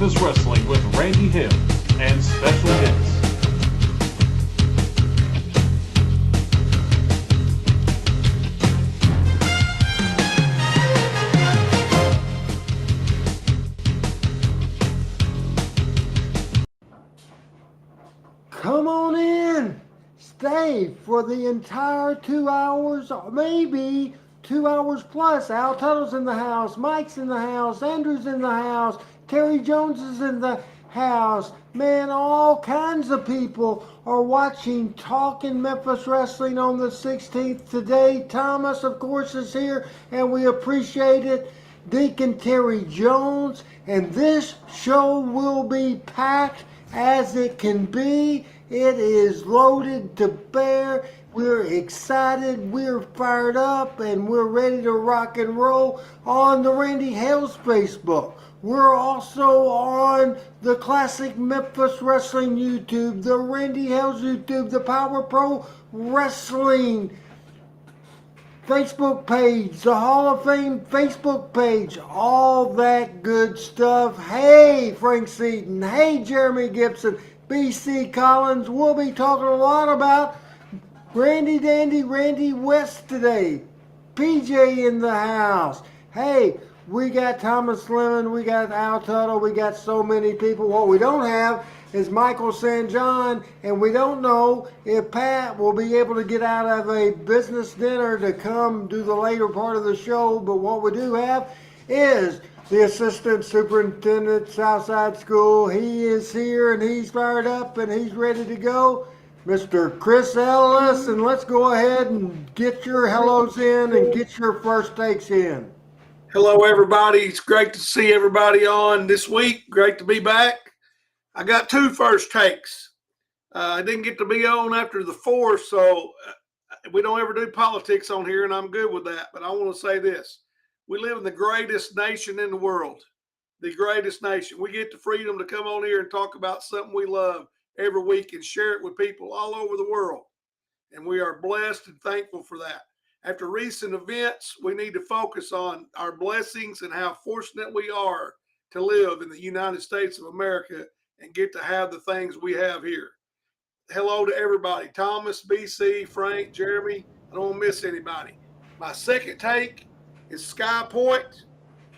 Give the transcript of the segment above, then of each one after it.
Memphis Wrestling with Randy Hill and special guests. Come on in. Stay for the entire 2 hours, maybe 2 hours plus. Al Tuttle's in the house, Mike's in the house, Andrew's in the house, Terry Jones is in the house. Man, all kinds of people are watching Talking Memphis Wrestling on the 16th today. Thomas, of course, is here, and we appreciate it. Deacon Terry Jones, and this show will be packed as it can be. It is loaded to bear. We're excited, we're fired up, and we're ready to rock and roll on the Randy Hales Facebook. We're also on the Classic Memphis Wrestling YouTube, the Randy Hales YouTube, the Power Pro Wrestling Facebook page, the Hall of Fame Facebook page, all that good stuff. Hey, Frank Seaton. Hey, Jeremy Gibson. BC Collins. We'll be talking a lot about Randy Dandy, Randy West today. PJ in the house. Hey, we got Thomas Lemon, we got Al Tuttle, we got so many people. What we don't have is Michael St. John, and we don't know if Pat will be able to get out of a business dinner to come do the later part of the show. But what we do have is the Assistant Superintendent, Southside School. He is here, and he's fired up, and he's ready to go. Mr. Chris Ellis, and let's go ahead and get your hellos in and get your first takes in. Hello, everybody. It's great to see everybody on this week. Great to be back. I got two first takes. I didn't get to be on after the fourth, so we don't ever do politics on here, and I'm good with that. But I want to say this. We live in the greatest nation in the world, the greatest nation. We get the freedom to come on here and talk about something we love every week and share it with people all over the world. And we are blessed and thankful for that. After recent events, we need to focus on our blessings and how fortunate we are to live in the United States of America and get to have the things we have here. Hello to everybody. Thomas, BC, Frank, Jeremy. I don't want to miss anybody. My second take is Sky Point,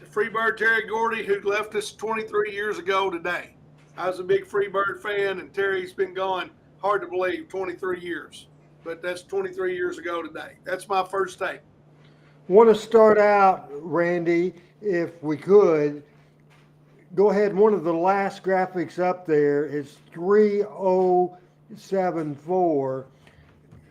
the Freebird Terry Gordy, who left us 23 years ago today. I was a big Freebird fan, and Terry's been gone, hard to believe, 23 years. But that's 23 years ago today. That's my first take. Want to start out, Randy, if we could. Go ahead. One of the last graphics up there is 3074,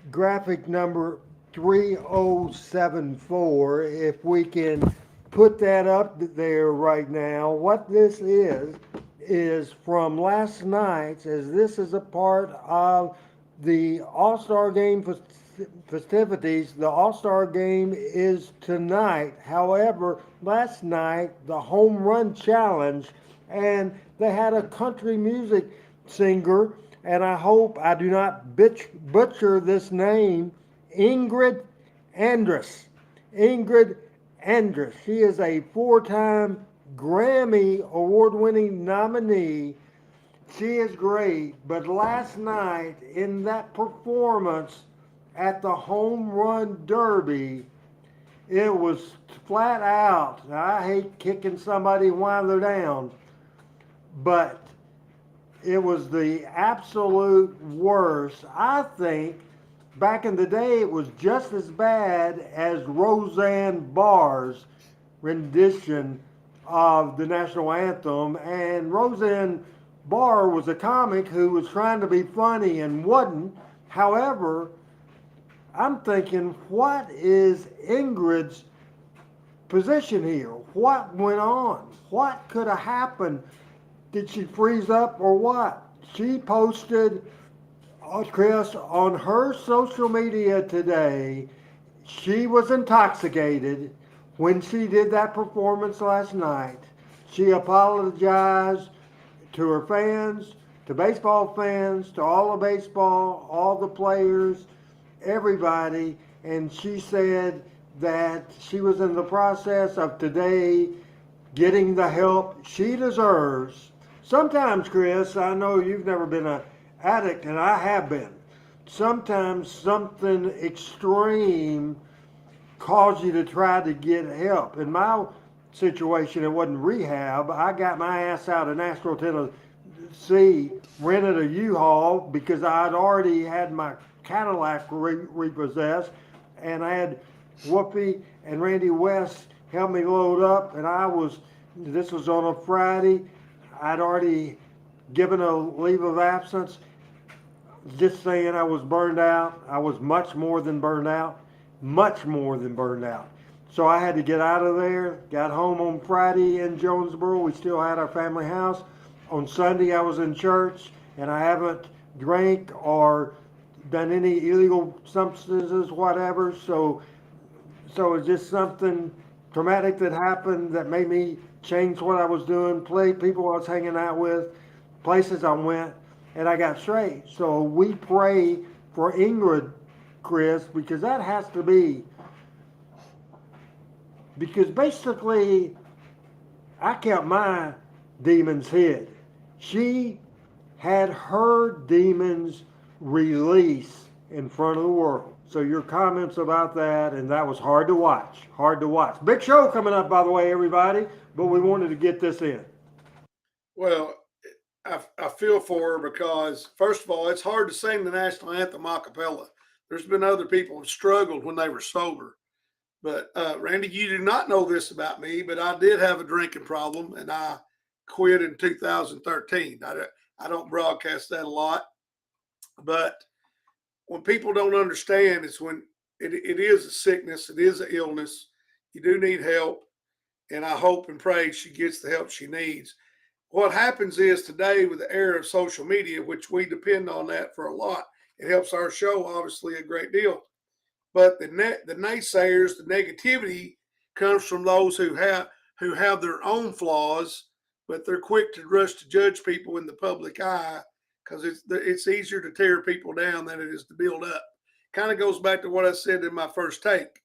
graphic number 3074. If we can put that up there right now, what this is from last night, as this is a part of the All-Star Game festivities. The All-Star Game is tonight. However, last night, the Home Run Challenge, and they had a country music singer, and I hope I do not butcher this name, Ingrid Andress. Ingrid Andress. She is a four-time Grammy award-winning nominee. She is great, but last night in that performance at the Home Run Derby, it was flat out. I hate kicking somebody while they're down, but it was the absolute worst. I think back in the day it was just as bad as Roseanne Barr's rendition of the national anthem, and Roseanne Barr was a comic who was trying to be funny and wasn't. However, I'm thinking, what is Ingrid's position here? What went on? What could have happened? Did she freeze up or what? She posted, Chris, on her social media today, she was intoxicated when she did that performance last night. She apologized to her fans, to baseball fans, to all of baseball, all the players, everybody, and she said that she was in the process of today getting the help she deserves Sometimes, Chris, I know you've never been an addict, and I have been. Sometimes something extreme cause you to try to get help. In my situation, it wasn't rehab. I got my ass out of Nashville, Tennessee, rented a U-Haul because I'd already had my Cadillac repossessed, and I had Whoopi and Randy West help me load up, and this was on a Friday. I'd already given a leave of absence, just saying I was burned out. I was much more than burned out, much more than burned out. So I had to get out of there. Got home on Friday in Jonesboro. We still had our family house. On Sunday, I was in church, and I haven't drank or done any illegal substances, whatever. So it's just something traumatic that happened that made me change what I was doing, play people I was hanging out with, places I went, and I got straight. So we pray for Ingrid, Chris, because that has to be, because basically I kept my demons hid. She had her demons released in front of the world. So your comments about that, and that was hard to watch, hard to watch. Big show coming up, by the way, everybody, but we wanted to get this in. Well, I feel for her because, first of all, it's hard to sing the national anthem a cappella. There's been other people who struggled when they were sober. But Randy, you do not know this about me, but I did have a drinking problem, and I quit in 2013. I don't broadcast that a lot, but when people don't understand, it's when it is a sickness, it is an illness. You do need help, and I hope and pray she gets the help she needs. What happens is today with the era of social media, which we depend on that for a lot, it helps our show obviously a great deal. But the naysayers, the negativity comes from those who have their own flaws, but they're quick to rush to judge people in the public eye because it's easier to tear people down than it is to build up. Kind of goes back to what I said in my first take.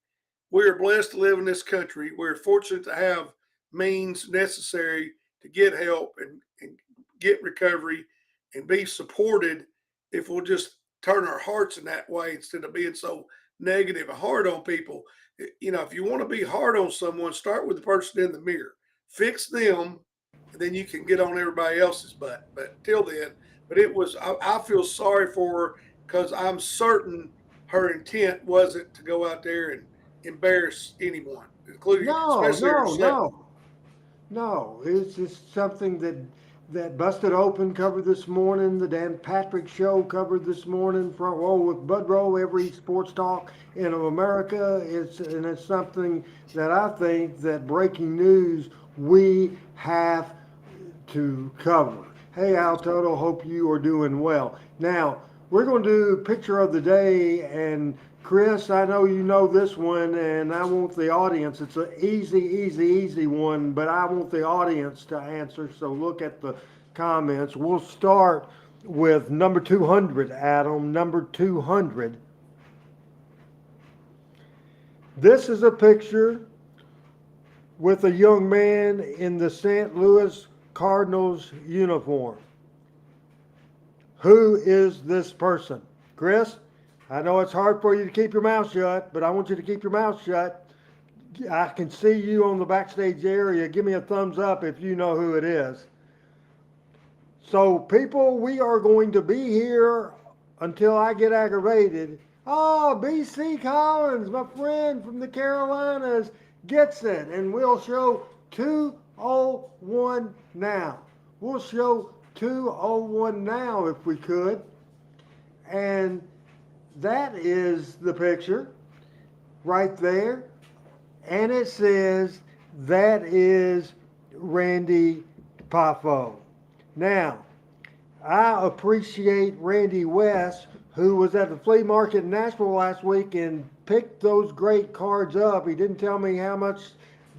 We are blessed to live in this country. We're fortunate to have means necessary to get help and get recovery and be supported if we'll just turn our hearts in that way instead of being so negative and hard on people. You know, if you want to be hard on someone, start with the person in the mirror. Fix them, and then you can get on everybody else's butt. But till then, I feel sorry for her because I'm certain her intent wasn't to go out there and embarrass anyone, including No, especially no, herself. no. No, it's just something that Busted Open covered this morning. The Dan Patrick Show covered this morning. Front row with Bud Rowe, every sports talk in America. It's something that I think that breaking news we have to cover. Hey, Al Toto, hope you are doing well. Now we're going to do picture of the day, and Chris, I know you know this one, and I want the audience. It's an easy one, but I want the audience to answer. So look at the comments. We'll start with number 200, Adam. Number 200. This is a picture with a young man in the St. Louis Cardinals uniform. Who is this person? Chris? I know it's hard for you to keep your mouth shut, but I want you to keep your mouth shut. I can see you on the backstage area. Give me a thumbs up if you know who it is. So, people, we are going to be here until I get aggravated. Oh, BC Collins, my friend from the Carolinas, gets it. And we'll show 201 now. We'll show 201 now if we could. And that is the picture right there. And it says that is Randy Poffo. Now, I appreciate Randy West, who was at the flea market in Nashville last week and picked those great cards up. He didn't tell me how much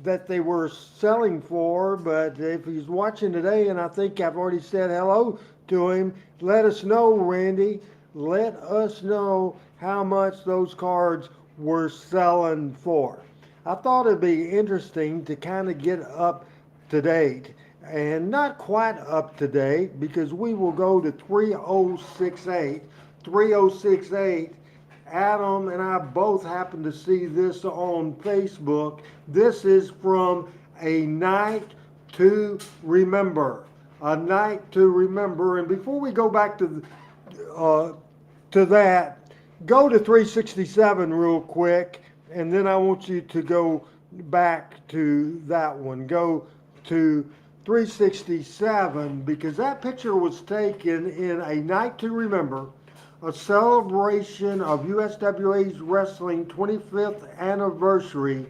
that they were selling for, but if he's watching today, and I think I've already said hello to him, let us know, Randy. Let us know how much those cards were selling for. I thought it'd be interesting to kind of get up to date. and not quite up to date because we will go to 3068. 3068. Adam and I both happened to see this on Facebook. This is from A Night to Remember. A Night to Remember. And before we go back to that, go to 367 real quick, and then I want you to go back to that one. Go to 367 because that picture was taken in A Night to Remember, a celebration of USWA's wrestling 25th anniversary,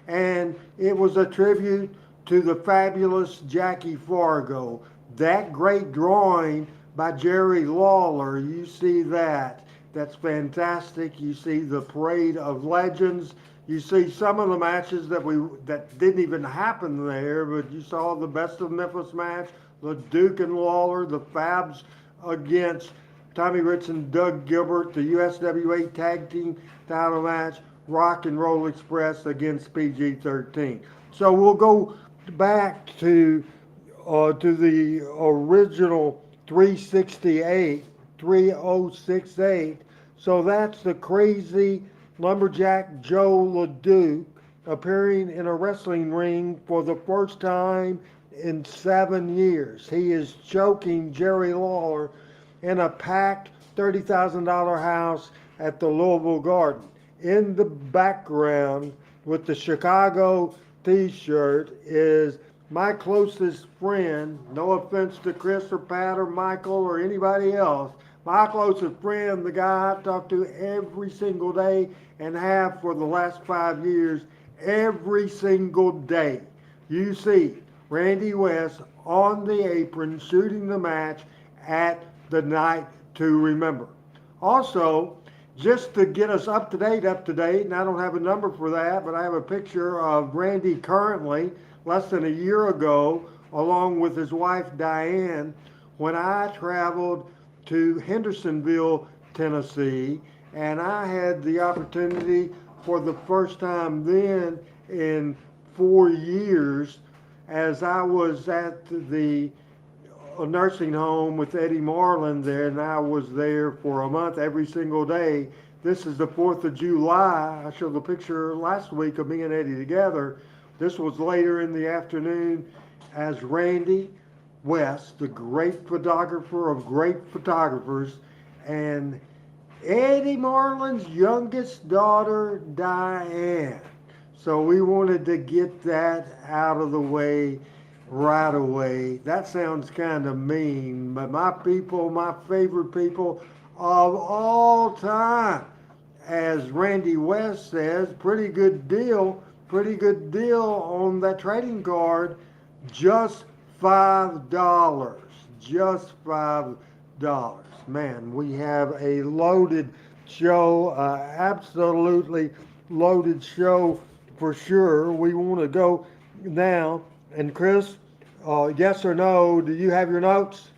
and it was a tribute to the fabulous Jackie Fargo. That great drawing by Jerry Lawler, you see that. That's fantastic. You see the parade of legends. You see some of the matches that didn't even happen there, but you saw the best of Memphis match, the Duke and Lawler, the Fabs against Tommy Rich and Doug Gilbert, the USWA Tag Team title match, Rock and Roll Express against PG-13. So we'll go back to the original 368, 3068. So that's the crazy lumberjack Joe LeDuc appearing in a wrestling ring for the first time in 7 years. He is choking Jerry Lawler in a packed $30,000 house at the Louisville Garden. In the background with the Chicago t-shirt is my closest friend, no offense to Chris or Pat or Michael or anybody else, my closest friend, the guy I talk to every single day and have for the last 5 years, every single day. You see Randy West on the apron shooting the match at the Night to Remember. Also, just to get us up to date, and I don't have a number for that, but I have a picture of Randy currently, less than a year ago, along with his wife Diane, when I traveled to Hendersonville, Tennessee, and I had the opportunity for the first time then in 4 years, as I was at the nursing home with Eddie Marlin there, and I was there for a month every single day. This is the 4th of July. I showed the picture last week of me and Eddie together. This was later in the afternoon as Randy West, the great photographer of great photographers, and Eddie Marlin's youngest daughter, Diane. So we wanted to get that out of the way right away. That sounds kind of mean, but my people, my favorite people of all time, as Randy West says, pretty good deal on that trading card, just $5, just $5. Man, we have a loaded show, absolutely loaded show for sure. We want to go now. And Chris, yes or no, do you have your notes?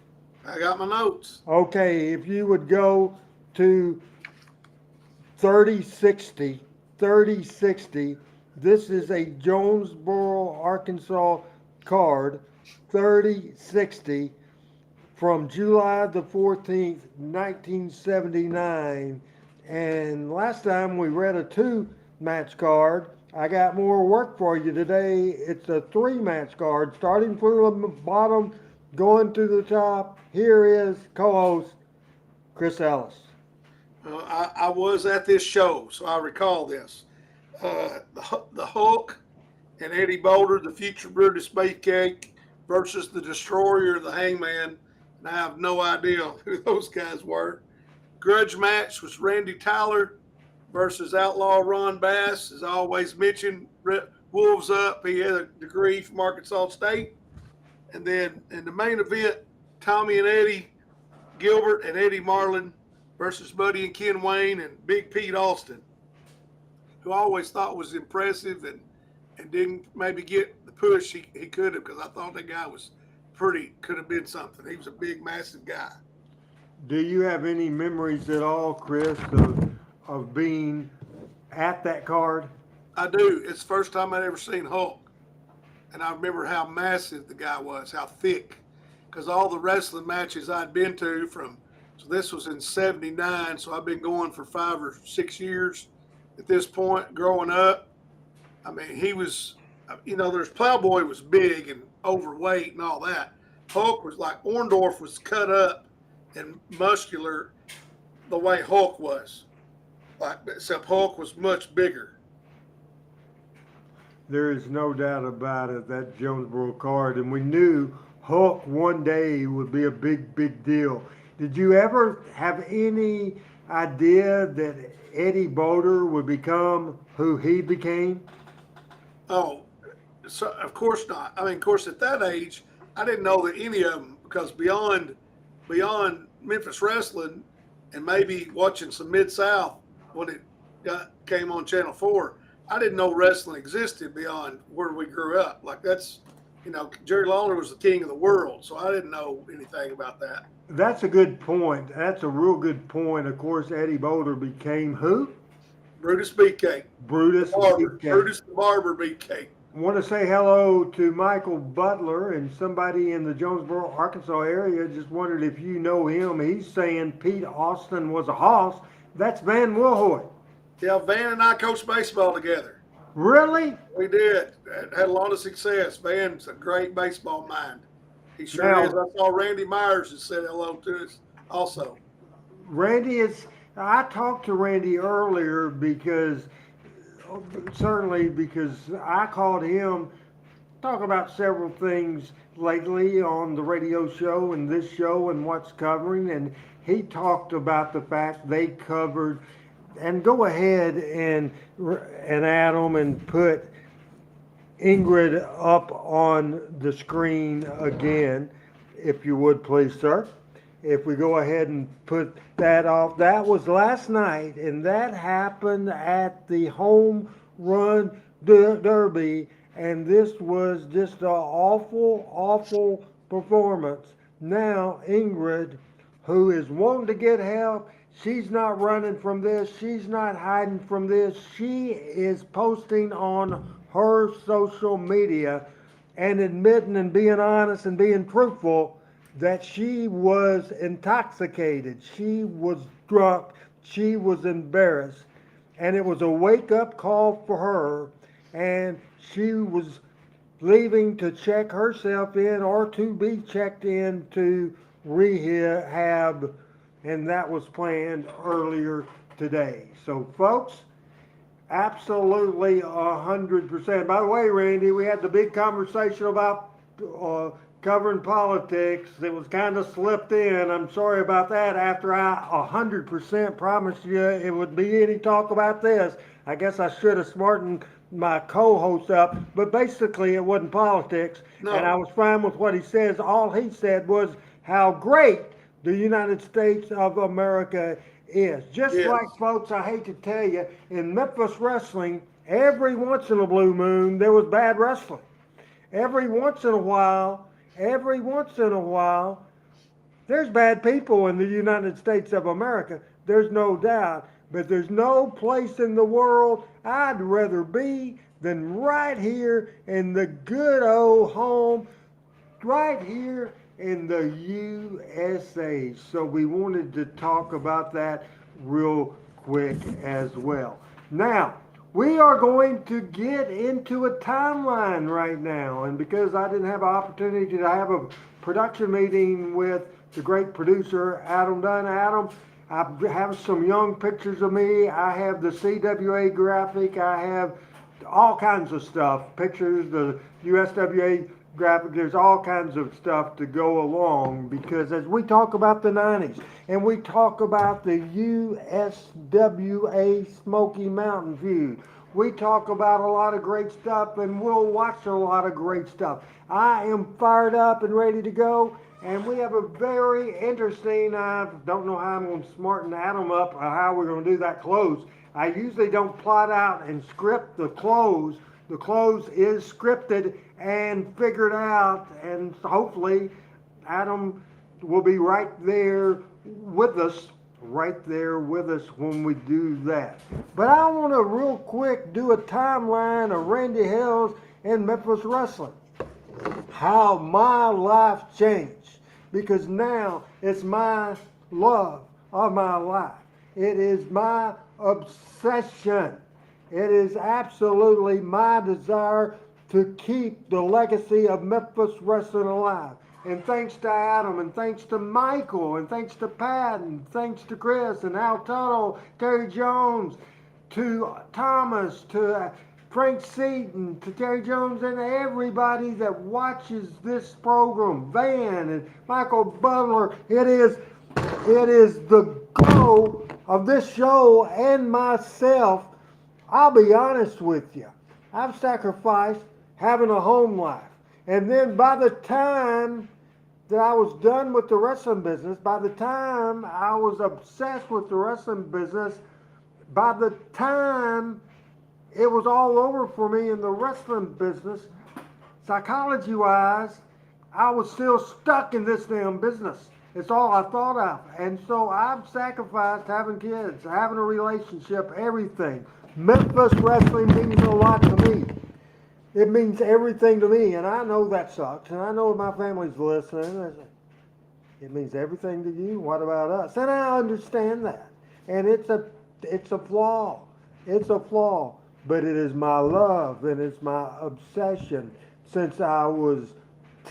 I got my notes. Okay, if you would go to 3060, this is a Jonesboro, Arkansas card, 3060 from July the 14th, 1979. And last time we read a 2-match card. I got more work for you today. It's a 3-match card, starting from the bottom, going to the top. Here is co-host Chris Ellis. I was at this show, so I recall this. The Hulk and Eddie Boulder, the future Brutus Beefcake, versus the Destroyer, the Hangman. And I have no idea who those guys were. Grudge match was Randy Tyler versus Outlaw Ron Bass. As I always mention, Wolves Up. He had a degree from Arkansas State. And then in the main event, Tommy and Eddie Gilbert and Eddie Marlin versus Buddy and Ken Wayne and Big Pete Austin, who I always thought was impressive and didn't maybe get the push he could have, because I thought that guy was could have been something. He was a big, massive guy. Do you have any memories at all, Chris, of being at that card? I do. It's the first time I'd ever seen Hulk. and I remember how massive the guy was, how thick, because all the wrestling matches I'd been to so this was in '79, so I've been going for 5 or 6 years at this point growing up. I mean, he was, there's Plowboy was big and overweight and all that. Hulk was like Orndorff was cut up and muscular the way Hulk was, like except Hulk was much bigger. There is no doubt about it, that Jonesboro card, and we knew Hulk one day would be a big, big deal. Did you ever have any idea that Eddie Boulder would become who he became? Oh, so of course not. I mean, of course, at that age, I didn't know that any of them because beyond Memphis wrestling and maybe watching some Mid South when it came on Channel 4, I didn't know wrestling existed beyond where we grew up. Like Jerry Lawler was the king of the world, so I didn't know anything about that. That's a good point. That's a real good point. Of course, Eddie Boulder became who? Brutus Beefcake. Brutus Beefcake. Beefcake. Brutus the Barber Beefcake. I want to say hello to Michael Butler, and somebody in the Jonesboro, Arkansas area just wondered if you know him. He's saying Pete Austin was a hoss. That's Van Wilhoit. Yeah, Van and I coached baseball together. Really? We did. Had a lot of success. Van's a great baseball mind. He sure Now, is. I saw Randy Myers and said hello to us also. I talked to Randy earlier because I called him, talk about several things lately on the radio show and this show and what's covering, and he talked about the fact they covered, and go ahead and Adam and put Ingrid up on the screen again, if you would please, sir. If we go ahead and put that off, that was last night, and that happened at the Home Run Derby, and this was just an awful, awful performance. Now, Ingrid, who is wanting to get help, she's not running from this, she's not hiding from this, she is posting on her social media and admitting and being honest and being truthful that she was intoxicated, she was drunk, she was embarrassed, and it was a wake-up call for her, and she was leaving to check herself in or to be checked in to rehab, and that was planned earlier today. So folks, absolutely 100%. By the way, Randy, we had the big conversation about covering politics. It was kind of slipped in. I'm sorry about that. After I 100% promised you it would be any talk about this, I guess I should have smartened my co-host up. But basically, it wasn't politics, No. and I was fine with what he says. All he said was how great the United States of America is. Just Yes. like, folks, I hate to tell you, in Memphis wrestling, every once in a blue moon, there was bad wrestling. Every once in a while, there's bad people in the United States of America. There's no doubt. But there's no place in the world I'd rather be than right here in the good old home, right here in the USA. So we wanted to talk about that real quick as well. Now, we are going to get into a timeline right now, and because I didn't have an opportunity to have a production meeting with the great producer Adam Dunn. Adam, I have some young pictures of me. I have the CWA graphic. I have all kinds of stuff, pictures, the USWA graphic. There's all kinds of stuff to go along, because as we talk about the 90s and we talk about the USWA Smoky Mountain feud, we talk about a lot of great stuff, and we'll watch a lot of great stuff. I am fired up and ready to go, and we have a very interesting, I don't know how I'm going to smarten Adam up or how we're going to do that close. I usually don't plot out and script the close. The close is scripted and figured out, and hopefully Adam will be right there with us when we do that. But I want to real quick do a timeline of Randy Hales in Memphis wrestling. How my life changed, because now it's my love of my life. It is my obsession. It is absolutely my desire to keep the legacy of Memphis wrestling alive. And thanks to Adam, and thanks to Michael, and thanks to Pat, and thanks to Chris, and Al Tuttle, Terry Jones, to Thomas, to Frank Seaton, to Terry Jones, and everybody that watches this program, Van and Michael Butler. It is the goal of this show and myself. I'll be honest with you. I've sacrificed having a home life. And then by the time that I was done with the wrestling business, by the time I was obsessed with the wrestling business, by the time it was all over for me in the wrestling business, psychology-wise, I was still stuck in this damn business. It's all I thought of. And so I've sacrificed having kids, having a relationship, everything. Memphis wrestling means a lot to me. It means everything to me, and I know that sucks, and I know my family's listening. It means everything to you. What about us? And I understand that. And it's a flaw. It's a flaw. But it is my love, and it's my obsession since I was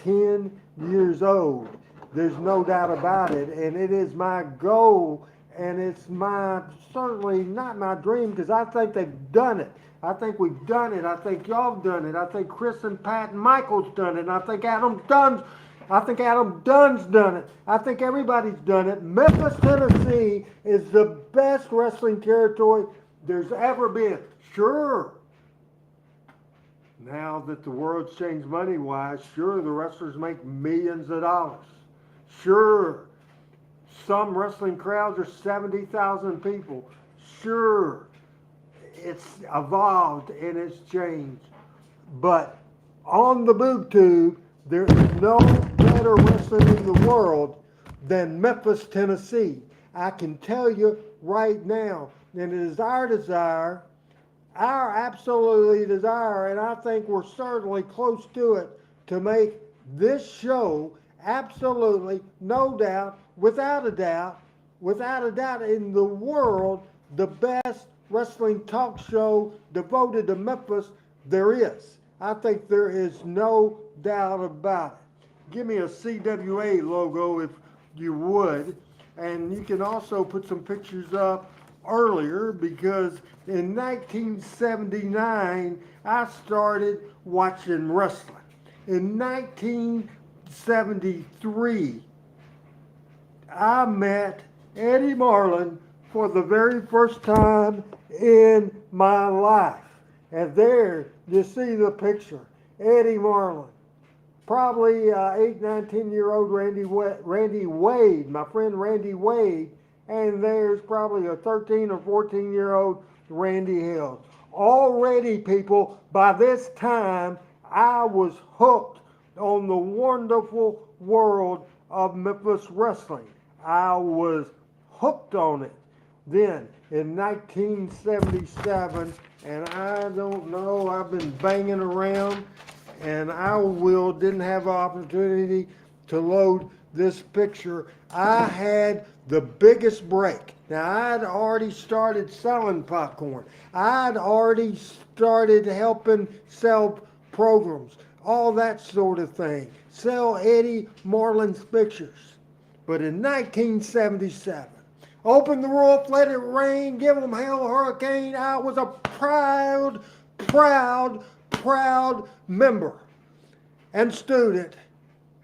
10 years old. There's no doubt about it. And it is my goal, and it's certainly not my dream, because I think they've done it. I think we've done it. I think y'all have done it. I think Chris and Pat and Michael's done it. And I think Adam Dunn's done it. I think everybody's done it. Memphis, Tennessee is the best wrestling territory there's ever been. Sure. Now that the world's changed money-wise, sure, the wrestlers make millions of dollars. Sure. Some wrestling crowds are 70,000 people. Sure. It's evolved and it's changed. But on the boob tube, there is no better wrestling in the world than Memphis, Tennessee. I can tell you right now, and it is our desire, our absolutely desire, and I think we're certainly close to it, to make this show absolutely, no doubt, without a doubt in the world, the best wrestling talk show devoted to Memphis there is. I think there is no doubt about it. Give me a CWA logo if you would. And you can also put some pictures up earlier, because in 1979, I started watching wrestling. In 1973, I met Eddie Marlin for the very first time in my life. And there you see the picture. Eddie Marlin. Probably 8, 9, 10-year-old Randy Wade, my friend Randy Wade. And there's probably a 13 or 14-year-old Randy Hill. Already, people, by this time, I was hooked on the wonderful world of Memphis wrestling. I was hooked on it. Then, in 1977, and I don't know, I've been banging around, and didn't have an opportunity to load this picture. I had the biggest break. Now, I'd already started selling popcorn. I'd already started helping sell programs, all that sort of thing. Sell Eddie Marlin's pictures. But in 1977, open the roof, let it rain, give them hell, hurricane. I was a proud member and student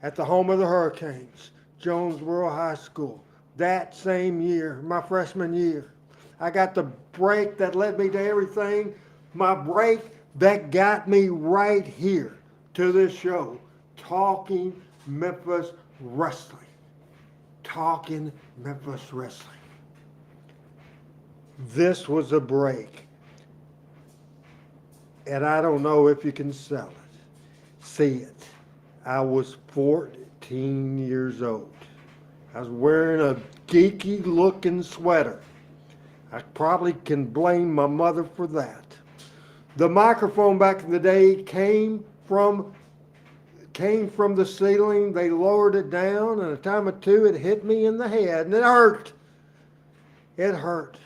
at the home of the Hurricanes, Jonesboro High School. That same year, my freshman year, I got the break that led me to everything. My break that got me right here to this show, talking Memphis wrestling. Talking Memphis wrestling. This was a break. And I don't know if you can sell it. See it. I was 14 years old. I was wearing a geeky looking sweater. I probably can blame my mother for that. The microphone back in the day came from the ceiling. They lowered it down, and a time or two it hit me in the head, and it hurt. It hurt.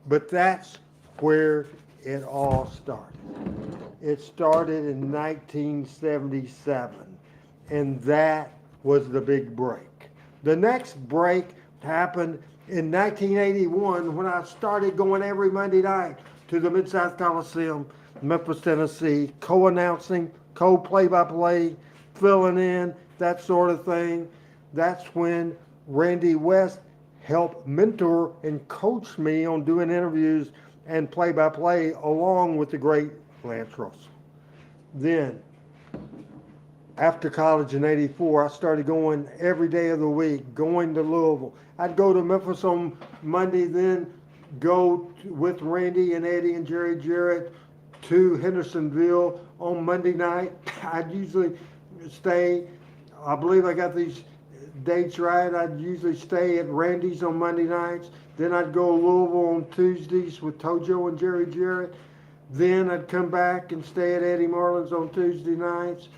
But that's where it all started. It started in 1977, and that was the big break. The next break happened in 1981 when I started going every Monday night to the Mid-South Coliseum, Memphis, Tennessee, co-announcing, co-play-by-play, filling in, that sort of thing. That's when Randy West helped mentor and coach me on doing interviews and play-by-play along with the great Lance Russell. Then, after college in '84, I started going every day of the week, going to Louisville. I'd go to Memphis on Monday, then go with Randy and Eddie and Jerry Jarrett to Hendersonville on Monday night. I'd usually stay, I believe I got these dates right, I'd usually stay at Randy's on Monday nights. Then I'd go to Louisville on Tuesdays with Tojo and Jerry Jarrett. Then I'd come back and stay at Eddie Marlin's on Tuesday nights.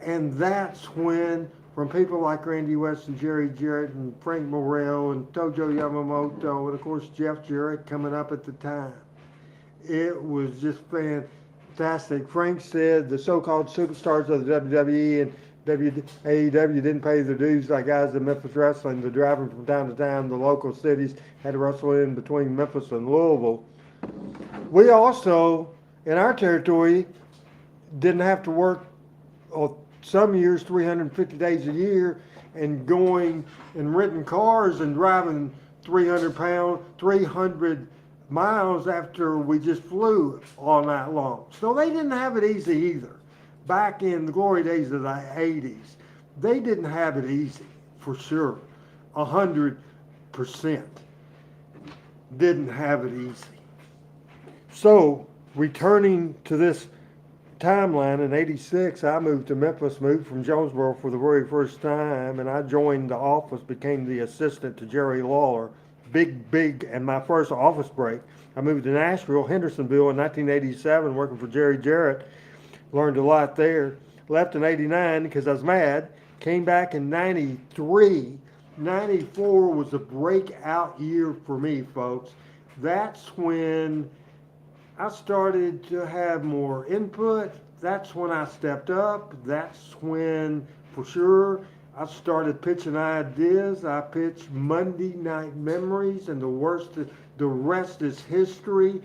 And that's when, from people like Randy West and Jerry Jarrett and Frank Morrell and Tojo Yamamoto and of course Jeff Jarrett coming up at the time, it was just fantastic. Frank said the so-called superstars of the WWE and AEW didn't pay their dues like guys in Memphis wrestling. The driving from town to town, the local cities had to wrestle in between Memphis and Louisville. We also, in our territory, didn't have to work some years 350 days a year and going and renting cars and driving 300 miles after we just flew all night long. So they didn't have it easy either. Back in the glory days of the 80s, they didn't have it easy, for sure. 100% didn't have it easy. So, returning to this timeline, in '86, I moved to Memphis, moved from Jonesboro for the very first time, and I joined the office, became the assistant to Jerry Lawler. Big, and my first office break. I moved to Nashville, Hendersonville in 1987, working for Jerry Jarrett. Learned a lot there. Left in '89 because I was mad. Came back in '93. '94 was a breakout year for me, folks. That's when I started to have more input. That's when I stepped up. That's when, for sure, I started pitching ideas. I pitched Monday Night Memories, and the rest is history.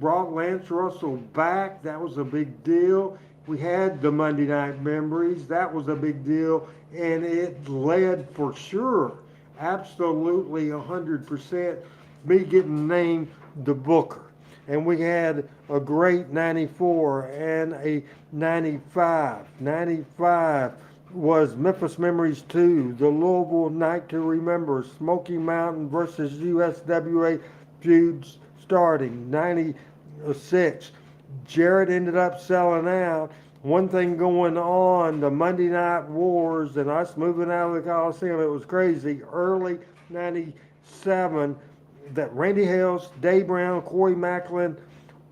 Brought Lance Russell back. That was a big deal. We had the Monday Night Memories. That was a big deal. And it led, for sure, absolutely 100%, me getting named the Booker. And we had a great 94 and a 95. 95 was Memphis Memories 2, the Louisville Night to Remember, Smoky Mountain versus USWA feuds starting. 96, Jarrett ended up selling out. One thing going on, the Monday Night Wars and us moving out of the Coliseum, it was crazy. Early 97, that Randy Hales, Dave Brown, Corey Macklin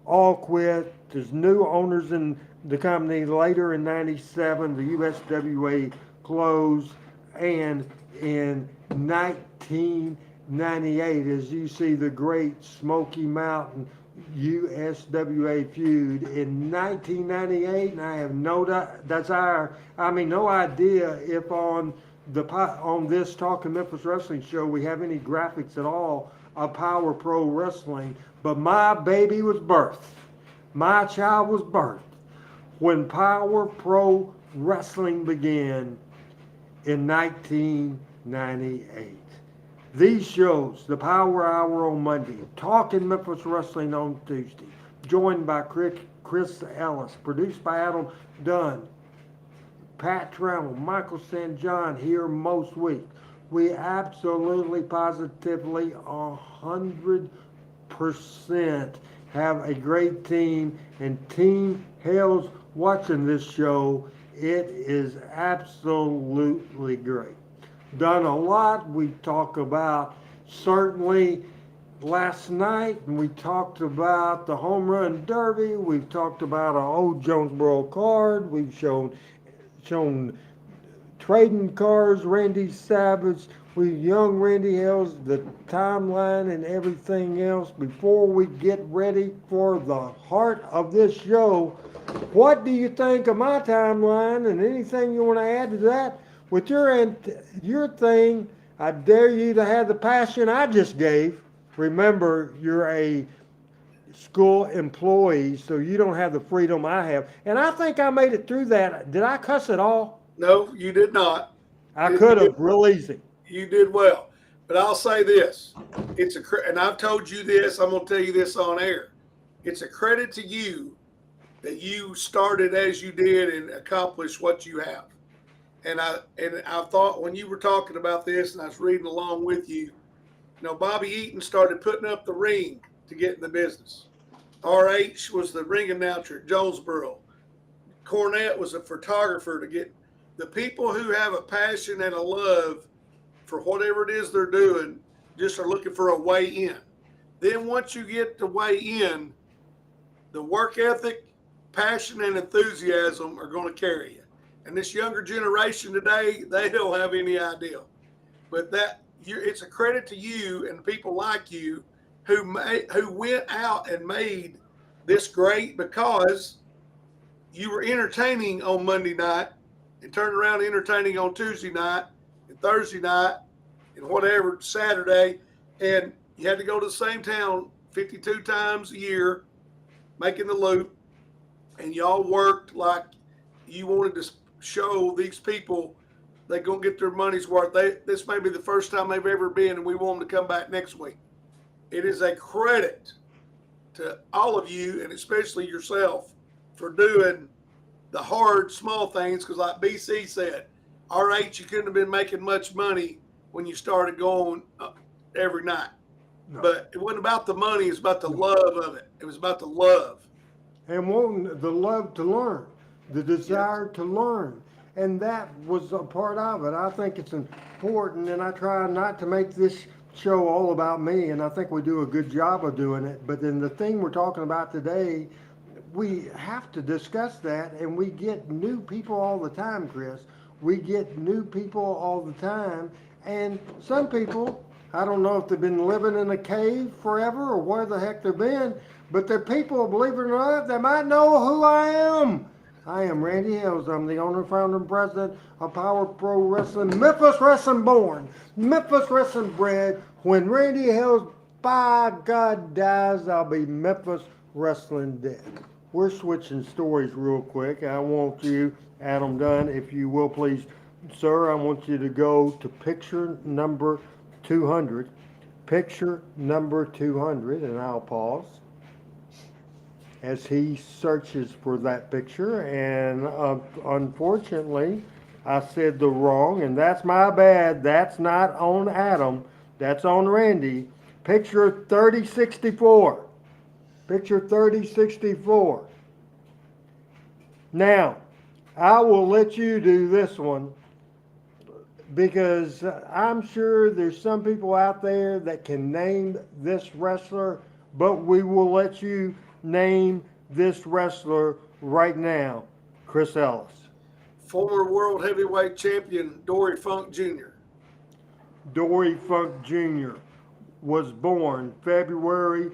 all quit. There's new owners in the company. Later in 97, the USWA closed, and in 1998, as you see the great Smoky Mountain USWA feud in 1998, and I have no idea if on this Talking Memphis Wrestling show we have any graphics at all of Power Pro Wrestling, but my baby was birthed. My child was birthed when Power Pro Wrestling began in 1998. These shows, the Power Hour on Monday, Talking Memphis Wrestling on Tuesday, joined by Chris Ellis, produced by Adam Dunn, Pat Trammell, Michael St. John here most weeks. We absolutely, positively, 100% have a great team, and Team Hale's watching this show. It is absolutely great. Done a lot. We talk about certainly last night, and we talked about the home run derby. We've talked about our old Jonesboro card. We've shown trading cards, Randy Savage, with young Randy Hills, the timeline and everything else. Before we get ready for the heart of this show, what do you think of my timeline and anything you want to add to that? With your thing, I dare you to have the passion I just gave. Remember, you're a school employee, so you don't have the freedom I have. And I think I made it through that. Did I cuss at all? No, you did not. I could have, real easy. You did well. But I'll say this. And I've told you this, I'm going to tell you this on air. It's a credit to you that you started as you did and accomplished what you have. And I thought when you were talking about this and I was reading along with you, Bobby Eaton started putting up the ring to get in the business. RH was the ring announcer at Jonesboro. Cornette was a photographer to get the people who have a passion and a love for whatever it is they're doing, just are looking for a way in. Then once you get the way in, the work ethic, passion, and enthusiasm are going to carry you. And this younger generation today, they don't have any idea. But it's a credit to you and people like you who went out and made this great, because you were entertaining on Monday night and turned around entertaining on Tuesday night and Thursday night and whatever, Saturday. And you had to go to the same town 52 times a year, making the loop. And y'all worked like you wanted to show these people they're going to get their money's worth. This may be the first time they've ever been, and we want them to come back next week. It is a credit to all of you, and especially yourself, for doing the hard, small things, because like BC said, RH, you couldn't have been making much money when you started going every night. No. But it wasn't about the money. It was about the love of it. It was about the love. And wanting the love to learn, the desire to learn. And that was a part of it. I think it's important, and I try not to make this show all about me, and I think we do a good job of doing it. But then the thing we're talking about today, we have to discuss that, and we get new people all the time, Chris. We get new people all the time, and some people, I don't know if they've been living in a cave forever or where the heck they've been, but they're people, believe it or not, that might know who I am. I am Randy Hills. I'm the owner, founder, and president of Power Pro Wrestling, Memphis Wrestling born, Memphis Wrestling bred. When Randy Hills, by God, dies, I'll be Memphis Wrestling dead. We're switching stories real quick. I want you, Adam Dunn, if you will please, sir, I want you to go to picture number 200. Picture number 200, and I'll pause as he searches for that picture, and unfortunately I said the wrong, and that's my bad. That's not on Adam, that's on Randy. Picture 3064. Picture 3064. Now I will let you do this one, because I'm sure there's some people out there that can name this wrestler, but we will let you name this wrestler right now. Chris Ellis. Former world heavyweight champion Dory Funk Jr. Dory Funk Jr. was born February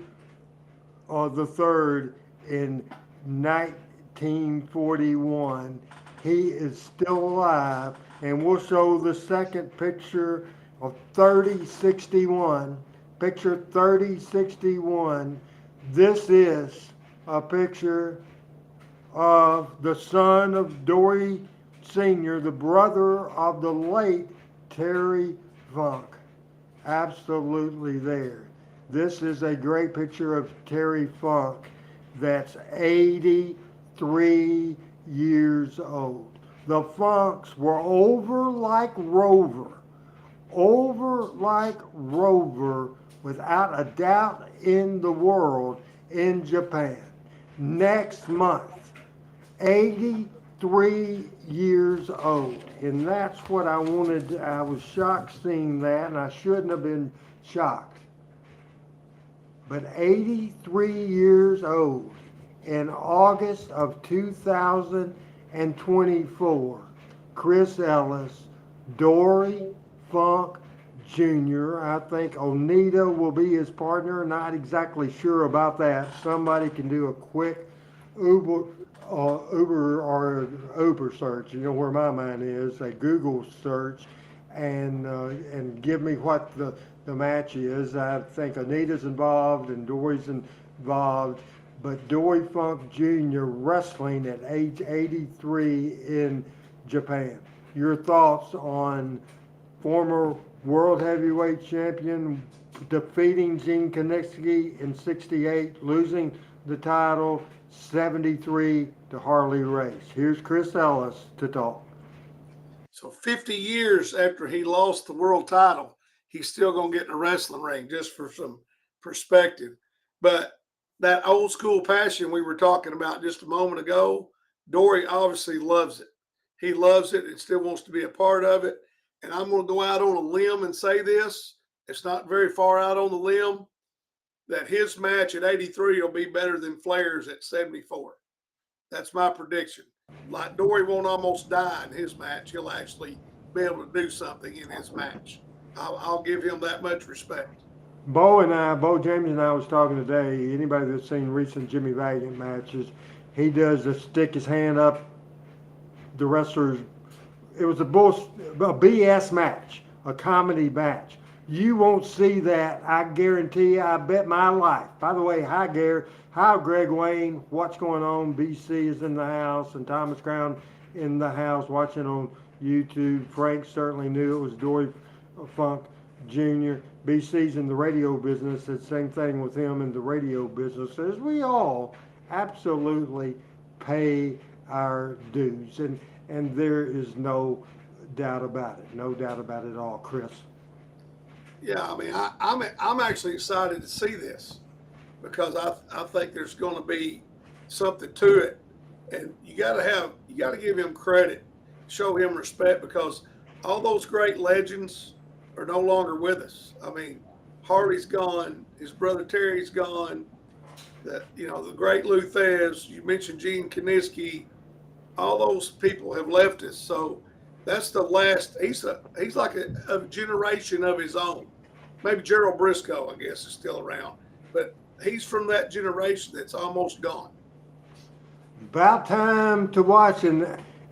the 3rd in 1941. He is still alive, and we'll show the second picture of 3061. Picture 3061. This is a picture of the son of Dory Sr., the brother of the late Terry Funk. Absolutely there. This is a great picture of Terry Funk that's 83 years old. The Funks were over like Rover. Over like Rover, without a doubt in the world, in Japan. Next month, 83 years old. And that's what I wanted. I was shocked seeing that, and I shouldn't have been shocked. but 83 years old in August of 2024. Chris Ellis, Dory Funk Jr. I think Onita will be his partner. Not exactly sure about that. Somebody can do a quick Uber or Uber search. You know where my mind is. A Google search, and give me what the match is. I think Anita's involved and Dory's involved. But Dory Funk Jr. wrestling at age 83 in Japan. Your thoughts on former world heavyweight champion defeating Gene Kiniski in 68, losing the title 73 to Harley Race. Here's Chris Ellis to talk. So 50 years after he lost the world title, he's still going to get in a wrestling ring, just for some perspective. But that old school passion we were talking about just a moment ago, Dory obviously loves it. He loves it and still wants to be a part of it. And I'm going to go out on a limb and say this. It's not very far out on the limb that his match at 83 will be better than Flair's at 74. That's my prediction. Like Dory won't almost die in his match. He'll actually be able to do something in his match. I'll give him that much respect. Bo James and I was talking today, anybody that's seen recent Jimmy Valiant matches, he does stick his hand up the wrestlers. It was a BS match, a comedy match. You won't see that, I guarantee you, I bet my life. By the way, hi Greg Wayne, what's going on? BC is in the house, and Thomas Crown in the house watching on YouTube. Frank certainly knew it was Dory Funk Jr. BC's in the radio business. It's the same thing with him in the radio business, as we all absolutely pay our dues. And there is no doubt about it. No doubt about it at all, Chris. Yeah, I mean, I'm actually excited to see this because I think there's going to be something to it, and you got to give him credit, show him respect, because all those great legends are no longer with us. I mean, Harley's gone, his brother Terry's gone, the great Lou Thez, you mentioned Gene Kiniski, all those people have left us. So that's the last. He's like a generation of his own. Maybe Gerald Briscoe, I guess, is still around, but he's from that generation that's almost gone. About time to watch. And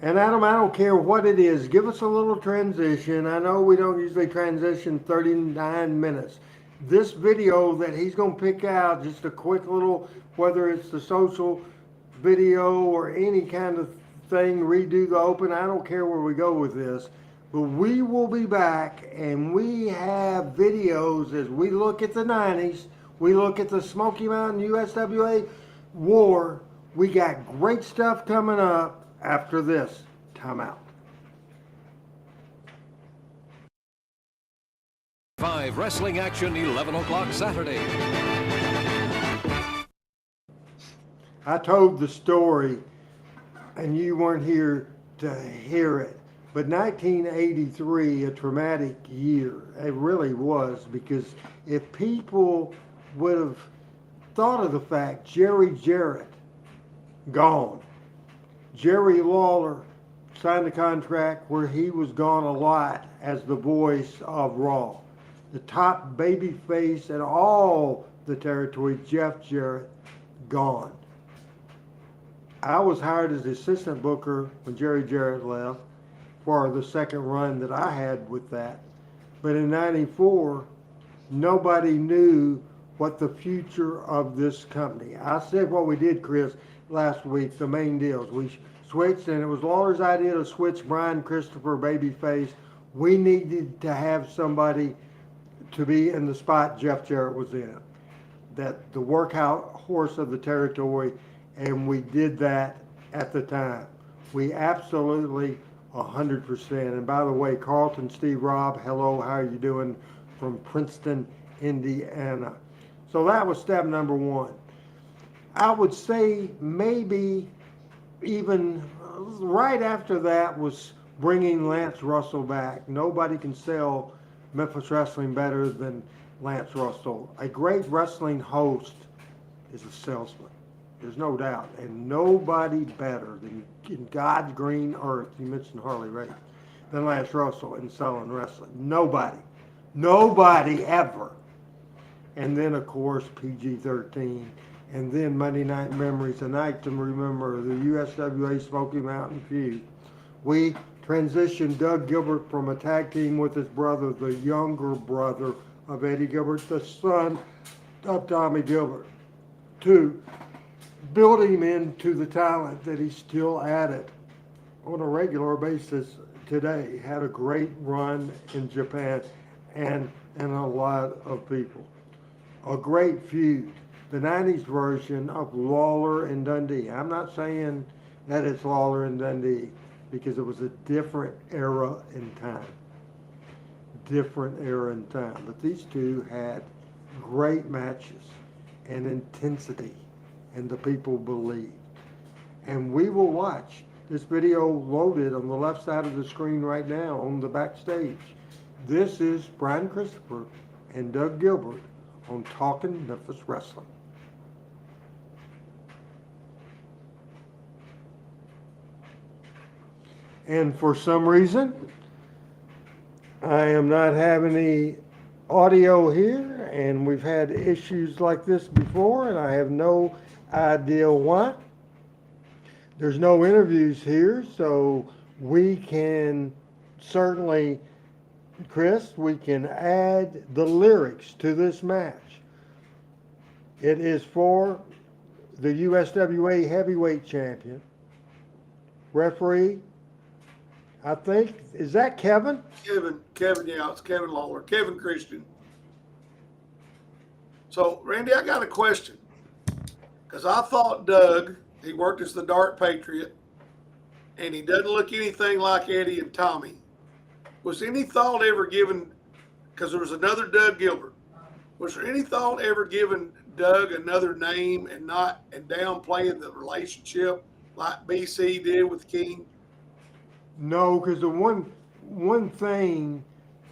Adam, I don't care what it is. Give us a little transition. I know we don't usually transition 39 minutes. This video that he's going to pick out, just a quick little, whether it's the social video or any kind of thing, redo the open, I don't care where we go with this. But we will be back, and we have videos as we look at the 90s. We look at the Smoky Mountain USWA war. We got great stuff coming up after this timeout. 5 wrestling action, 11 o'clock Saturday. I told the story, and you weren't here to hear it. But 1983, a traumatic year. It really was, because if people would have thought of the fact, Jerry Jarrett, gone. Jerry Lawler signed a contract where he was gone a lot as the voice of Raw. The top baby face in all the territory, Jeff Jarrett, gone. I was hired as the assistant booker when Jerry Jarrett left for the second run that I had with that. But in 94, nobody knew what the future of this company. I said what we did, Chris, last week, the main deals. We switched, and it was Lawler's idea to switch Brian Christopher babyface. We needed to have somebody to be in the spot Jeff Jarrett was in, that the workout horse of the territory, and we did that at the time. We absolutely 100%. And by the way, Carlton Steve Robb, hello, how are you doing, from Princeton, Indiana. So that was step number one. I would say maybe even right after that was bringing Lance Russell back. Nobody can sell Memphis wrestling better than Lance Russell. A great wrestling host is a salesman. There's no doubt. And nobody better than in God's green earth, you mentioned Harley Race, than Lance Russell in selling wrestling. Nobody. Nobody ever. And then, of course, PG-13. And then Monday Night Memories, a night to remember, the USWA Smoky Mountain feud. We transitioned Doug Gilbert from a tag team with his brother, the younger brother of Eddie Gilbert, the son of Tommy Gilbert, to build him into the talent that he's still at it on a regular basis today. Had a great run in Japan and a lot of people. A great feud. The 90s version of Lawler and Dundee. I'm not saying that it's Lawler and Dundee because it was a different era in time. Different era in time. But these two had great matches and intensity, and the people believed. And we will watch this video loaded on the left side of the screen right now on the Backstage. This is Brian Christopher and Doug Gilbert on Talking Memphis Wrestling. And for some reason, I am not having any audio here, and we've had issues like this before, and I have no idea why. There's no interviews here, so we can certainly, Chris, we can add the lyrics to this match. It is for the USWA Heavyweight Champion. Referee, I think, is that Kevin? Kevin, yeah, it's Kevin Lawler, Kevin Christian. So, Randy, I got a question. Because I thought Doug, he worked as the Dark Patriot, and he doesn't look anything like Eddie and Tommy. Was any thought ever given, because there was another Doug Gilbert, was there any thought ever given Doug another name and downplaying the relationship like BC did with King? No, because the one thing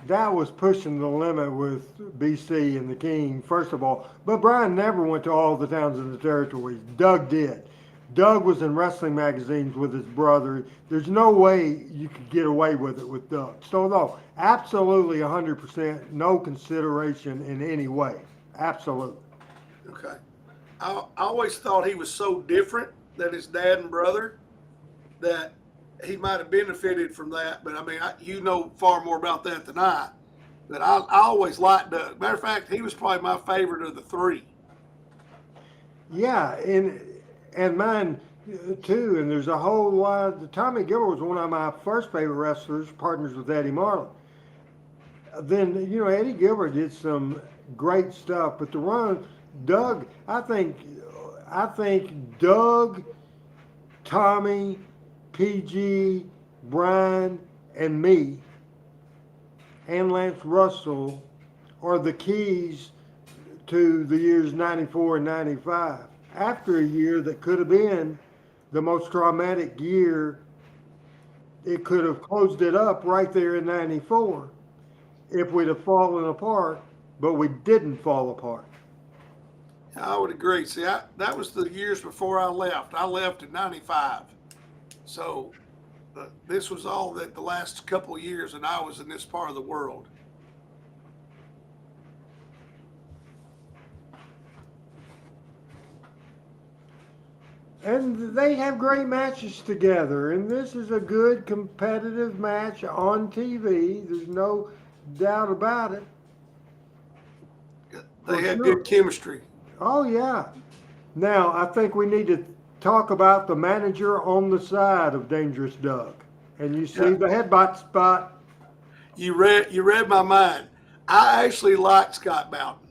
that was pushing the limit with BC and the King, first of all. But Brian never went to all the towns in the territories. Doug did. Doug was in wrestling magazines with his brother. There's no way you could get away with it with Doug. So no, absolutely 100%, no consideration in any way. Absolutely. Okay. I always thought he was so different than his dad and brother that he might have benefited from that. But I mean, you know far more about that than I. But I always liked Doug. Matter of fact, he was probably my favorite of the three. Yeah, and mine too. And there's a whole lot. Tommy Gilbert was one of my first favorite wrestlers, partners with Eddie Marlin. Then Eddie Gilbert did some great stuff, but the run, Doug, I think Doug, Tommy, PG, Brian, and me, and Lance Russell are the keys to the years 94 and 95. After a year that could have been the most traumatic year, it could have closed it up right there in 94 if we'd have fallen apart, but we didn't fall apart. I would agree. See, that was the years before I left. I left in 95. So this was all that the last couple of years that I was in this part of the world. And they have great matches together, and this is a good competitive match on TV. There's no doubt about it. They had good chemistry. Oh, yeah. Now, I think we need to talk about the manager on the side of Dangerous Doug. And you see the headbutt spot. You read my mind. I actually liked Scott Bowden.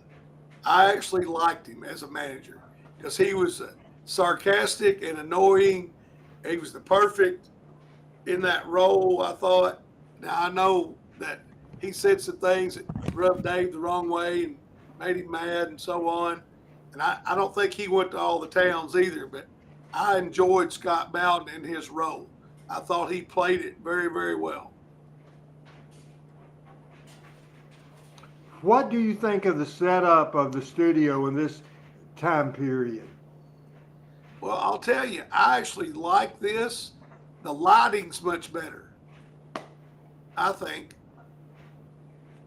I actually liked him as a manager because he was sarcastic and annoying. He was the perfect in that role, I thought. Now, I know that he said some things that rubbed Dave the wrong way and made him mad and so on. And I don't think he went to all the towns either, but I enjoyed Scott Bowden in his role. I thought he played it very, very well. What do you think of the setup of the studio in this time period? Well, I'll tell you, I actually like this. The lighting's much better, I think.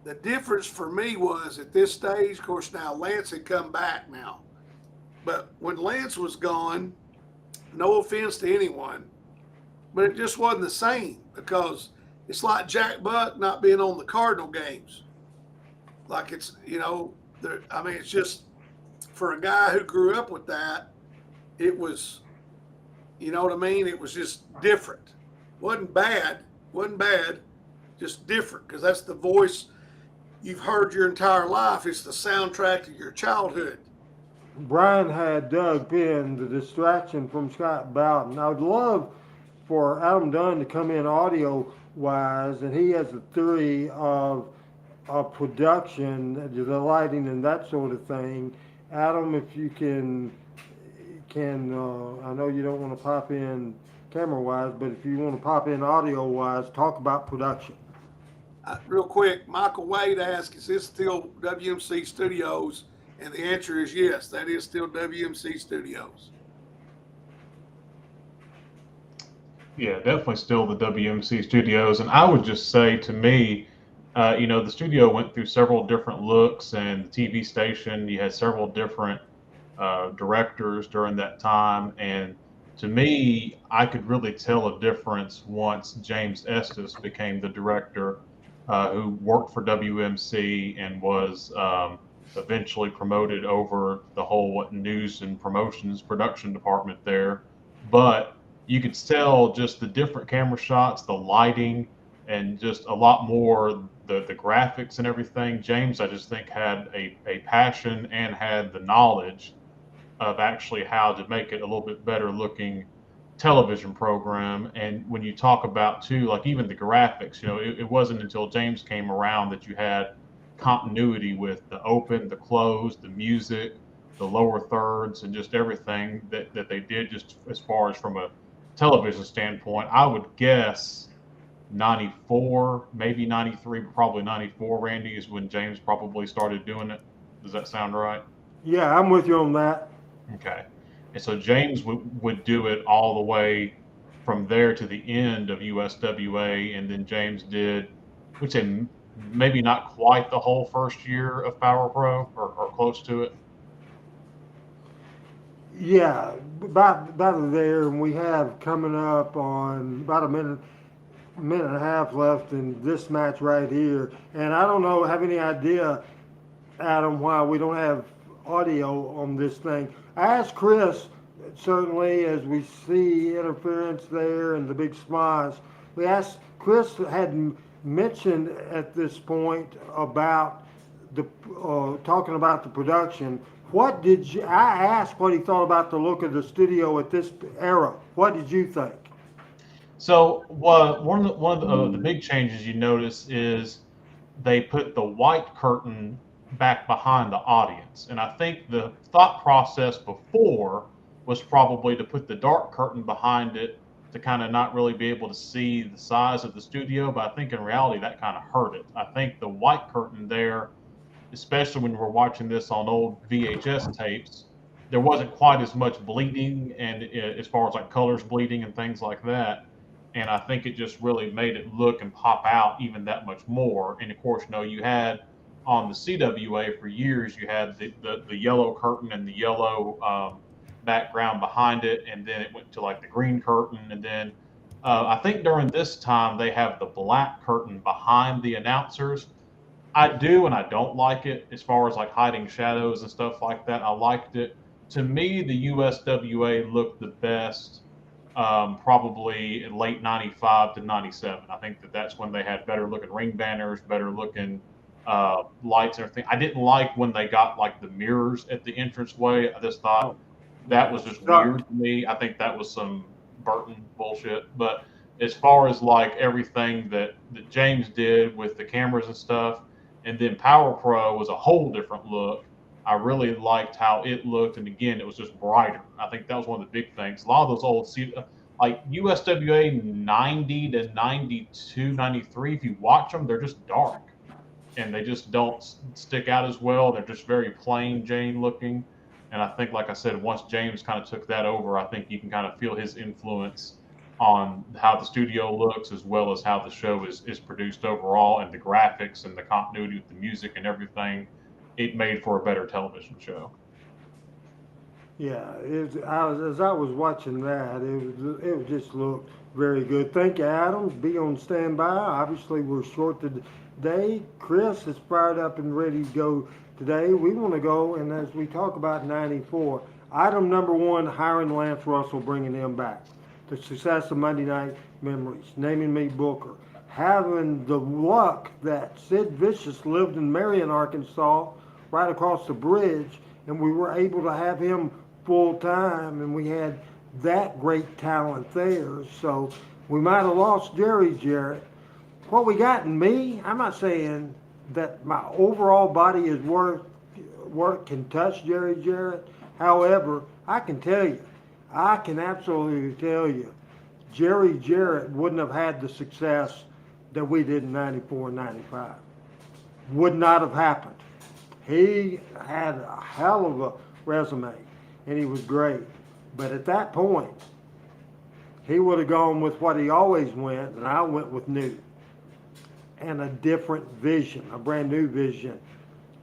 The difference for me was at this stage, of course, now Lance had come back now. But when Lance was gone, no offense to anyone, but it just wasn't the same because it's like Jack Buck not being on the Cardinal games. Like I mean, it's just for a guy who grew up with that, it was, you know what I mean? It was just different. Wasn't bad, just different because that's the voice you've heard your entire life. It's the soundtrack of your childhood. Brian had Doug Penn, the distraction from Scott Bowden. I would love for Adam Dunn to come in audio wise, and he has a theory of production, the lighting, and that sort of thing. Adam, if you can I know you don't want to pop in camera wise, but if you want to pop in audio wise, talk about production. Real quick, Michael Wade asked, is this still WMC Studios? And the answer is yes, that is still WMC Studios. Yeah, definitely still the WMC Studios. And I would just say to me, the studio went through several different looks, and the TV station, you had several different directors during that time. And to me, I could really tell a difference once James Estes became the director, who worked for WMC and was eventually promoted over the whole news and promotions production department there. But you could tell just the different camera shots, the lighting, and just a lot more the graphics and everything. James, I just think, had a passion and had the knowledge of actually how to make it a little bit better looking television program. And when you talk about too, like even the graphics, it wasn't until James came around that you had continuity with the open, the close, the music, the lower thirds, and just everything that they did just as far as from a television standpoint. I would guess 94, maybe 93, but probably 94, Randy, is when James probably started doing it. Does that sound right? Yeah, I'm with you on that. Okay. And so James would do it all the way from there to the end of USWA. And then James did, would say maybe not quite the whole first year of Power Pro or close to it. Yeah, about there, and we have coming up on about a minute and a half left in this match right here. And I don't know, have any idea, Adam, why we don't have audio on this thing. I asked Chris, certainly, as we see interference there and the big splash, we asked, Chris had mentioned at this point about the talking about the production. What did you? I asked what he thought about the look of the studio at this era. What did you think? So one of the big changes you notice is they put the white curtain back behind the audience. And I think the thought process before was probably to put the dark curtain behind it to kind of not really be able to see the size of the studio. But I think in reality, that kind of hurt it. I think the white curtain there, especially when we're watching this on old VHS tapes, there wasn't quite as much bleeding and as far as like colors bleeding and things like that. And I think it just really made it look and pop out even that much more. And of course, you had on the CWA for years, you had the yellow curtain and the yellow background behind it. And then it went to like the green curtain. And then I think during this time, they have the black curtain behind the announcers. I do and I don't like it as far as like hiding shadows and stuff like that. I liked it. To me, the USWA looked the best probably in late 95 to 97. I think that's when they had better looking ring banners, better looking lights and everything. I didn't like when they got like the mirrors at the entranceway. I just thought that was just Dark. weird to me. I think that was some Burton bullshit. But as far as like everything that James did with the cameras and stuff, and then Power Pro was a whole different look. I really liked how it looked, and again, it was just brighter. I think that was one of the big things. A lot of those old, like USWA 90 to 92, 93, if you watch them, they're just dark. and they just don't stick out as well. They're just very plain Jane looking. And I think, like I said, once James kind of took that over, I think you can kind of feel his influence on how the studio looks as well as how the show is produced overall, and the graphics and the continuity with the music and everything. It made for a better television show. Yeah, as I was watching that, it just looked very good. Thank you, Adams. Be on standby. Obviously, we're short today. Chris is fired up and ready to go today. We want to go, and as we talk about 94, item number one, hiring Lance Russell, bringing him back. The success of Monday Night Memories, naming me Booker. Having the luck that Sid Vicious lived in Marion, Arkansas, right across the bridge, and we were able to have him full time, and we had that great talent there. So we might have lost Jerry Jarrett. What we got in me, I'm not saying that my overall body is work can touch Jerry Jarrett. However, I can absolutely tell you, Jerry Jarrett wouldn't have had the success that we did in 94 and 95. Would not have happened. He had a hell of a resume, and he was great. But at that point, he would have gone with what he always went, and I went with new. And a different vision, a brand new vision.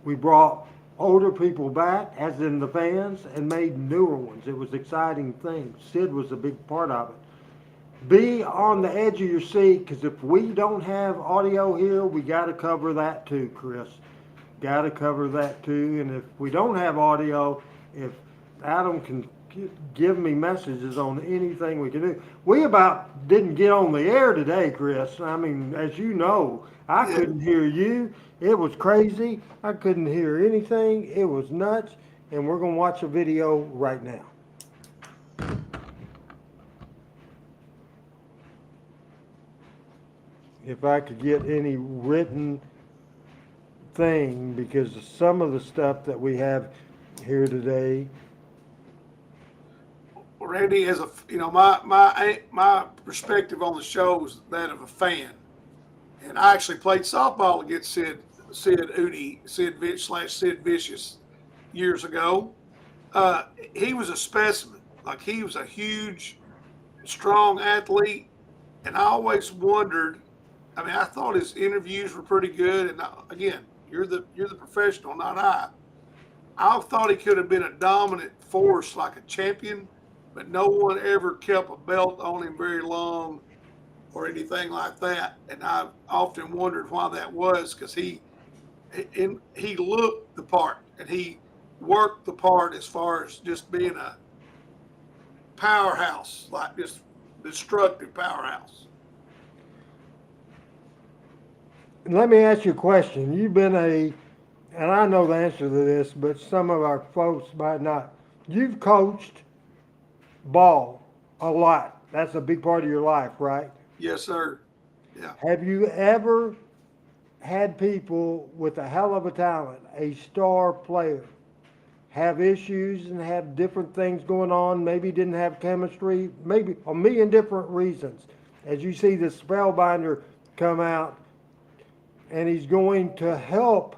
We brought older people back, as in the fans, and made newer ones. It was exciting thing. Sid was a big part of it. Be on the edge of your seat, because if we don't have audio here, we got to cover that too, Chris. Got to cover that too. And if we don't have audio, if Adam can give me messages on anything we can do. We about didn't get on the air today, Chris. I mean, as you know, I couldn't hear you. It was crazy. I couldn't hear anything. It was nuts. And we're going to watch a video right now. If I could get any written thing, because some of the stuff that we have here today. Randy, as a my perspective on the show was that of a fan, and I actually played softball against Sid Vicious years ago. He was a specimen. Like, he was a huge, strong athlete, and I always wondered. I mean, I thought his interviews were pretty good, and again, you're the professional, not I. I thought he could have been a dominant force, like a champion, but no one ever kept a belt on him very long or anything like that. And I've often wondered why that was, because he looked the part, and he worked the part as far as just being a powerhouse, like just destructive powerhouse. Let me ask you a question. You've been and I know the answer to this, but some of our folks might not. You've coached ball a lot. That's a big part of your life, right? Yes, sir. Yeah. Have you ever had people with a hell of a talent, a star player, have issues and have different things going on, maybe didn't have chemistry, maybe a million different reasons? As you see the Spellbinder come out, and he's going to help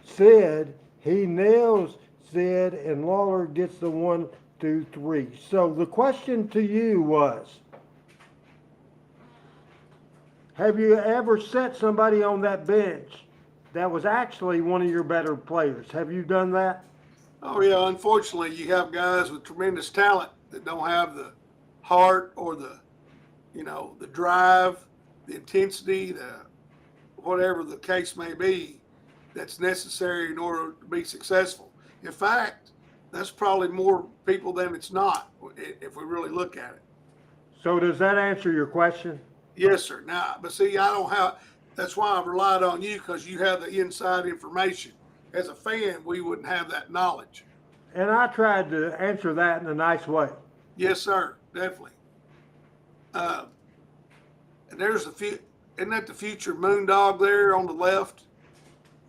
Sid. He nails Sid, and Lawler gets the 1, 2, 3. So the question to you was, have you ever set somebody on that bench that was actually one of your better players? Have you done that? Oh, yeah. Unfortunately, you have guys with tremendous talent that don't have the heart or the drive, the intensity, whatever the case may be, that's necessary in order to be successful. In fact, that's probably more people than it's not, if we really look at it. So does that answer your question? Yes, sir. Now, but see, I don't have. That's why I've relied on you, because you have the inside information. As a fan, we wouldn't have that knowledge. And I tried to answer that in a nice way. Yes, sir. Definitely. And there's isn't that the future Moondog there on the left?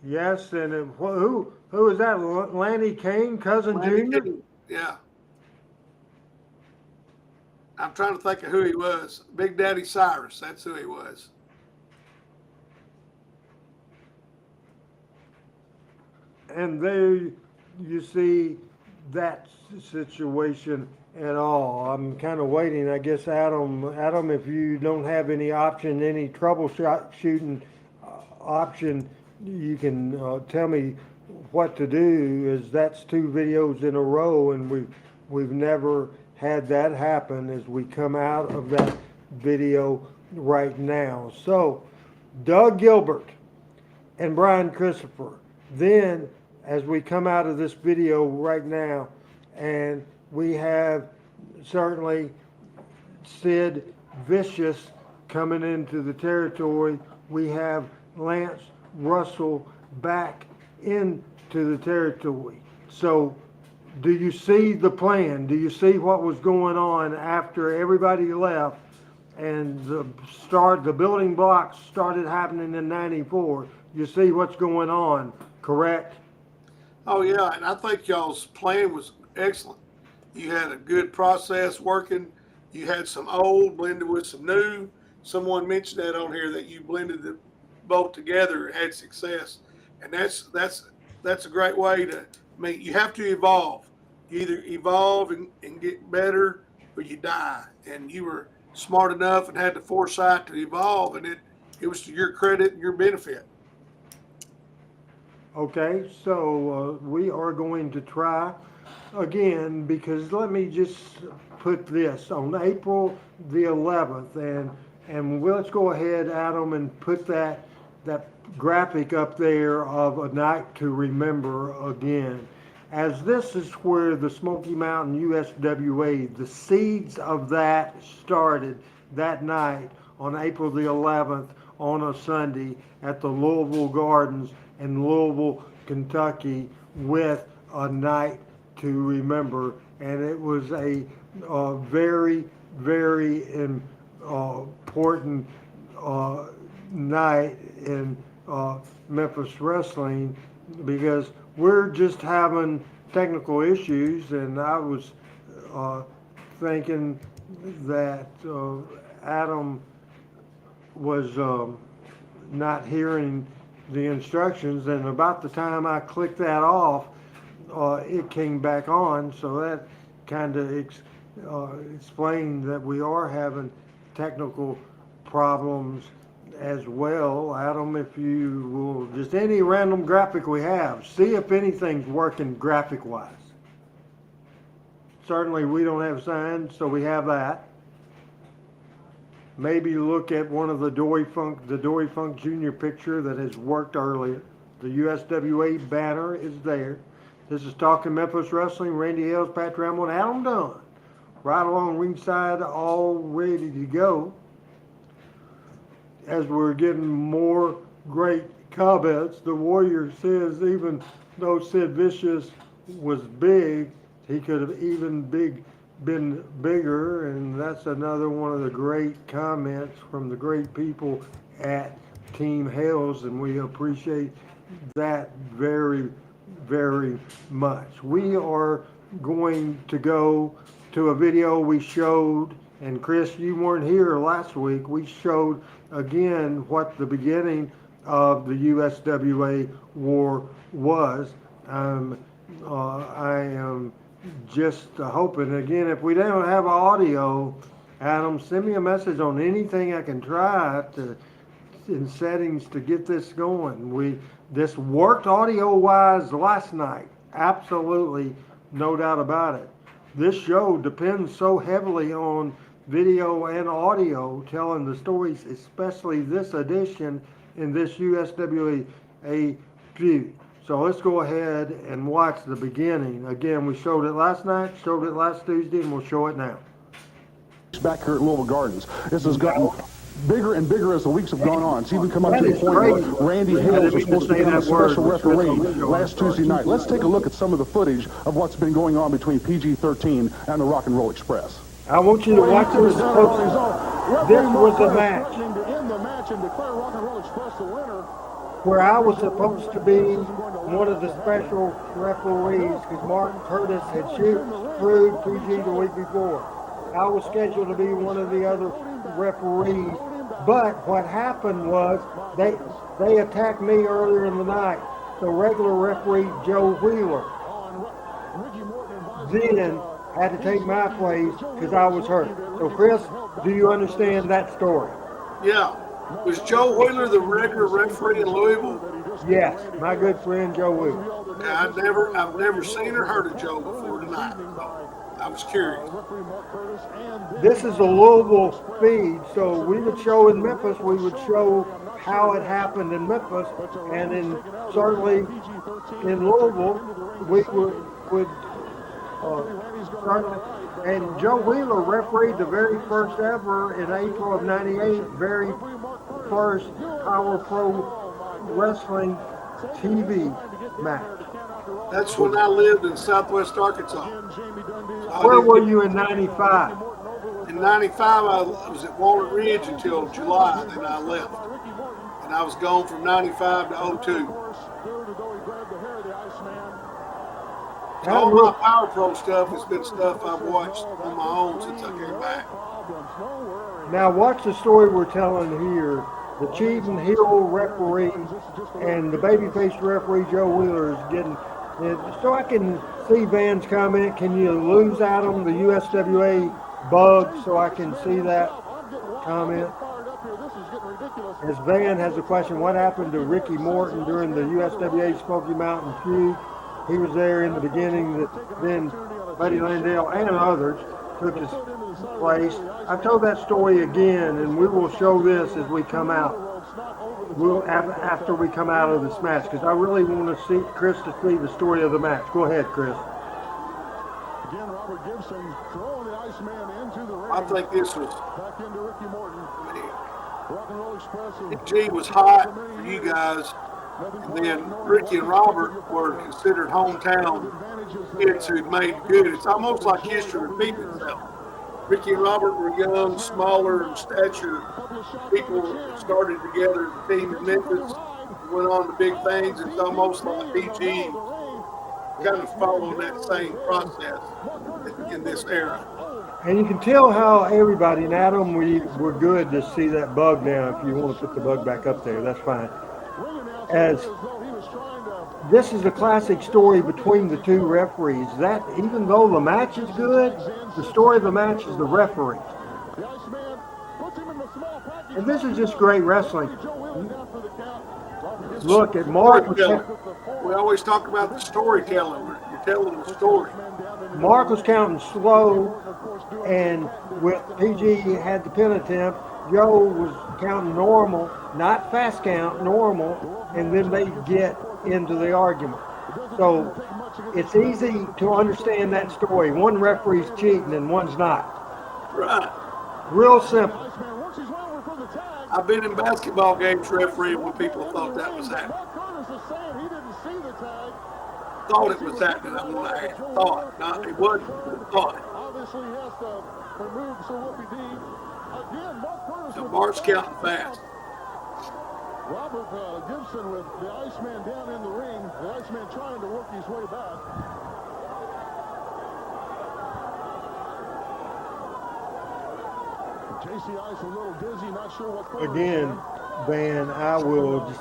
Yes, and who is that? Lanny Kane, cousin Junior? Yeah. I'm trying to think of who he was. Big Daddy Cyrus. That's who he was. And there you see that situation at all. I'm kind of waiting, I guess, Adam, if you don't have any option, any troubleshooting option, you can tell me what to do. Is that's two videos in a row, and we've never had that happen as we come out of that video right now. So, Doug Gilbert and Brian Christopher. Then, as we come out of this video right now, and we have certainly Sid Viscous coming into the territory. We have Lance Russell back into the territory. So, do you see the plan? Do you see what was going on after everybody left and the building blocks started happening in '94? You see what's going on, correct? Oh yeah, and I think y'all's plan was excellent. You had a good process working. You had some old blended with some new. Someone mentioned that on here, that you blended the both together and had success, and that's a great way to. I mean, you have to evolve. You either evolve and get better, or you die. And you were smart enough and had the foresight to evolve, and it was to your credit and your benefit. Okay, so we are going to try again, because let me just put this on April the 11th, and let's go ahead, Adam, and put that graphic up there of a night to remember again. As this is where the Smoky Mountain USWA, the seeds of that started that night on April the 11th on a Sunday at the Louisville Gardens in Louisville, Kentucky, with a night to remember. And it was a very, very important night in Memphis wrestling, because we're just having technical issues, and I was thinking that Adam was not hearing the instructions, and about the time I clicked that off, it came back on. So that kind of explained that we are having technical problems as well. Adam, if you will, just any random graphic we have, see if anything's working graphic wise. Certainly we don't have signs, so we have that. Maybe look at one of the Dory Funk Jr. picture that has worked earlier. The USWA banner is there. This is Talking Memphis Wrestling. Randy Hales, Pat Ramble, and Adam Dunn. Right along ringside, all ready to go. As we're getting more great comments, the Warrior says even though Sid Vicious was big, he could have even been bigger, and that's another one of the great comments from the great people at Team Hales, and we appreciate that very, very much. We are going to go to a video we showed, and Chris, you weren't here last week. We showed again what the beginning of the USWA war was. I am just hoping, again, if we don't have audio, Adam, send me a message on anything I can try to in settings to get this going. This worked audio wise last night, absolutely, no doubt about it. This show depends so heavily on video and audio telling the stories, especially this edition in this USWA feud. So let's go ahead and watch the beginning. Again, we showed it last night, showed it last Tuesday, and we'll show it now. Back here at Louisville Gardens. This has gotten bigger and bigger as the weeks have gone on. It's even come up to the point where Randy Hales was supposed to become a special referee last Tuesday night. Let's take a look at some of the footage of what's been going on between PG-13 and the Rock and Roll Express. I want you to watch this. This was a match where I was supposed to be one of the special referees because Martin Curtis had screwed PG the week before. I was scheduled to be one of the other referees, but what happened was they attacked me earlier in the night, the regular referee, Joe Wheeler. Then had to take my place because I was hurt. So, Chris, do you understand that story? Yeah. Was Joe Wheeler the regular referee in Louisville? Yes, my good friend Joe Wheeler. Yeah, I've never seen or heard of Joe before tonight. So I was curious. This is a Louisville feed, so we would show in Memphis, we would show how it happened in Memphis, and certainly in Louisville, we would and Joe Wheeler refereed the very first ever in April of '98, very first Power Pro Wrestling TV match. That's when I lived in Southwest Arkansas. Where were you in '95? In '95, I was at Walnut Ridge until July, then I left. And I was gone from '95 to '02. All my Power Pro stuff has been stuff I've watched on my own since I came back. Now watch the story we're telling here. The cheating heel referee and the babyface referee Joe Wheeler is getting. So I can see Van's comment. Can you lose out on the USWA bug so I can see that comment? As Van has a question, what happened to Ricky Morton during the USWA Smoky Mountain feud? He was there in the beginning, then Buddy Landale and others took his place. I've told that story again, and we will show this as we come out. After we come out of this match, because I really want to see Chris to see the story of the match. Go ahead, Chris. Again, Robert Gibson throwing the Iceman into the ring. I think this was. Back into Ricky Morton. Rock and Roll Express. G was hot for you guys. And then Ricky and Robert were considered hometown kids who'd made good. It's almost like history repeating itself. Ricky and Robert were young, smaller in stature people that started together as a team in Memphis, went on to big things. It's almost like PG kind of following that same process in this era. And you can tell how everybody, and Adam, we're good to see that bug now. If you want to put the bug back up there, that's fine. As this is a classic story between the two referees. That even though the match is good, the story of the match is the referee. And this is just great wrestling. Look at Mark. We always talk about the storytelling. You're telling the story. Mark was counting slow, and with PG had the pin attempt. Joe was counting normal, not fast count, normal, and then they get into the argument. So it's easy to understand that story. One referee's cheating and one's not. Right. Real simple. I've been in basketball games refereeing when people thought that was happening. Thought it was happening. I'm going to add thought. No, it wasn't. Thought. So Mark's counting fast. Robert Gibson with the Iceman down in the ring. The Iceman trying to work his way back. JC Ice a little dizzy, not sure what's Again, Van, I will just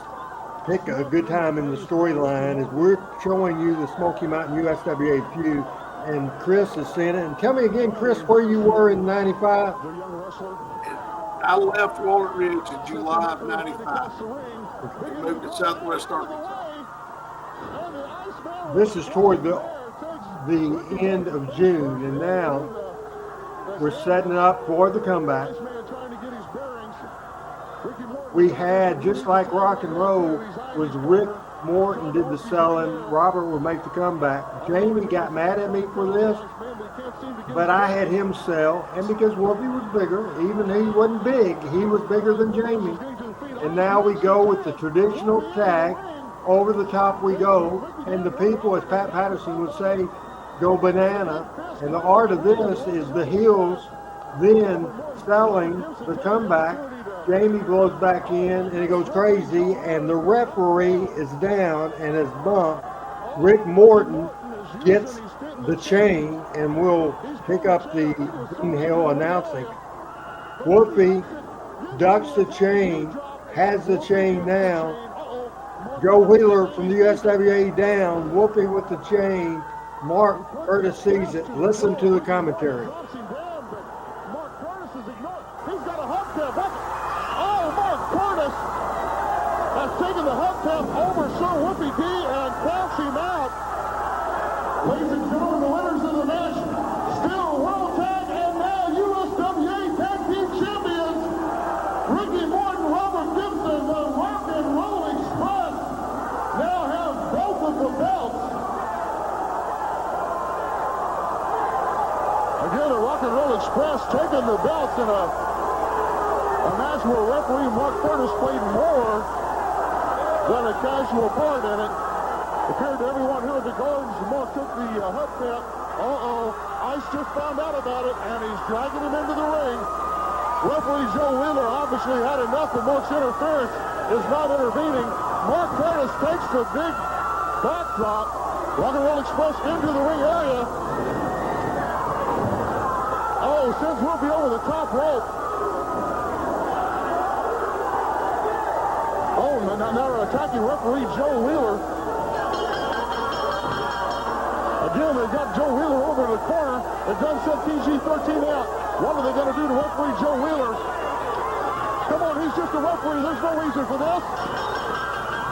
pick a good time in the storyline as we're showing you the Smoky Mountain USWA feud, and Chris is seeing it. And tell me again, Chris, where you were in '95? I left Walnut Ridge in July of '95. Moved to Southwest Arkansas. This is toward the end of June, and now we're setting up for the comeback. We had, just like rock and roll, was Rick Morton did the selling, Robert would make the comeback. Jamie got mad at me for this, but I had him sell, and because Wolfie was bigger, even he wasn't big, he was bigger than Jamie. And now we go with the traditional tag, over the top we go, and the people, as Pat Patterson would say, go banana. And the art of this is the heels then selling the comeback. Jamie blows back in and it goes crazy, and the referee is down and is bumped. Rick Morton gets the chain, and we'll pick up the Dean Hill announcing. Whoopi ducks the chain, has the chain now, Joe Wheeler from the USWA down, Whoopi with the chain. Mark Curtis sees it. Listen to the commentary. Mark Curtis is ignored. He's got a hubcap. Oh, Mark Curtis has taken the hubcap over Sir Whoopi D and counts him out. Ladies and gentlemen, the winners of the match, still World Tag and now USWA Tag Team Champions, Ricky Morton, Robert Gibson, the Rock and Roll Express, now have both of the belts. Again, the Rock and Roll Express taking the belts in a match where referee Mark Curtis played more than a casual part in it. Appeared to everyone here at the Gardens, Mark took the hubcap. Ice just found out about it, and he's dragging him into the ring. Referee Joe Wheeler obviously had enough, but Mark's interference is not intervening. Mark Curtis takes the big backdrop. Rock and Roll Express into the ring area. Oh, sends Whoopi over the top rope. Oh, now they're attacking referee Joe Wheeler. Again, they've got Joe Wheeler over in the corner. They've done sent PG-13 out. What are they going to do to referee Joe Wheeler? Come on, he's just a referee. There's no reason for this.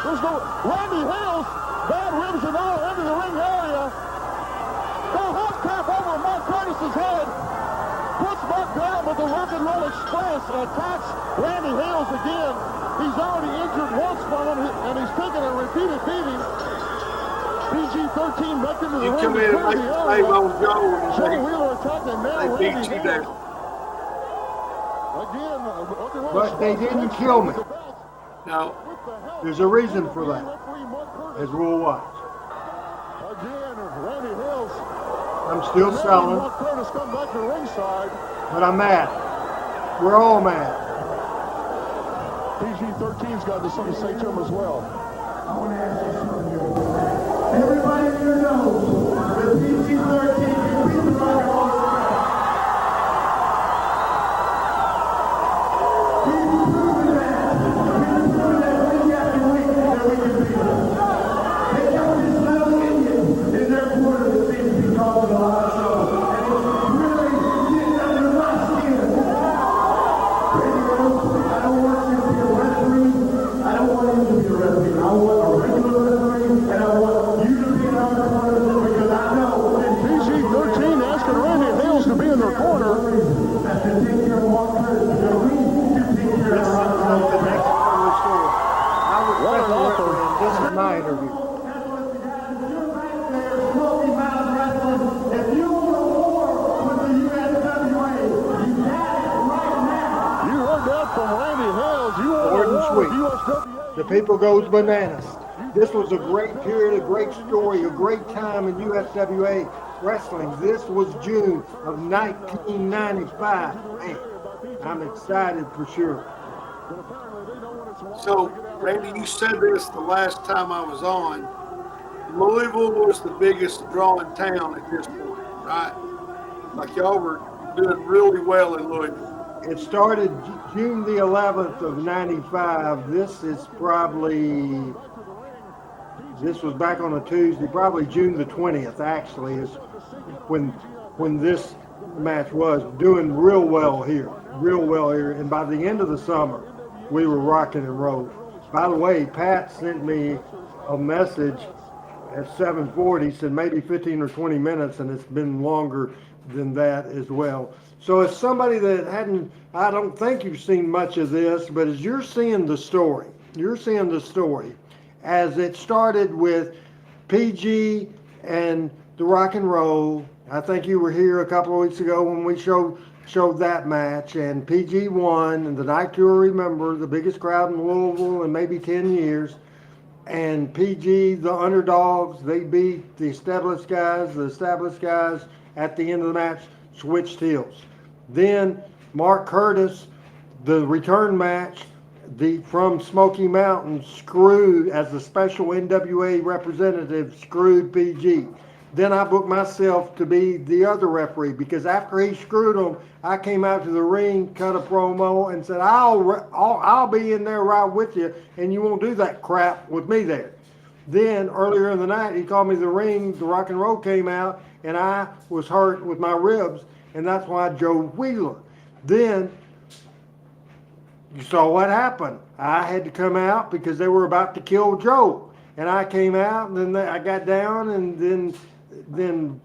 There's no... Randy Hales, bad ribs and all, into the ring area. The hubcap over Mark Curtis's head. Puts Mark down, but the Rock and Roll Express attacks Randy Hales again. He's already injured once from him, and he's taking a repeated beating. PG-13 back into the ring. You come in and make the save on Joe. Joe Wheeler attacking now. They beat Randy you Hales. down. Again, But they didn't kill me. No. There's a reason for that, as we'll watch. Again, Randy Hales. I'm still selling, Mark Curtis come back to ringside. but I'm mad. We're all mad. PG-13's got something to say to him as well. I want to ask you something here. Everybody here knows that PG-13 can beat the Rock and Roll Express. We've proven that. We've proven that week after week that we can beat them. They got this little Indian in their corner that seems to be causing a lot of trouble. And it's really getting under my skin. Randy Rose, I don't want you to be a referee. I don't want him to be a referee. I want a regular referee, and I want you to be in our corner because I know that PG-13 asking Randy Hales to be in their corner. that to take care of Mark Curtis, because we can take care This is of the our next part of the story. I was What an special offer. referee, and this is my interview. That's what you got to do right there, Smoky Mountain Wrestling. If you want a war with the USWA, you got it right now. You heard that from Randy Hales. You want Short and a war sweet. with USWA. The people goes bananas. This was a great period, a great story, a great time in USWA wrestling. This was June of 1995. Man, I'm excited for sure. So, Randy, you said this the last time I was on. Louisville was the biggest drawing town at this point, right? Like y'all were doing really well in Louisville. It started June the 11th of 95. This was back on a Tuesday, probably June the 20th actually is when this match was doing real well here. And by the end of the summer, we were rocking and rolling. By the way, Pat sent me a message at 7:40, said maybe 15 or 20 minutes, and it's been longer than that as well. So as somebody that I don't think you've seen much of this, but as you're seeing the story as it started with PG and the Rock and Roll. I think you were here a couple of weeks ago when we showed that match, and PG won, and the night you'll remember, the biggest crowd in Louisville in maybe 10 years. And PG, the underdogs, they beat the established guys. The established guys at the end of the match switched heels. Then Mark Curtis, the return match, from Smoky Mountain, screwed, as the special NWA representative, screwed PG. Then I booked myself to be the other referee because after he screwed him, I came out to the ring, cut a promo, and said, I'll be in there right with you, and you won't do that crap with me there. Then earlier in the night, he called me to the ring. The Rock and Roll came out, and I was hurt with my ribs, and that's why I drove Wheeler. Then you saw what happened. I had to come out because they were about to kill Joe, and I came out, and then I got down, and then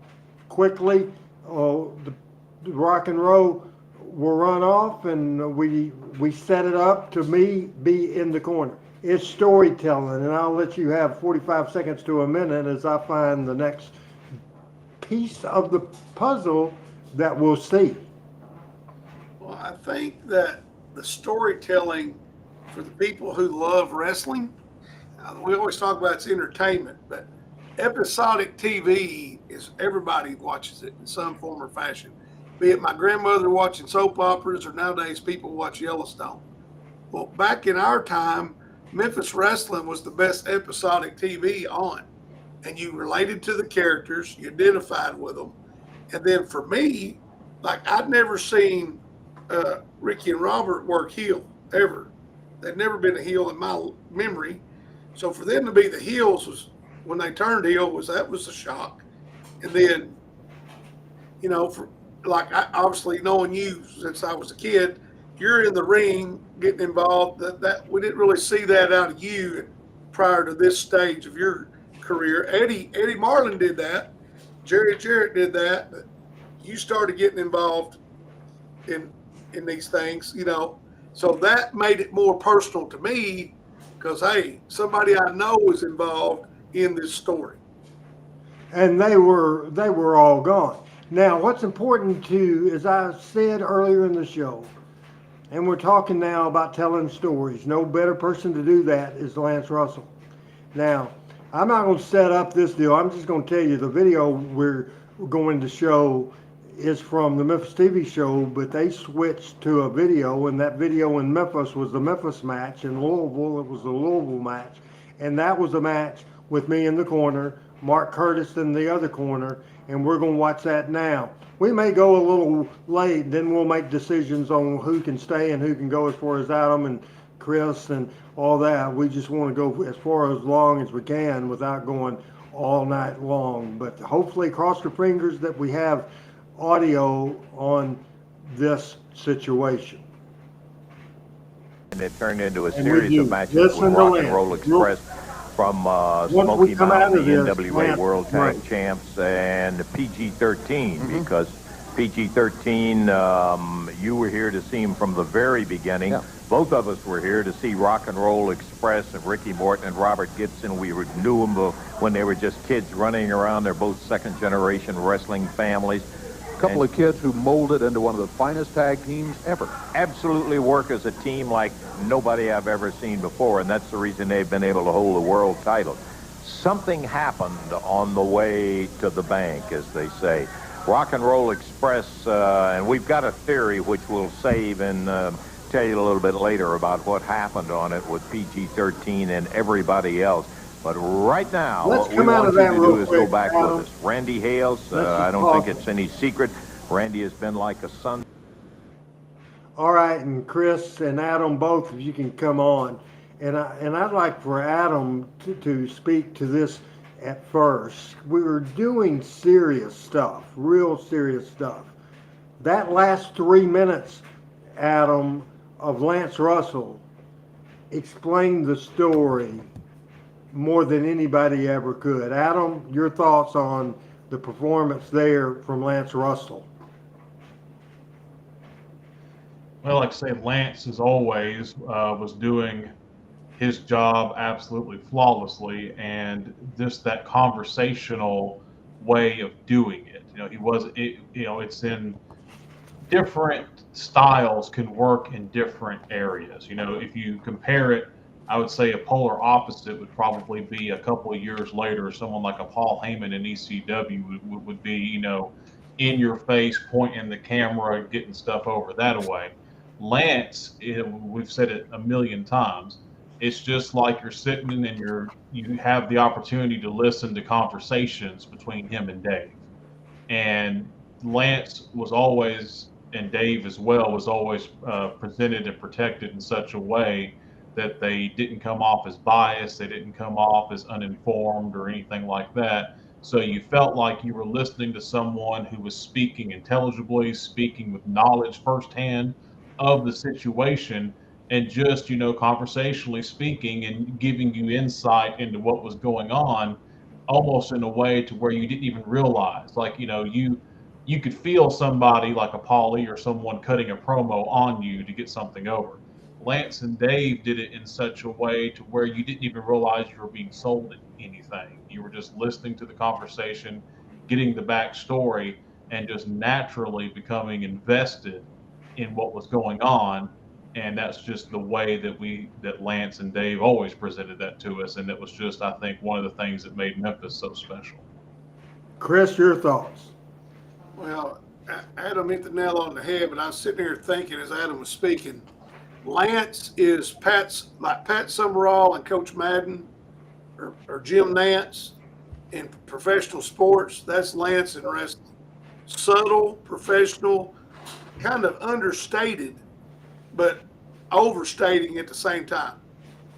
quickly the Rock and Roll were run off, and we set it up to me be in the corner. It's storytelling, and I'll let you have 45 seconds to a minute as I find the next piece of the puzzle that we'll see. Well, I think that the storytelling for the people who love wrestling, we always talk about it's entertainment, but episodic TV is everybody watches it in some form or fashion. Be it my grandmother watching soap operas or nowadays people watch Yellowstone. Well, back in our time, Memphis wrestling was the best episodic TV on. And you related to the characters, you identified with them. And then for me, like I'd never seen Ricky and Robert work heel ever. They'd never been a heel in my memory. So for them to be the heels was when they turned heel that was a shock. And then, you know, for like obviously knowing you since I was a kid, you're in the ring getting involved. That we didn't really see that out of you prior to this stage of your career. Eddie Marlin did that. Jerry Jarrett did that. But you started getting involved in these things, you know. So that made it more personal to me because, hey, somebody I know is involved in this story. And they were all gone. Now, what's important too, as I said earlier in the show, and we're talking now about telling stories. No better person to do that is Lance Russell. Now, I'm not going to set up this deal. I'm just going to tell you the video we're going to show is from the Memphis TV show, but they switched to a video, and that video in Memphis was the Memphis match. In Louisville, it was the Louisville match. And that was a match with me in the corner, Mark Curtis in the other corner, and we're going to watch that now. We may go a little late, then we'll make decisions on who can stay and who can go as far as Adam and Chris and all that. We just want to go as far as long as we can without going all night long. But hopefully, cross your fingers that we have audio on this situation. And it turned into a series of matches with Listen to Rock Lance. and Roll Express from Once Smoky we come out Mountain, of the this, NWA Lance, World Tag right. Champs, and PG-13, because PG-13, you were here to see him from the very beginning. Yeah. Both of us were here to see Rock and Roll Express and Ricky Morton and Robert Gibson. We knew them when they were just kids running around. They're both second-generation wrestling families. A couple of kids who molded into one of the finest tag teams ever. Absolutely work as a team like nobody I've ever seen before, and that's the reason they've been able to hold the world title. Something happened on the way to the bank, as they say. Rock and Roll Express, and we've got a theory which we'll save and tell you a little bit later about what happened on it with PG-13 and everybody else. But right now, Let's what we come out want of you that to real do is quick, go back Adam. with us. Randy Hales, I don't think it's any secret. Randy has been like a son. All right, and Chris and Adam, both of you can come on. And I'd like for Adam to speak to this at first. We were doing serious stuff, real serious stuff. That last 3 minutes, Adam, of Lance Russell explained the story more than anybody ever could. Adam, your thoughts on the performance there from Lance Russell? Well, like I say, Lance, as always, was doing his job absolutely flawlessly, and just that conversational way of doing it. You know, it's in different styles can work in different areas. You know, if you compare it, I would say a polar opposite would probably be a couple of years later, someone like a Paul Heyman in ECW would be, you know, in your face, pointing the camera, getting stuff over that way. Lance, we've said it a million times, it's just like you're sitting and you have the opportunity to listen to conversations between him and Dave. And Lance was always, and Dave as well, was always presented and protected in such a way that they didn't come off as biased, they didn't come off as uninformed or anything like that. So you felt like you were listening to someone who was speaking intelligibly, speaking with knowledge firsthand of the situation, and just, conversationally speaking and giving you insight into what was going on, almost in a way to where you didn't even realize. Like, you could feel somebody like a Paulie or someone cutting a promo on you to get something over. Lance and Dave did it in such a way to where you didn't even realize you were being sold anything. You were just listening to the conversation, getting the backstory, and just naturally becoming invested in what was going on. And that's just the way that Lance and Dave always presented that to us. And it was just, I think, one of the things that made Memphis so special. Chris, your thoughts? Well, Adam hit the nail on the head, but I was sitting here thinking as Adam was speaking, Lance is Pat Summerall and Coach Madden or Jim Nance in professional sports. That's Lance in wrestling. Subtle, professional, kind of understated, but overstating at the same time.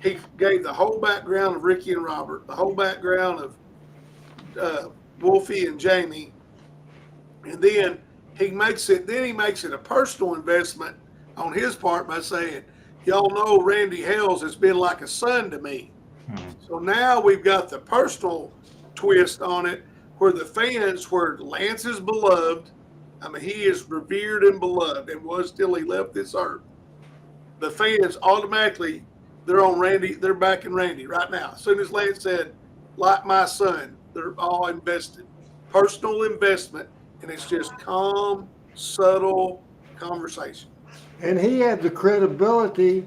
He gave the whole background of Ricky and Robert, the whole background of Wolfie and Jamie, and then he makes it a personal investment on his part by saying, y'all know Randy Hales has been like a son to me. So now we've got the personal twist on it where the fans, where Lance is beloved, I mean, he is revered and beloved and was till he left this earth. The fans automatically, they're on Randy, they're backing Randy right now. As soon as Lance said, like my son, they're all invested. Personal investment, and it's just calm, subtle conversation. And he had the credibility,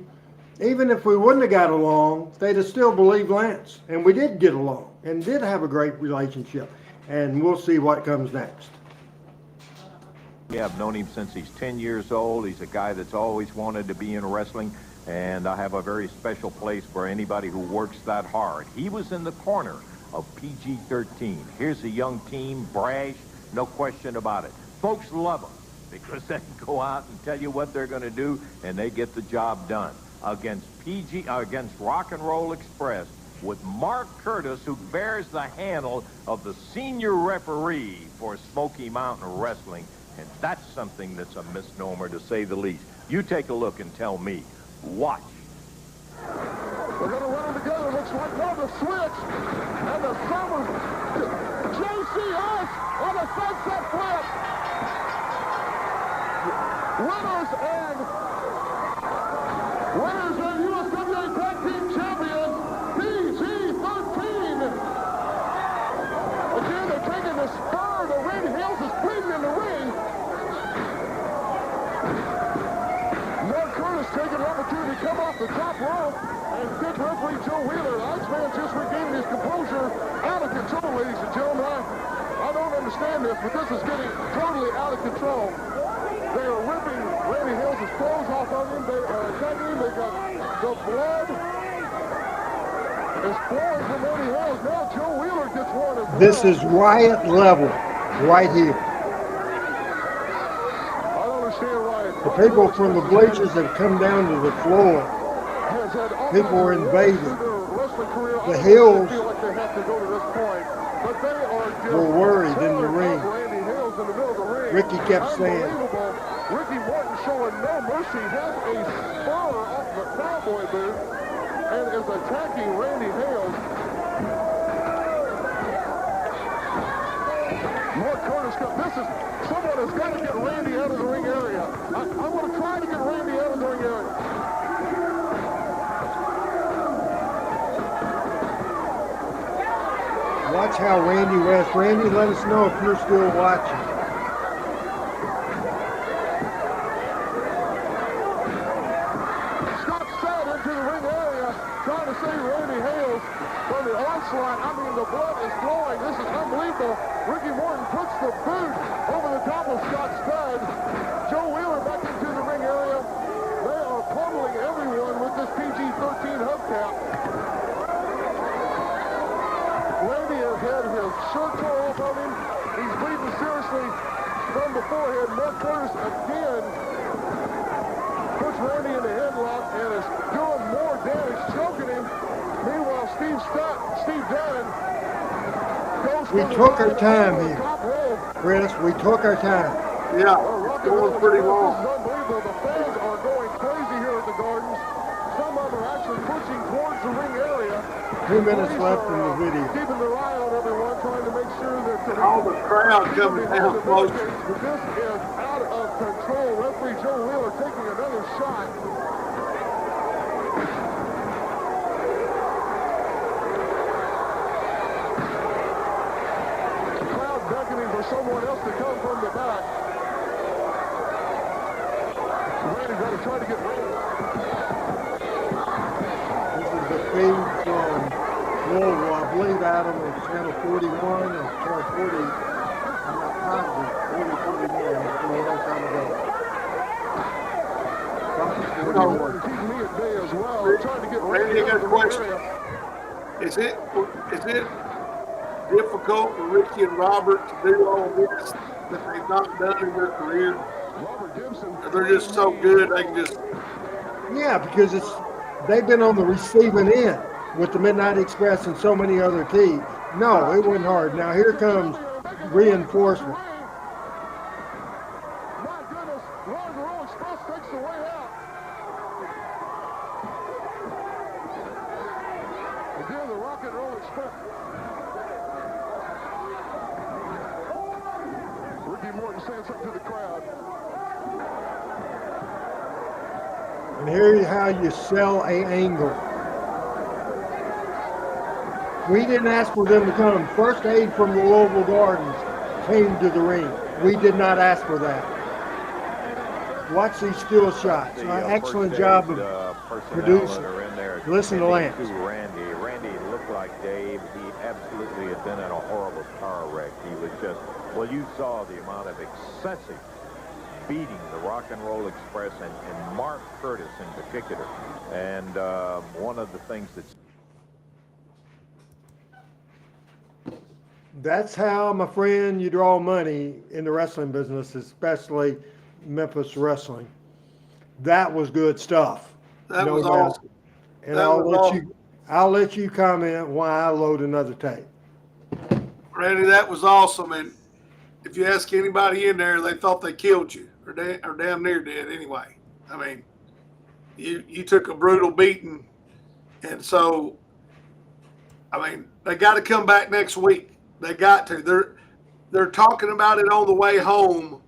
even if we wouldn't have got along, they'd have still believed Lance. And we did get along and did have a great relationship. And we'll see what comes next. Yeah, I've known him since he's 10 years old. He's a guy that's always wanted to be in wrestling, and I have a very special place for anybody who works that hard. He was in the corner of PG-13. Here's a young team, brash, no question about it. Folks love him because they can go out and tell you what they're going to do, and they get the job done. Against Rock and Roll Express with Mark Curtis, who bears the handle of the senior referee for Smoky Mountain Wrestling. And that's something that's a misnomer, to say the least. You take a look and tell me. Watch. They're going to run them together. Looks like they're the switch. And the Summers. JCS on a sunset flip. Winners and USWA Tag Team Champions, PG-13. Again, they're taking the spur. The Randy Hales is bleeding in the ring. Mark Curtis taking the opportunity to come off the top rope. And good referee Joe Wheeler, the Iceman, just regained his composure. Out of control, ladies and gentlemen. I don't understand this, but this is getting totally out of control. They are ripping Randy Hales' clothes off of him. They are attacking him. They got the blood is flowing from Randy Hales. Now Joe Wheeler gets one as well. This is riot level right here. I don't understand riot. The people from the bleachers have come down to the floor. People are invading. The Hills were worried in the ring. Ricky kept saying, Ricky Morton showing no mercy, has a spur off the cowboy boot and is attacking Randy Hales. Mark Curtis, someone has got to get Randy out of the ring area. I'm going to try to get Randy out of the ring area. watch how Randy rests. Randy, let us know if you're still watching. Scott Stout into the ring area, trying to save Randy Hales from the onslaught. I mean, the blood is flowing. This is unbelievable. Ricky Morton puts the boot over the top of Scott Stud. Joe Wheeler back into the ring area. They are pummeling everyone with this PG-13 hub tap. Randy has had his shirt tore off on him. He's bleeding seriously from the forehead. Mark Curtis again puts Randy in the headlock and is doing more damage, choking him. Meanwhile, Steve Dunn goes We took our time here, Chris. We took our time. Yeah, going pretty long. This is unbelievable. The fans are going crazy here at the Gardens. Some of them are actually pushing towards the ring area. 2 minutes left in the video. Keeping their eye on everyone, trying to make sure that All the crowd coming down close. This is out of control. Referee Joe Wheeler taking another shot. The crowd beckoning for someone else to come from the back. Randy's going to try to get Randy. This is the feud from Lawler, I believe, Adam, on channel 41 or channel 40. I'm not positive. 40, 41. It's been a long time ago. Probably 41. Keeping me at bay as well. They're trying to get Randy, I got a question. Is it difficult for Ricky and Robert to do all this that they've not done in their career? Robert Gibson. They're just so good, they can just. Yeah, because they've been on the receiving end with the Midnight Express and so many other teams. No, it wasn't hard. Now here comes reinforcement. My goodness, Roll Express takes the way out. Again, the Rock and Roll Express. Ricky Morton saying something to the crowd. And here's how you sell a angle. We didn't ask for them to come. First aid from the Louisville Gardens came to the ring. We did not ask for that. Watch these still shots. Excellent job of producing. Listen to Lance. Randy looked like Dave. He absolutely had been in a horrible car wreck. He was just, well, you saw the amount of excessive beating the Rock and Roll Express and Mark Curtis in particular. And one of the things that's how, my friend, you draw money in the wrestling business, especially Memphis wrestling. That was good stuff. That was awesome. And I'll let you comment why I load another tape. Randy, that was awesome. And if you ask anybody in there, they thought they killed you or damn near did anyway. I mean, you took a brutal beating. And so, I mean, they got to come back next week. They got to. They're talking about it on the way home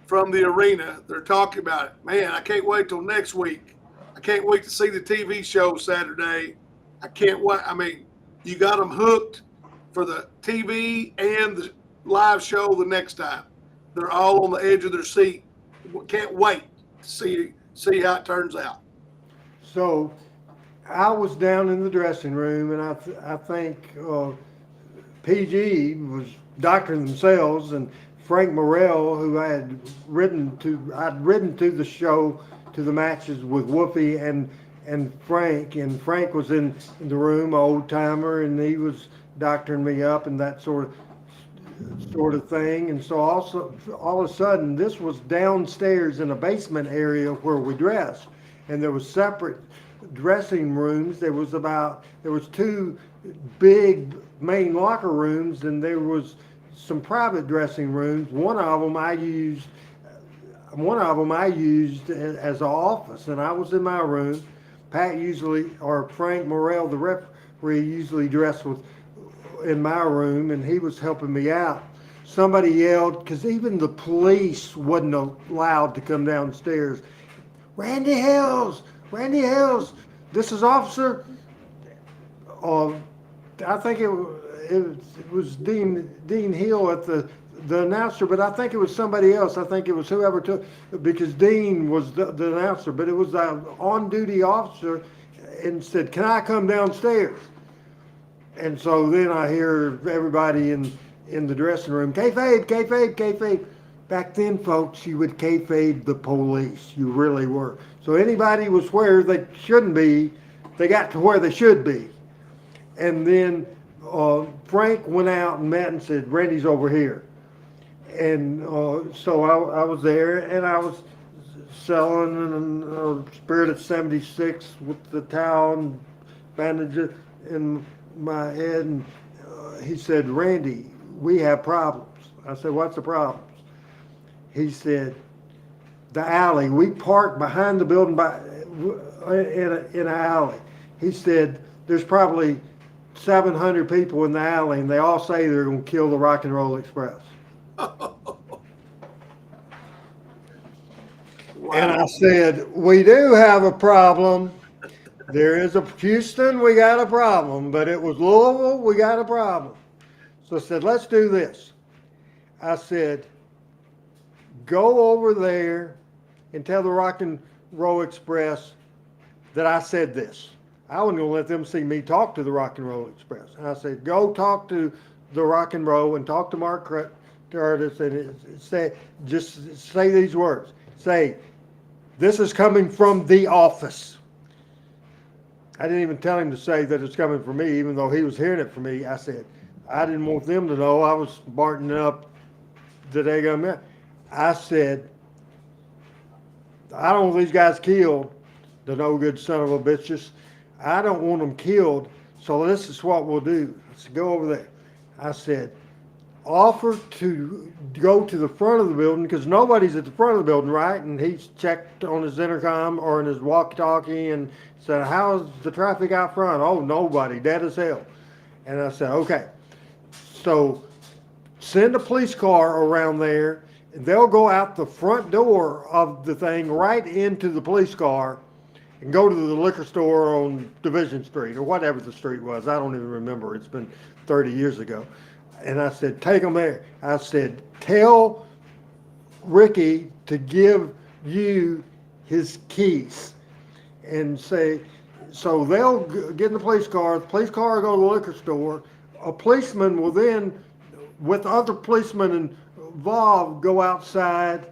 from the arena. They're talking about it. Man, I can't wait till next week. I can't wait to see the TV show Saturday. I can't wait. I mean, you got them hooked for the TV and the live show the next time. They're all on the edge of their seat. Can't wait to see how it turns out. So I was down in the dressing room, and I think PG was doctoring themselves, and Frank Morrell, who I'd ridden to the show, to the matches with Whoopi and Frank, and Frank was in the room, old timer, and he was doctoring me up and that sort of thing. And so also all of a sudden, this was downstairs in a basement area where we dressed, and there was separate dressing rooms. There was two big main locker rooms, and there was some private dressing rooms. One of them I used as an office, and I was in my room. Pat or Frank Morrell, the referee, usually dressed in my room, and he was helping me out. Somebody yelled, because even the police wasn't allowed to come downstairs. Randy Hills, this is Officer. I think it was Dean Hill at the announcer, but I think it was somebody else. I think it was whoever took, because Dean was the announcer, but it was an on-duty officer, and said, "Can I come downstairs?" And so then I hear everybody in the dressing room, kayfabe. Back then, folks, you would kayfabe the police. You really were. So anybody was where they shouldn't be, they got to where they should be. And then Frank went out and met and said, Randy's over here. And so I was there, and I was selling a Spirit of 76 with the towel and bandage in my head. And he said, Randy, we have problems. I said, what's the problems? He said, the alley. We parked behind the building in an alley. He said, there's probably 700 people in the alley, and they all say they're going to kill the Rock and Roll Express. Wow. And I said, we do have a problem. There is a Houston, we got a problem, but it was Louisville, we got a problem. So I said, let's do this. I said, go over there and tell the Rock and Roll Express that I said this. I wasn't going to let them see me talk to the Rock and Roll Express. And I said, go talk to the Rock and Roll and talk to Mark Curtis and just say these words. Say, this is coming from the office. I didn't even tell him to say that it's coming from me, even though he was hearing it from me. I said, I didn't want them to know. I was smartening up that they got me. I said, I don't want these guys killed, the no good son of a bitches. I don't want them killed, so this is what we'll do. Let's go over there. I said, offer to go to the front of the building, because nobody's at the front of the building, right? And he's checked on his intercom or in his walkie-talkie and said, how's the traffic out front? Oh, nobody, dead as hell. And I said, okay. So send a police car around there. They'll go out the front door of the thing right into the police car and go to the liquor store on Division Street or whatever the street was. I don't even remember. It's been 30 years ago. And I said, take them there. I said, tell Ricky to give you his keys. And say, so they'll get in the police car will go to the liquor store. A policeman will then, with other policemen involved, go outside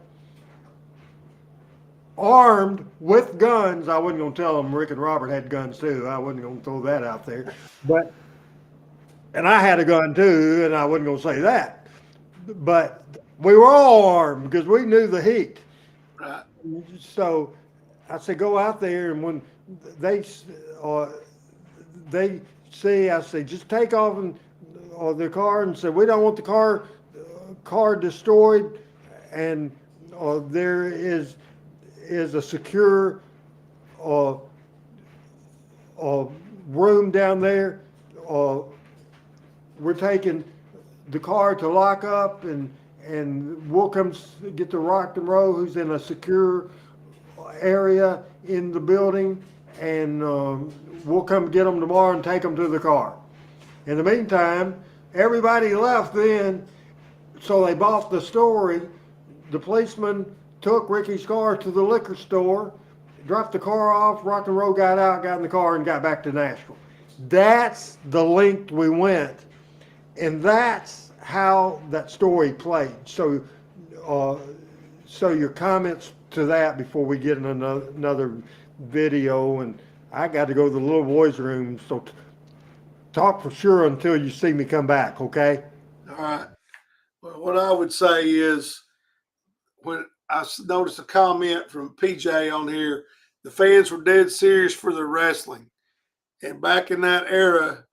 armed with guns. I wasn't going to tell them Rick and Robert had guns too. I wasn't going to throw that out there. And I had a gun too, and I wasn't going to say that. But we were all armed because we knew the heat. Right. So I said, go out there, and when they see, I say, just take off the car and say, we don't want the car destroyed, and there is a secure room down there. We're taking the car to lock up, and we'll come get the Rock and Roll who's in a secure area in the building, and we'll come get them tomorrow and take them to the car. In the meantime, everybody left then, so they bought the story. The policeman took Ricky's car to the liquor store, dropped the car off, Rock and Roll got out, got in the car, and got back to Nashville. That's the length we went. And that's how that story played. So your comments to that before we get in another video, and I got to go to the little boys' room, so talk for sure until you see me come back, okay? All right. Well, what I would say is, when I noticed a comment from PJ on here, the fans were dead serious for their wrestling. And back in that era,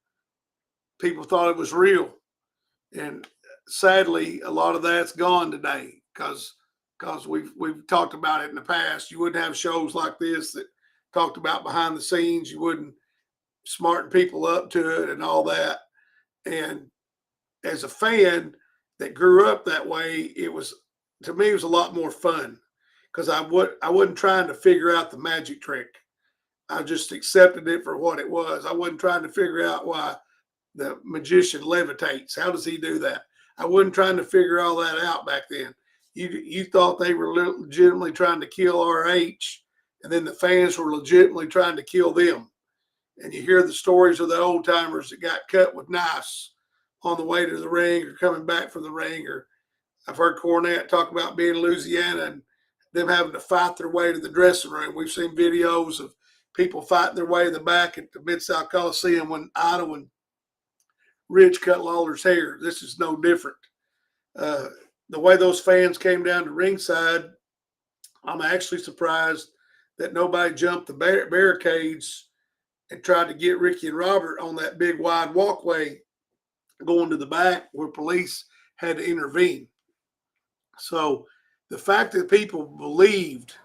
people thought it was real. And sadly, a lot of that's gone today because we've talked about it in the past. You wouldn't have shows like this that talked about behind the scenes. You wouldn't smarten people up to it and all that. And as a fan that grew up that way, to me, it was a lot more fun because I wasn't trying to figure out the magic trick. I just accepted it for what it was. I wasn't trying to figure out why the magician levitates. How does he do that? I wasn't trying to figure all that out back then. You thought they were legitimately trying to kill RH, and then the fans were legitimately trying to kill them. And you hear the stories of the old timers that got cut with knives on the way to the ring or coming back from the ring. Or I've heard Cornette talk about being in Louisiana and them having to fight their way to the dressing room. We've seen videos of people fighting their way to the back at the Mid-South Coliseum when Otto and Ridge cut Lawler's hair. This is no different. The way those fans came down to ringside, I'm actually surprised that nobody jumped the barricades and tried to get Ricky and Robert on that big wide walkway going to the back where police had to intervene. So the fact that people believed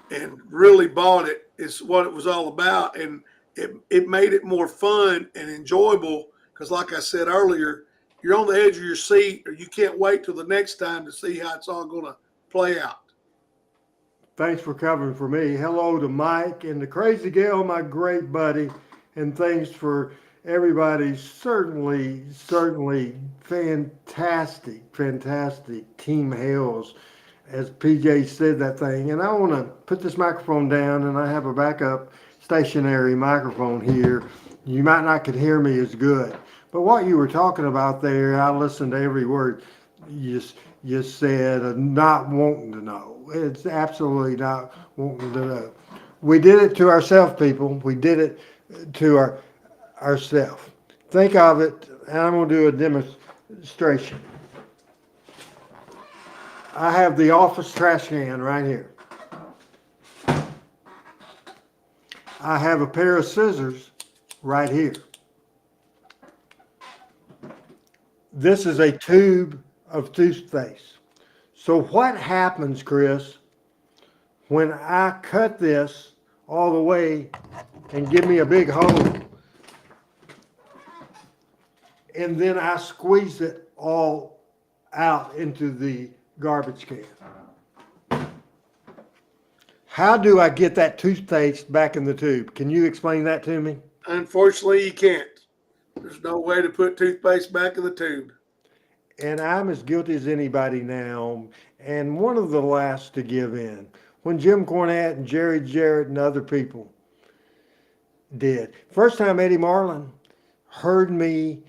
and really bought it is what it was all about. And it made it more fun and enjoyable because, like I said earlier, you're on the edge of your seat, or you can't wait till the next time to see how it's all going to play out. Thanks for covering for me. Hello to Mike and the Crazy Gal, my great buddy. And thanks for everybody's certainly fantastic team hails, as PJ said that thing. And I want to put this microphone down, and I have a backup stationary microphone here. You might not could hear me as good. But what you were talking about there, I listened to every word you said, not wanting to know. It's absolutely not wanting to know. We did it to ourselves, people. We did it to ourselves. Think of it, and I'm going to do a demonstration. I have the office trash can right here. I have a pair of scissors right here. This is a tube of toothpaste. So what happens, Chris, when I cut this all the way and give me a big hole, and then I squeeze it all out into the garbage can? How do I get that toothpaste back in the tube? Can you explain that to me? Unfortunately, you can't. There's no way to put toothpaste back in the tube. And I'm as guilty as anybody now, and one of the last to give in. When Jim Cornette and Jerry Jarrett and other people did. First time Eddie Marlin heard me,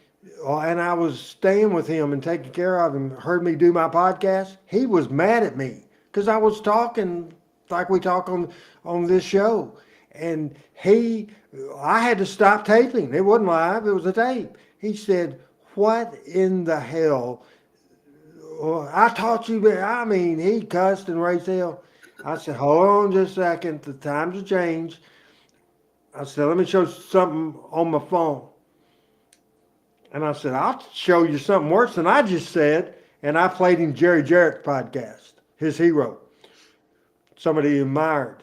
and I was staying with him and taking care of him, heard me do my podcast, he was mad at me because I was talking like we talk on this show. And I had to stop taping. It wasn't live, it was a tape. He said, what in the hell? I taught you, I mean, he cussed and raised hell. I said, hold on just a second, the times have changed. I said, let me show you something on my phone. And I said, I'll show you something worse than I just said. And I played him Jerry Jarrett's podcast, his hero. Somebody he admired.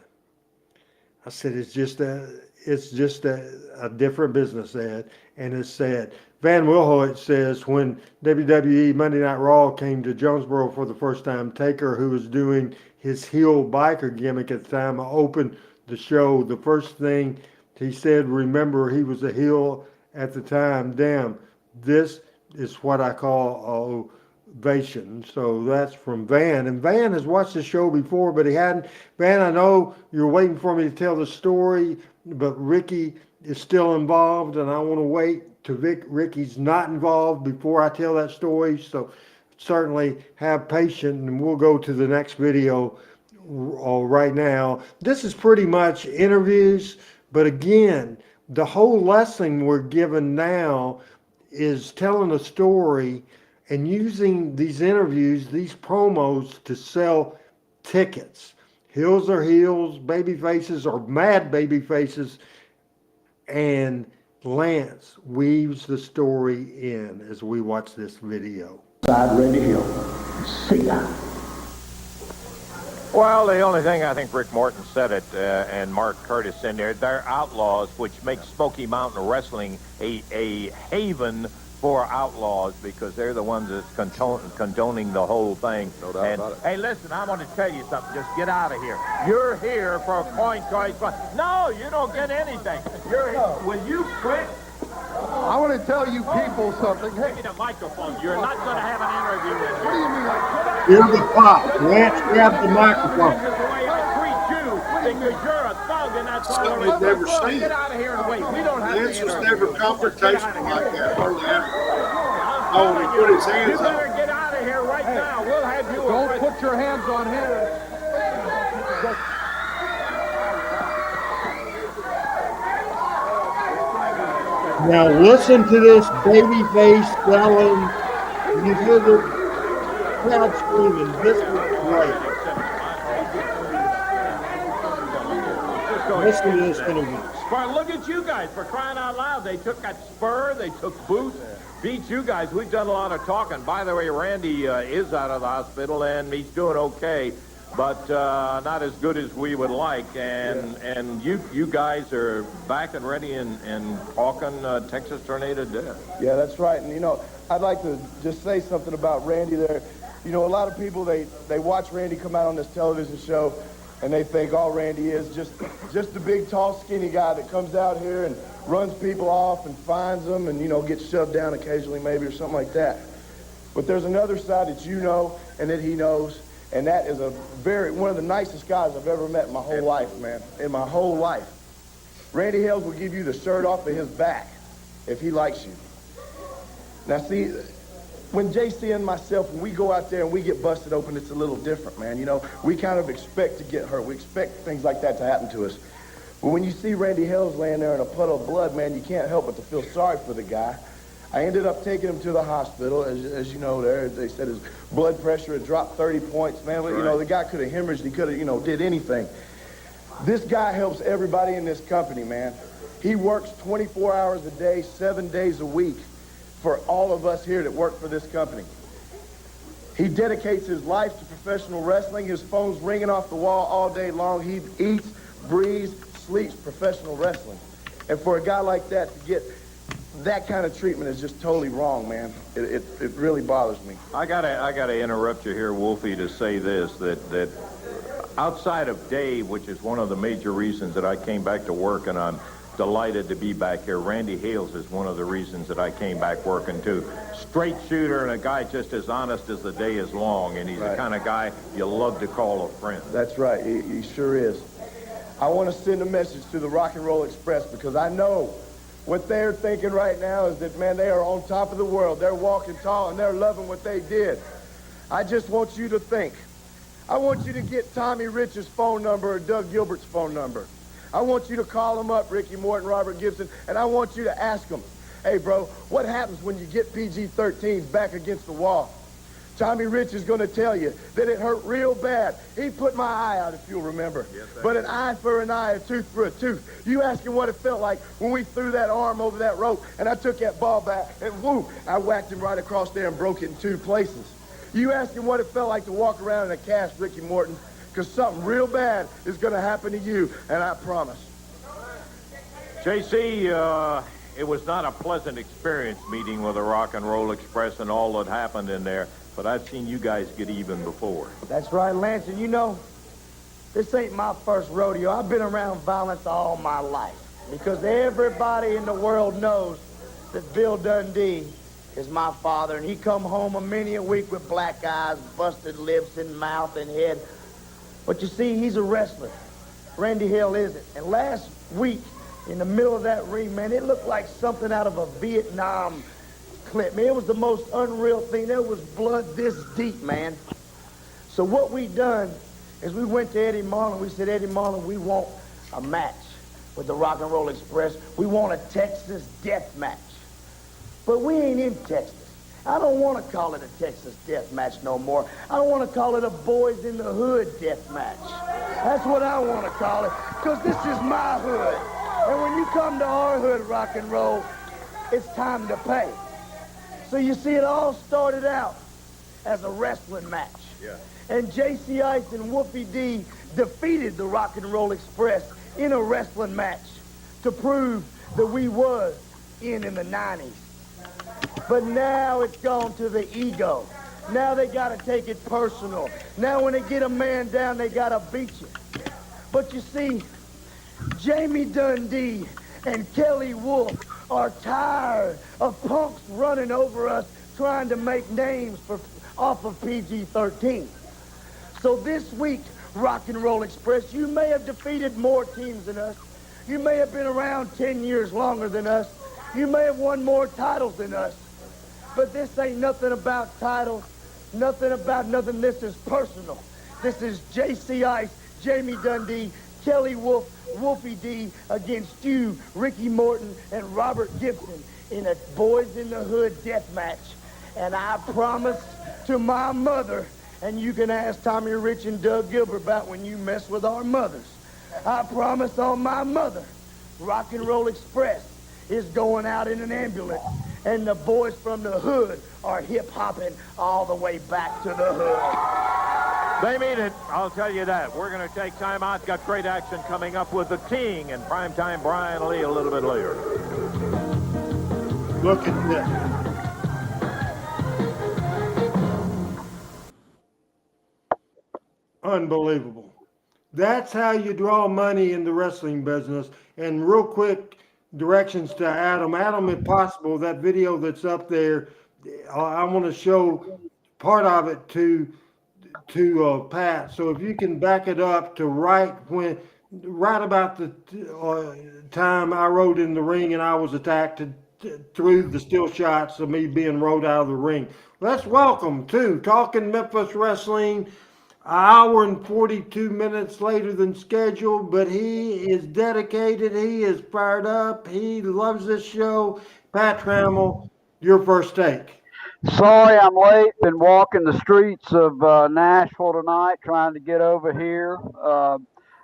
I said, it's just a different business, Ed. And it said, Van Wilhoit says, when WWE Monday Night Raw came to Jonesboro for the first time, Taker, who was doing his heel biker gimmick at the time, opened the show. The first thing he said, remember, he was a heel at the time. Damn, this is what I call ovation. So that's from Van. And Van has watched the show before, but he hadn't. Van, I know you're waiting for me to tell the story, but Ricky is still involved, and I want to wait till Ricky's not involved before I tell that story. So certainly have patience, and we'll go to the next video right now. This is pretty much interviews, but again, the whole lesson we're given now is telling a story and using these interviews, these promos, to sell tickets. Heels are heels, baby faces are mad baby faces, and Lance weaves the story in as we watch this video. Randy Hill. See ya. Well, the only thing, I think Rick Morton said it, and Mark Curtis in there, they're outlaws, which makes Smoky Mountain Wrestling a haven for outlaws, because they're the ones that's condoning the whole thing. No doubt about it. Hey, listen, I want to tell you something. Just get out of here. You're here for a coin choice. No, you don't get anything. You're here. Will you quit? I want to tell you people something. Hey, Give me the microphone. You're not going to have an interview with me. what do you mean? Here's the pop. Lance grab the microphone. This is the way I treat you, because you're a thug, and that's all Something there we've never is. seen. Get out of here and wait. We don't have Lance to was interview never you. confrontational like that, hardly ever. Oh, and he put his You hands better up. get out of here right now. We'll have you. Don't put your hands on him. Now listen to this baby face selling. You hear the crowd screaming, Viscous great. Listen to this interview. Well, look at you guys, for crying out loud. They took that spur, they took boots, beat you guys. We've done a lot of talking. By the way, Randy is out of the hospital, and he's doing okay, but not as good as we would like. And you guys are back and ready and talking Texas Tornado death. Yeah, that's right. And, you know, I'd like to just say something about Randy there. You know, a lot of people, they watch Randy come out on this television show, and they think all Randy is just the big, tall, skinny guy that comes out here and runs people off and finds them and, you know, gets shoved down occasionally maybe or something like that. But there's another side that you know and that he knows, and that is one of the nicest guys I've ever met in my whole life, man, in my whole life. Randy Hales will give you the shirt off of his back if he likes you. Now, see, when JC and myself, when we go out there and we get busted open, it's a little different, man. You know, we kind of expect to get hurt. We expect things like that to happen to us. But when you see Randy Hales laying there in a puddle of blood, man, you can't help but to feel sorry for the guy. I ended up taking him to the hospital. As you know there, they said his blood pressure had dropped 30 points. Man, you know, the guy could have hemorrhaged. He could have, you know, did anything. This guy helps everybody in this company, man. He works 24 hours a day, 7 days a week, for all of us here that work for this company. He dedicates his life to professional wrestling. His phone's ringing off the wall all day long. He eats, breathes, sleeps professional wrestling. And for a guy like that to get that kind of treatment is just totally wrong, man. It really bothers me. I gotta interrupt you here, Wolfie, to say this, that outside of Dave, which is one of the major reasons that I came back to work, and I'm delighted to be back here. Randy Hales is one of the reasons that I came back working too. Straight shooter and a guy just as honest as the day is long, and he's the kind of guy you love to call a friend. That's right, he sure is. I want to send a message to the Rock and Roll Express because I know what they're thinking right now is that, man, they are on top of the world. They're walking tall and they're loving what they did. I just want you to think. I want you to get Tommy Rich's phone number or Doug Gilbert's phone number. I want you to call them up, Ricky Morton, Robert Gibson, and I want you to ask them, hey, bro, what happens when you get PG-13s back against the wall? Tommy Rich is going to tell you that it hurt real bad. He put my eye out, if you'll remember. Yes, but an eye for an eye, a tooth for a tooth. You ask him what it felt like when we threw that arm over that rope, and I took that ball back, and whoo, I whacked him right across there and broke it in 2 places. You ask him what it felt like to walk around in a cast, Ricky Morton, because something real bad is going to happen to you, and I promise. JC, it was not a pleasant experience meeting with the Rock and Roll Express and all that happened in there, but I've seen you guys get even before. That's right, Lance, and you know, this ain't my first rodeo. I've been around violence all my life because everybody in the world knows that Bill Dundee is my father, and he come home a many a week with black eyes, busted lips and mouth and head. But you see, he's a wrestler. Randy Hill isn't. And last week, in the middle of that ring, man, it looked like something out of a Vietnam clip. Man, it was the most unreal thing. There was blood this deep, man. So what we done is we went to Eddie Marlin. We said, Eddie Marlin, we want a match with the Rock and Roll Express. We want a Texas death match. But we ain't in Texas. I don't want to call it a Texas death match no more. I want to call it a Boys in the Hood death match. That's what I want to call it, because this is my hood. And when you come to our hood, rock and roll, it's time to pay. So you see, it all started out as a wrestling match. Yeah. And J.C. Ice and Wolfie D defeated the Rock and Roll Express in a wrestling match to prove that we was in the 90s. But now it's gone to the ego. Now they got to take it personal. Now when they get a man down, they got to beat you. But you see, Jamie Dundee and Kelly Wolf are tired of punks running over us trying to make names off of PG-13. So this week, Rock and Roll Express, you may have defeated more teams than us. You may have been around 10 years longer than us. You may have won more titles than us. But this ain't nothing about titles, nothing about nothing. This is personal. This is J.C. Ice, Jamie Dundee, Kelly Wolfie D against you, Ricky Morton, and Robert Gibson in a Boys in the Hood death match. And I promise to my mother, and you can ask Tommy Rich and Doug Gilbert about when you mess with our mothers. I promise on my mother, Rock and Roll Express is going out in an ambulance, and the boys from the hood are hip-hopping all the way back to the hood. They mean it, I'll tell you that. We're going to take time out. Got great action coming up with the King and primetime Brian Lee a little bit later. Look at this. Unbelievable. That's how you draw money in the wrestling business. And real quick directions to Adam. Adam, if possible, that video that's up there, I want to show part of it to Pat. So if you can back it up to right about the time I rode in the ring and I was attacked through the still shots of me being rode out of the ring. Let's welcome to Talking Memphis Wrestling. An hour and 42 minutes later than scheduled, but he is dedicated. He is fired up. He loves this show. Pat Trammell, your first take. Sorry I'm late. Been walking the streets of Nashville tonight trying to get over here.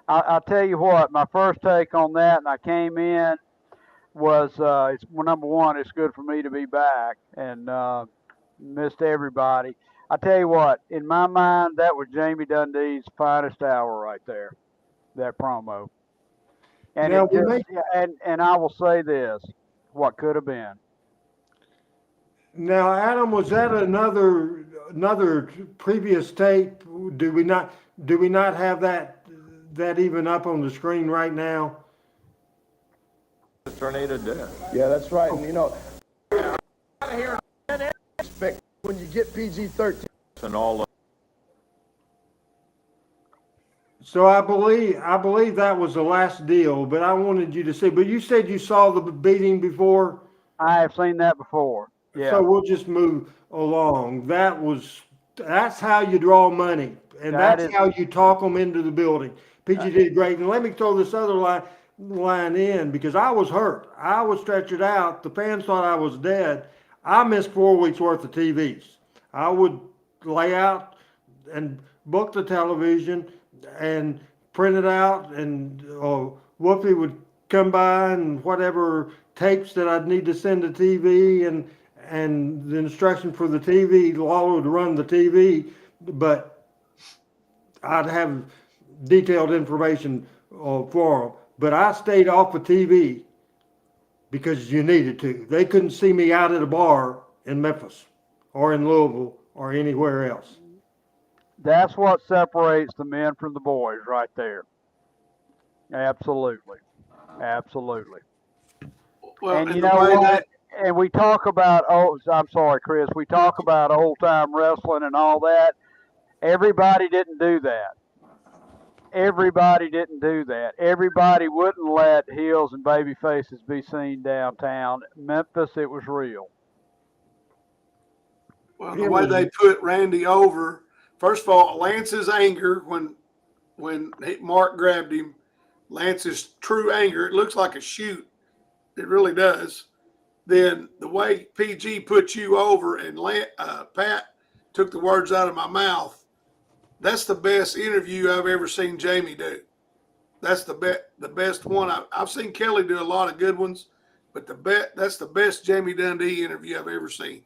I'll tell you what, my first take on that, and I came in, was it's number one, it's good for me to be back and missed everybody. I tell you what, in my mind, that was Jamie Dundee's finest hour right there, that promo. And now, and I will say this, what could have been. Now, Adam, was that another previous tape? Do we not have that even up on the screen right now? The tornado death. Yeah, that's right. And you know, expect when you get PG-13 and all the. So I believe that was the last deal, but I wanted you to see. But you said you saw the beating before. I have seen that before. Yeah. So we'll just move along. That's how you draw money, and that's how you talk them into the building. PG did great. And let me throw this other line in because I was hurt. I was stretchered out. The fans thought I was dead. I missed 4 weeks worth of TVs. I would lay out and book the television and print it out, and Whoopi would come by and whatever tapes that I'd need to send to TV and the instruction for the TV, Lawler would run the TV, but I'd have detailed information for them. But I stayed off of TV because you needed to. They couldn't see me out at a bar in Memphis or in Louisville or anywhere else. That's what separates the men from the boys right there. Absolutely. Absolutely. Well, and you know what? And we talk about, I'm sorry, Chris, we talk about old-time wrestling and all that. Everybody didn't do that. Everybody didn't do that. Everybody wouldn't let heels and baby faces be seen downtown. Memphis, it was real. Well, the way they put Randy over, first of all, Lance's anger when Mark grabbed him, Lance's true anger, it looks like a shoot. It really does. Then the way PG put you over and Pat took the words out of my mouth, that's the best interview I've ever seen Jamie do. That's the best one. I've seen Kelly do a lot of good ones, but that's the best Jamie Dundee interview I've ever seen.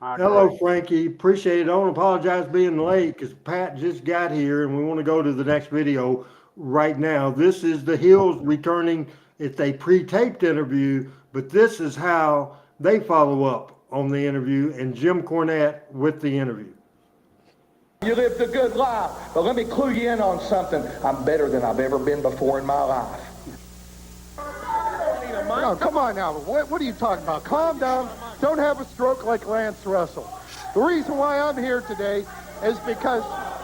Hello, Frankie. Appreciate it. I don't apologize being late because Pat just got here and we want to go to the next video right now. This is the Hills returning. It's a pre-taped interview, but this is how they follow up on the interview, and Jim Cornette with the interview. You lived a good life, but let me clue you in on something. I'm better than I've ever been before in my life. No, come on now. What are you talking about? Calm down. Don't have a stroke like Lance Russell. The reason why I'm here today is because,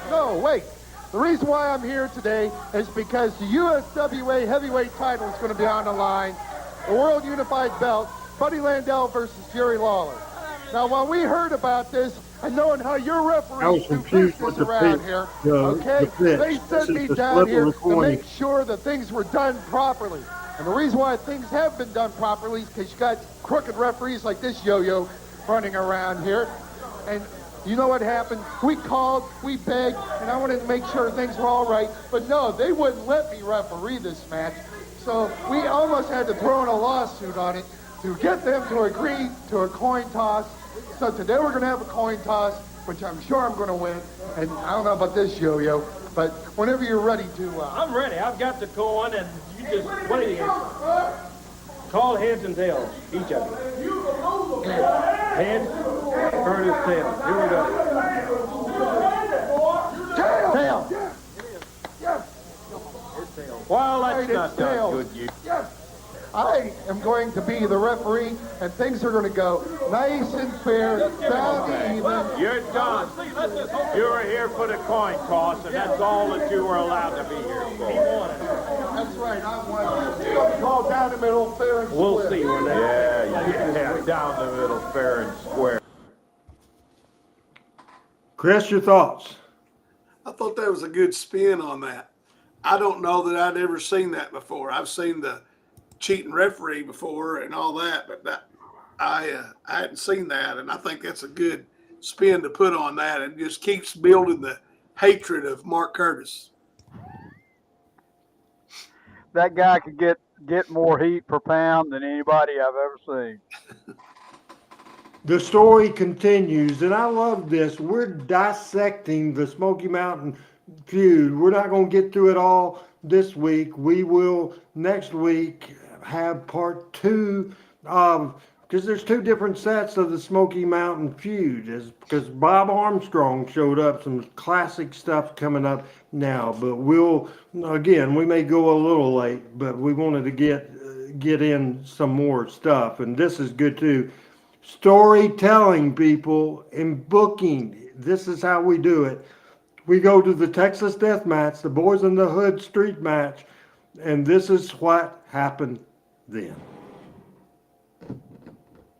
the reason why I'm here today is because the USWA heavyweight title is going to be on the line. The World Unified Belt, Buddy Landell versus Jerry Lawler. Now, when we heard about this, and knowing how your I was referees do confused with business the around pitch. here, The okay? pitch. They This sent is me the down slip here of the to coin. make sure that things were done properly. And the reason why things have been done properly is because you got crooked referees like this yo-yo running around here. And you know what happened? We called, we begged, and I wanted to make sure things were all right. But no, they wouldn't let me referee this match. So we almost had to throw in a lawsuit on it to get them to agree to a coin toss. So today we're going to have a coin toss, which I'm sure I'm going to win. And I don't know about this yo-yo, but whenever you're ready to... I'm ready. I've got the coin, and you just... What do you... Call heads and tails, each of you. Heads, Curtis, tails. Here we go. Tail! Well, that's Hey, not it's done tails. good, you. Yes. I am going to be the referee, and things are going to go nice and fair, down to even. You're done. You were here for the coin toss, and that's all that you were allowed to be here for. That's right, I won. It's going to go down the middle, fair and square. We'll see when that. Yeah, down the middle, fair and square. Chris, your thoughts? I thought that was a good spin on that. I don't know that I'd ever seen that before. I've seen the cheating referee before and all that, but I hadn't seen that, and I think that's a good spin to put on that, and just keeps building the hatred of Mark Curtis. That guy could get more heat per pound than anybody I've ever seen. The story continues, and I love this. We're dissecting the Smoky Mountain feud. We're not going to get through it all this week. We will next week have part 2 of, because there's 2 different sets of the Smoky Mountain feud, because Bob Armstrong showed up, some classic stuff coming up now. But we may go a little late, but we wanted to get in some more stuff, and this is good too. Storytelling, people, and booking. This is how we do it. We go to the Texas Death Match, the Boys in the Hood Street Match, and this is what happened then.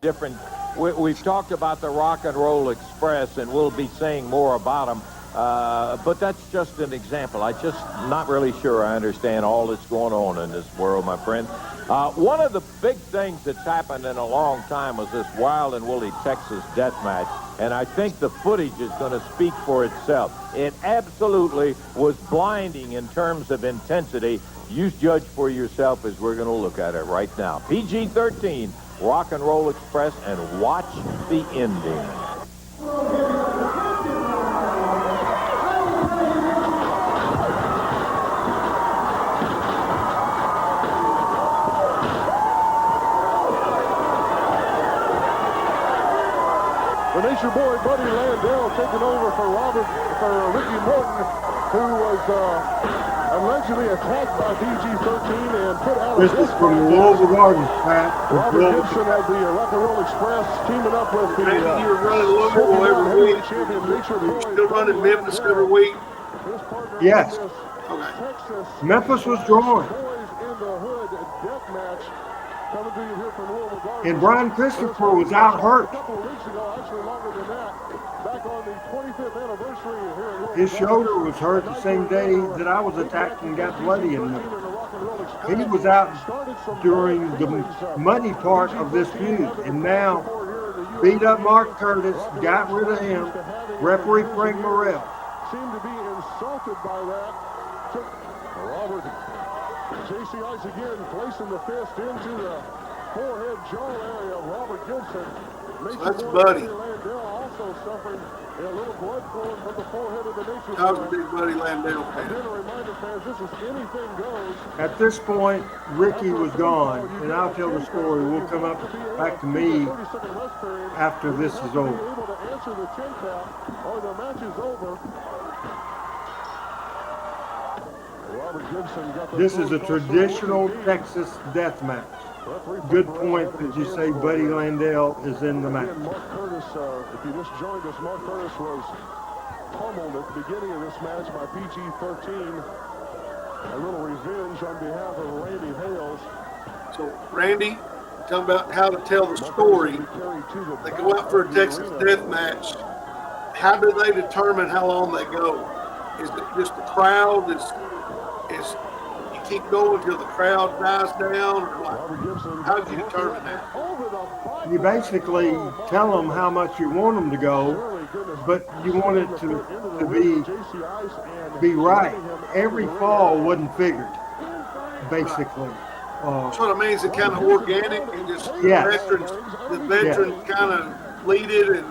Different. We've talked about the Rock and Roll Express, and we'll be saying more about them. But that's just an example. I'm just not really sure I understand all that's going on in this world, my friend. One of the big things that's happened in a long time was this Wild and Woolly Texas death match, and I think the footage is going to speak for itself. It absolutely was blinding in terms of intensity. You judge for yourself as we're going to look at it right now. PG-13, Rock and Roll Express, and watch the ending. The Nature Boy, Buddy Landell, taking over for Ricky Morton, who was allegedly attacked by PG-13 and put out of This is from the Louisville Gardens, Pat. Robert Gibson of the Rock and Roll Express teaming up with the You're running Louisville every week. champion Nature Boy. You're still running Memphis every week. Yes. Texas Memphis was drawn. Boys in the Hood death match. Coming to you here from Louisville Gardens. And Brian Christopher was out hurt. A couple of weeks ago, actually longer than that, back on the 25th anniversary here in Louisville. His shoulder was hurt the same day that I was attacked and got bloody in it. He was out during the muddy part of this feud, and now beat up Mark Curtis, got rid of him. Referee Frank Morrell. Seemed to be insulted by that. Took Robert J.C. Ice again, placing the fist into the forehead jaw area of Robert Gibson. That's Buddy. Landell also suffering a little blood flowing from the forehead of the Nature That was a Boy. big Buddy Landell fan. Again, a reminder, fans, this is anything goes. At this point, Ricky was gone, and I'll tell the story. We'll come up back to me after this is over. Able to answer the 10 count, or the match is over. This is a traditional Texas death match. Good point that you say Buddy Landell is in the match. Mark Curtis, if you just joined us, Mark Curtis was pummeled at the beginning of this match by PG-13. A little revenge on behalf of Randy Hales. So, Randy, talking about how to tell the story. They go out for a Texas death match. how do they determine how long they go? Is it just the crowd? Is you keep going till the crowd dies down, or like, how do you determine that? You basically tell them how much you want them to go, but you want it to be right. Every fall wasn't figured, basically. That's what I mean. Is it kind of organic and just Yes. the veterans kind of lead it and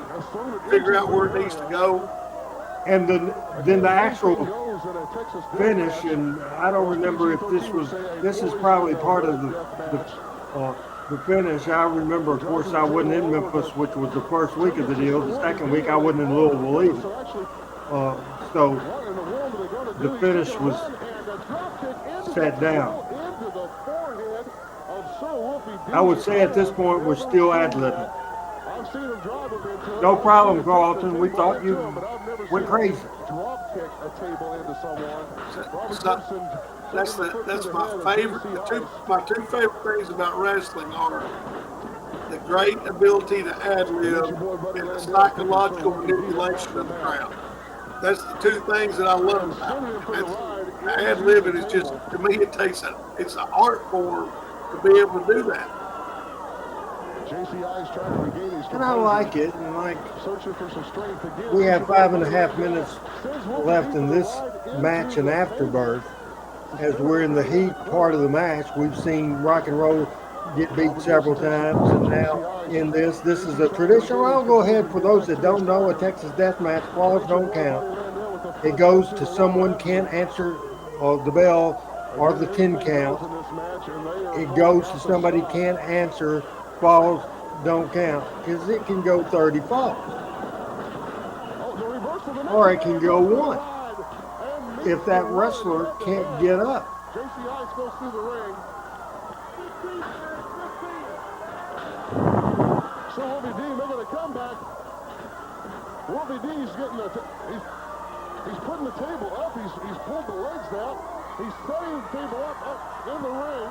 figure out where it needs to go? And then the actual finish, and I don't remember if this is probably part of the finish. I remember, of course, I wasn't in Memphis, which was the first week of the deal. The second week, I wasn't in Louisville either. So the finish was set down. I would say at this point, we're still ad-libbing. No problem, Carlton. We thought you went crazy. That's my favorite. My two favorite things about wrestling are the great ability to ad-lib and the psychological manipulation of the crowd. That's the two things that I love about it. Ad-libbing is just, to me, it's an art form to be able to do that. And I like it. And we have 5.5 minutes left in this match and afterbirth. As we're in the heat part of the match, we've seen Rock and Roll get beat several times, and now in this is a traditional. I'll go ahead, for those that don't know, a Texas death match, falls don't count. It goes to someone can't answer the bell or the 10 count. It goes to somebody can't answer, falls don't count, because it can go 30 falls. Or it can go 1 if that wrestler can't get up. JC Ice goes through the ring. So Wolfie D making a comeback. Wolfie D's getting he's putting the table up. He's pulled the legs out. He's setting the table up in the ring.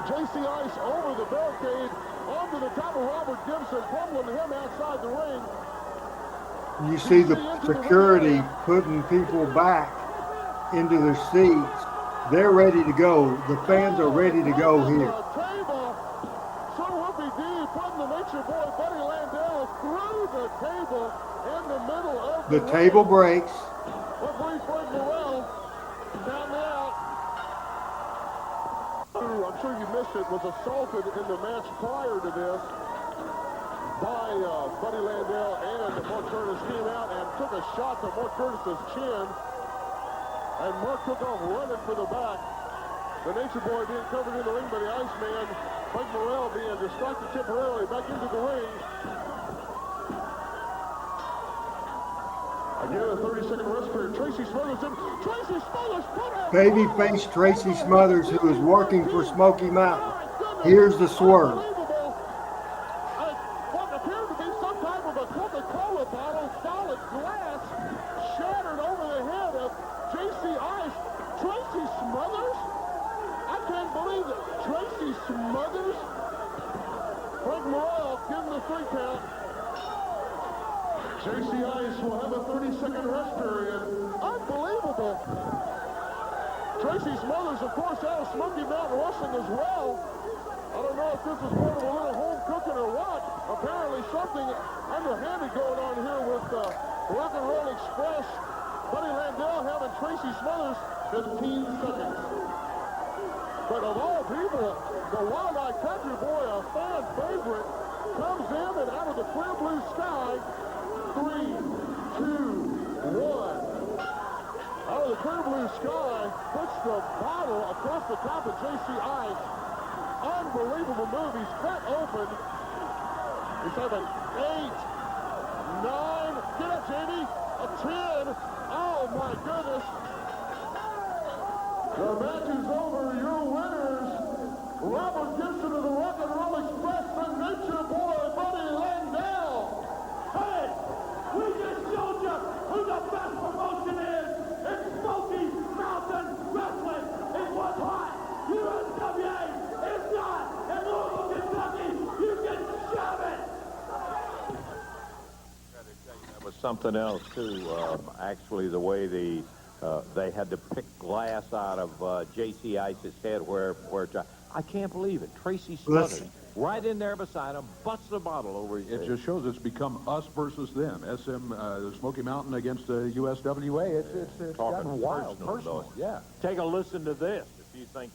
JC Ice over the barricade, onto the top of Robert Gibson, pummeling him outside the ring. You see the security putting people back into their seats. They're ready to go. The fans are ready to go here. So Wolfie D putting the Nature Boy Buddy Landell through the table in the middle of the table breaks. Referee Frank Morrell down out. I'm sure you missed it, was assaulted in the match prior to this by Buddy Landell, and Mark Curtis came out and took a shot to Mark Curtis's chin, and Mark took off running for the back. The Nature Boy being covered in the ring by the Iceman, Frank Morrell being distracted temporarily back into the ring. Again, a 30-second rest period. Tracy Smothers in. Tracy Smothers put it. Babyface Tracy Smothers, who is working for Smoky Mountain. Here's the swerve. What appeared to be some type of a Coca-Cola bottle, solid glass, shattered over the head of JC Ice. Tracy Smothers? I can't believe it. Tracy Smothers? Frank Morrell giving the 3 count. JC Ice will have a 30-second rest period. Unbelievable. Tracy Smothers, of course, out of Smoky Mountain Wrestling as well. I don't know if this is part of a little home cooking or what. Apparently something underhanded going on here with Rock and Roll Express. Buddy Landell having Tracy Smothers 15 seconds. But of all people, the Wild Eye Country Boy, a fan favorite, comes in and out of the clear blue sky. 3, 2, 1. Out of the clear blue sky, puts the bottle across the top of JC Ice. Unbelievable move. He's cut open. He's having 8, 9. Get up, Jamie. A 10. Oh, my goodness. The match is over. Your winners, Robert Gibson of the Rock and Roll Express, the Nature Boy, Buddy Landell. Hey, we just showed you who the best promotion is. It's Smoky Mountain Wrestling. It was hot. USWA is not. In Louisville, Kentucky, you can shove it. something else too. Actually, the way they had to pick glass out of J.C. Ice's head where I can't believe it. Tracy Smothers right in there beside him, busts a bottle over his head. It just shows it's become us versus them. Smoky Mountain against the USWA. It's gotten wild, personal. Yeah. Take a listen to this. If you think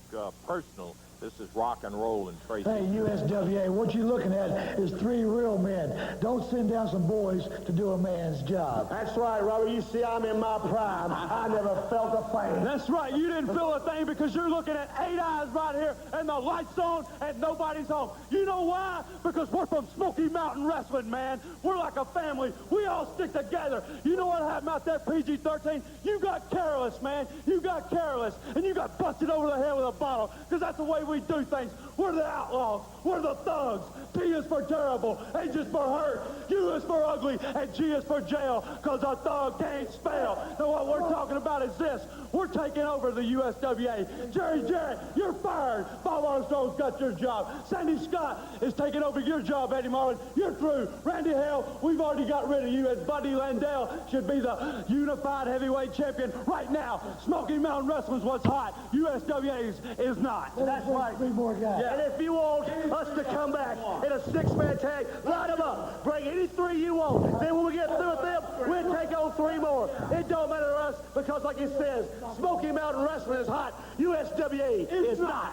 personal, this is rock and roll and Tracy. Hey, USWA, what you're looking at is three real men. Don't send down some boys to do a man's job. That's right, Robert. You see, I'm in my prime. I never felt a thing. That's right. You didn't feel a thing because you're looking at 8 eyes right here and the lights on and nobody's home. You know why? Because we're from Smoky Mountain Wrestling, man. We're like a family. We all stick together. You know what happened out there, PG-13? You got careless, man. You got careless. And you got busted over the head with a bottle because that's the way we do things. We're the outlaws. We're the thugs. P is for terrible. H is for hurt. U is for ugly. And G is for jail because a thug can't spell. Now what we're talking about is this. We're taking over the USWA. Jerry Jarrett, you're fired. Bob Armstrong's got your job. Sandy Scott is taking over your job, Eddie Marlin. You're through. Randy Hale, we've already got rid of you. And Buddy Landell should be the unified heavyweight champion right now. Smoky Mountain Wrestling's what's hot. USWA is not. That's right. Three more guys. Yeah. And if you want us to come back in a six-man tag, line them up. Bring any three you want. Then when we get through with them, we'll take on three more. It don't matter to us because, like it says, Smoky Mountain Wrestling is hot. USWA is not.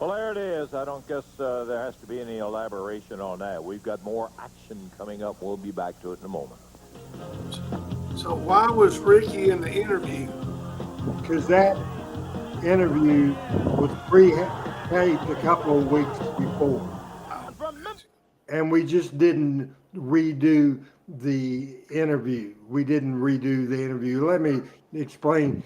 Well, there it is. I don't guess there has to be any elaboration on that. We've got more action coming up. We'll be back to it in a moment. So why was Ricky in the interview? Because that interview was pre-taped a couple of weeks before. And we just didn't redo the interview. Let me explain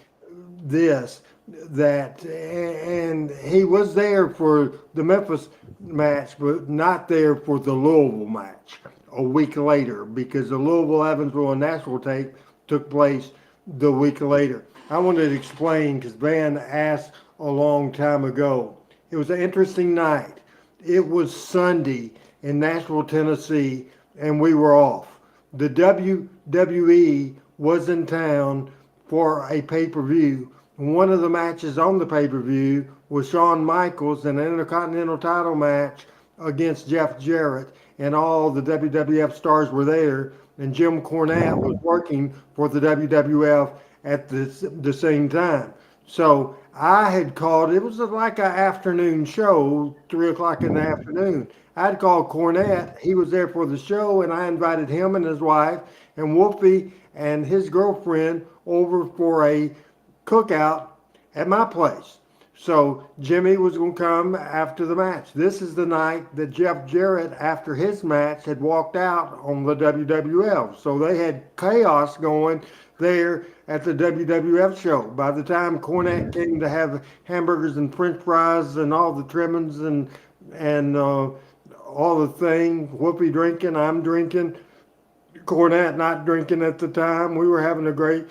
this, and he was there for the Memphis match, but not there for the Louisville match a week later, because the Louisville, Evansville, and Nashville tape took place the week later. I wanted to explain because Van asked a long time ago. It was an interesting night. It was Sunday in Nashville, Tennessee, and we were off. The WWE was in town for a pay-per-view. One of the matches on the pay-per-view was Shawn Michaels in an Intercontinental title match against Jeff Jarrett, and all the WWF stars were there, and Jim Cornette was working for the WWF at the same time. So I had called, it was like an afternoon show, 3 o'clock in the afternoon. I'd called Cornette, he was there for the show, and I invited him and his wife and Wolfie and his girlfriend over for a cookout at my place. So Jimmy was going to come after the match. This is the night that Jeff Jarrett, after his match, had walked out on the WWF. So they had chaos going there at the WWF show. By the time Cornette came to have hamburgers and french fries and all the trimmings and all the thing, Whoopi drinking, I'm drinking, Cornette not drinking at the time. We were having a great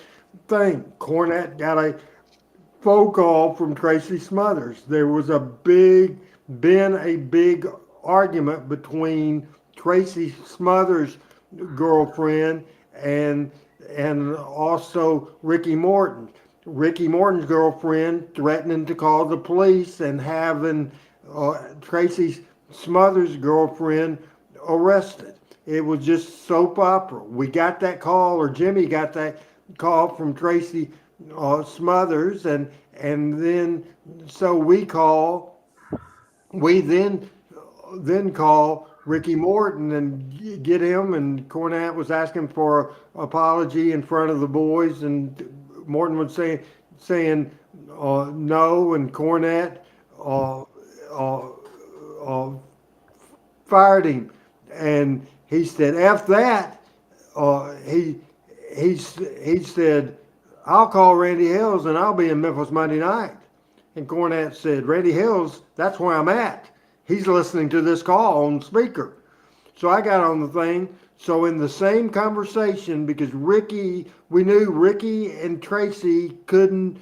thing. Cornette got a phone call from Tracy Smothers. There was been a big argument between Tracy Smothers' girlfriend and also Ricky Morton. Ricky Morton's girlfriend threatening to call the police and having Tracy Smothers' girlfriend arrested. It was just soap opera. We got that call, or Jimmy got that call from Tracy Smothers, and then so we then call Ricky Morton and get him, and Cornette was asking for apology in front of the boys, and Morton was saying no, and Cornette fired him, and he said, F that. He said, I'll call Randy Hills and I'll be in Memphis Monday night. And Cornette said, Randy Hills, that's where I'm at. He's listening to this call on speaker. So I got on the thing. So in the same conversation, because we knew Ricky and Tracy couldn't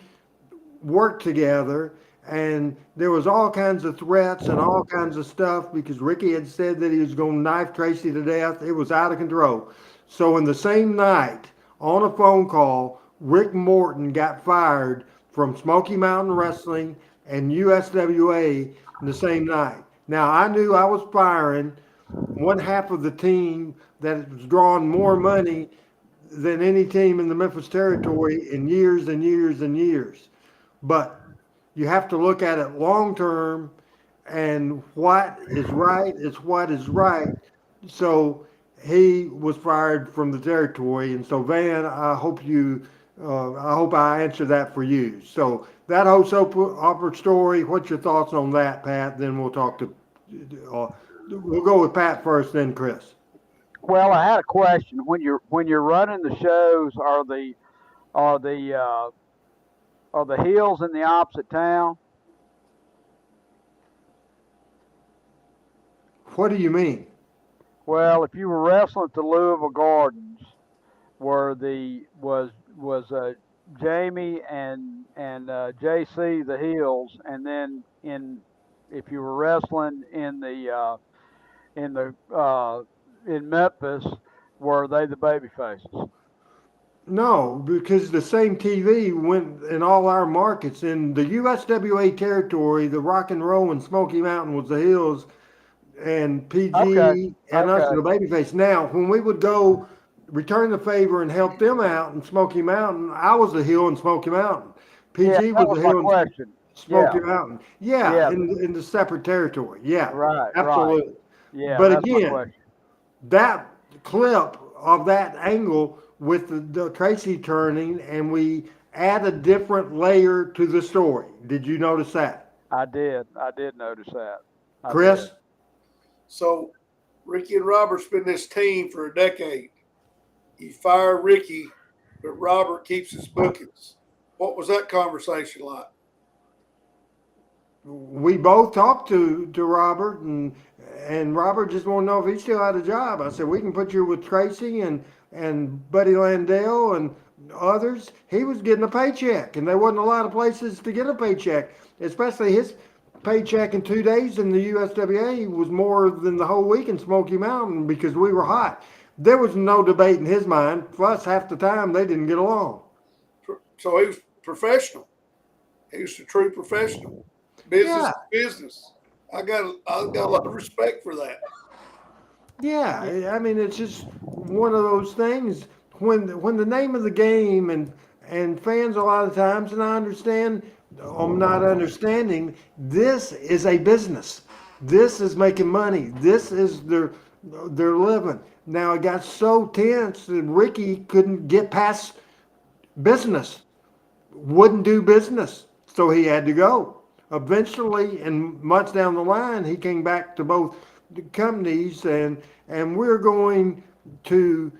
work together, and there was all kinds of threats and all kinds of stuff because Ricky had said that he was going to knife Tracy to death. It was out of control. So in the same night, on a phone call, Rick Morton got fired from Smoky Mountain Wrestling and USWA in the same night. Now I knew I was firing one half of the team that was drawing more money than any team in the Memphis territory in years and years and years. But you have to look at it long term, and what is right is what is right. So he was fired from the territory, and so Van, I hope I answered that for you. So that whole soap opera story. What's your thoughts on that, Pat? Then we'll talk to. We'll go with Pat first, then Chris. Well, I had a question. When you're running the shows, are the hills in the opposite town? What do you mean? Well, if you were wrestling at the Louisville Gardens, where Jamie and JC the Hills, and then if you were wrestling in Memphis, were they the baby faces? No, because the same TV went in all our markets. In the USWA territory, the Rock and Roll and Smoky Mountain was the Hills, and PG and us are the babyface. Now, when we would go return the favor and help them out in Smoky Mountain, I was the Hill in Smoky Mountain. PG was the Hill in Smoky Mountain. Yeah, in the separate territory. Yeah, right, absolutely. Right. Yeah, but again, that clip of that angle with the Tracy turning, and we add a different layer to the story. Did you notice that? I did notice that. Chris? So Ricky and Robert's been this team for a decade. You fire Ricky, but Robert keeps his bookings. What was that conversation like? We both talked to Robert, and Robert just wanted to know if he still had a job. I said, we can put you with Tracy and Buddy Landell and others. He was getting a paycheck, and there wasn't a lot of places to get a paycheck, especially his paycheck in 2 days in the USWA was more than the whole week in Smoky Mountain because we were hot. There was no debate in his mind. Plus, half the time they didn't get along. So he was professional. He was a true professional. Business. I got a lot of respect for that. Yeah, I mean, it's just one of those things when the name of the game and fans a lot of times, and I understand, I'm not understanding, this is a business. This is making money. This is their living. Now it got so tense that Ricky couldn't get past business, wouldn't do business, so he had to go. Eventually, and months down the line, he came back to both the companies, and we're going to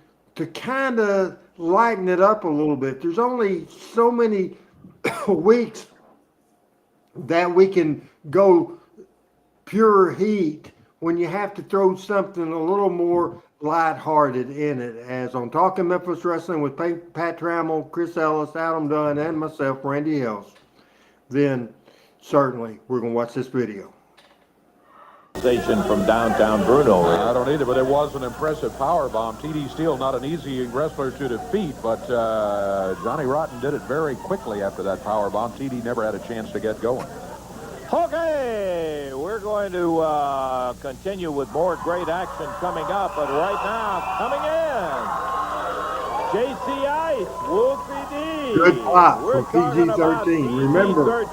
kind of lighten it up a little bit. There's only so many weeks that we can go pure heat when you have to throw something a little more lighthearted in it, as on Talking Memphis Wrestling with Pat Trammell, Chris Ellis, Adam Dunn, and myself, Randy Hills. Then certainly we're going to watch this video. Station from downtown Bruno. I don't either, but it was an impressive power bomb. T.D. Steele, not an easy wrestler to defeat, but Johnny Rotten did it very quickly after that power bomb. T.D. never had a chance to get going. Okay, we're going to continue with more great action coming up, but right now, coming in, JC Ice, Wolfie D. Good pop for PG-13. Remember,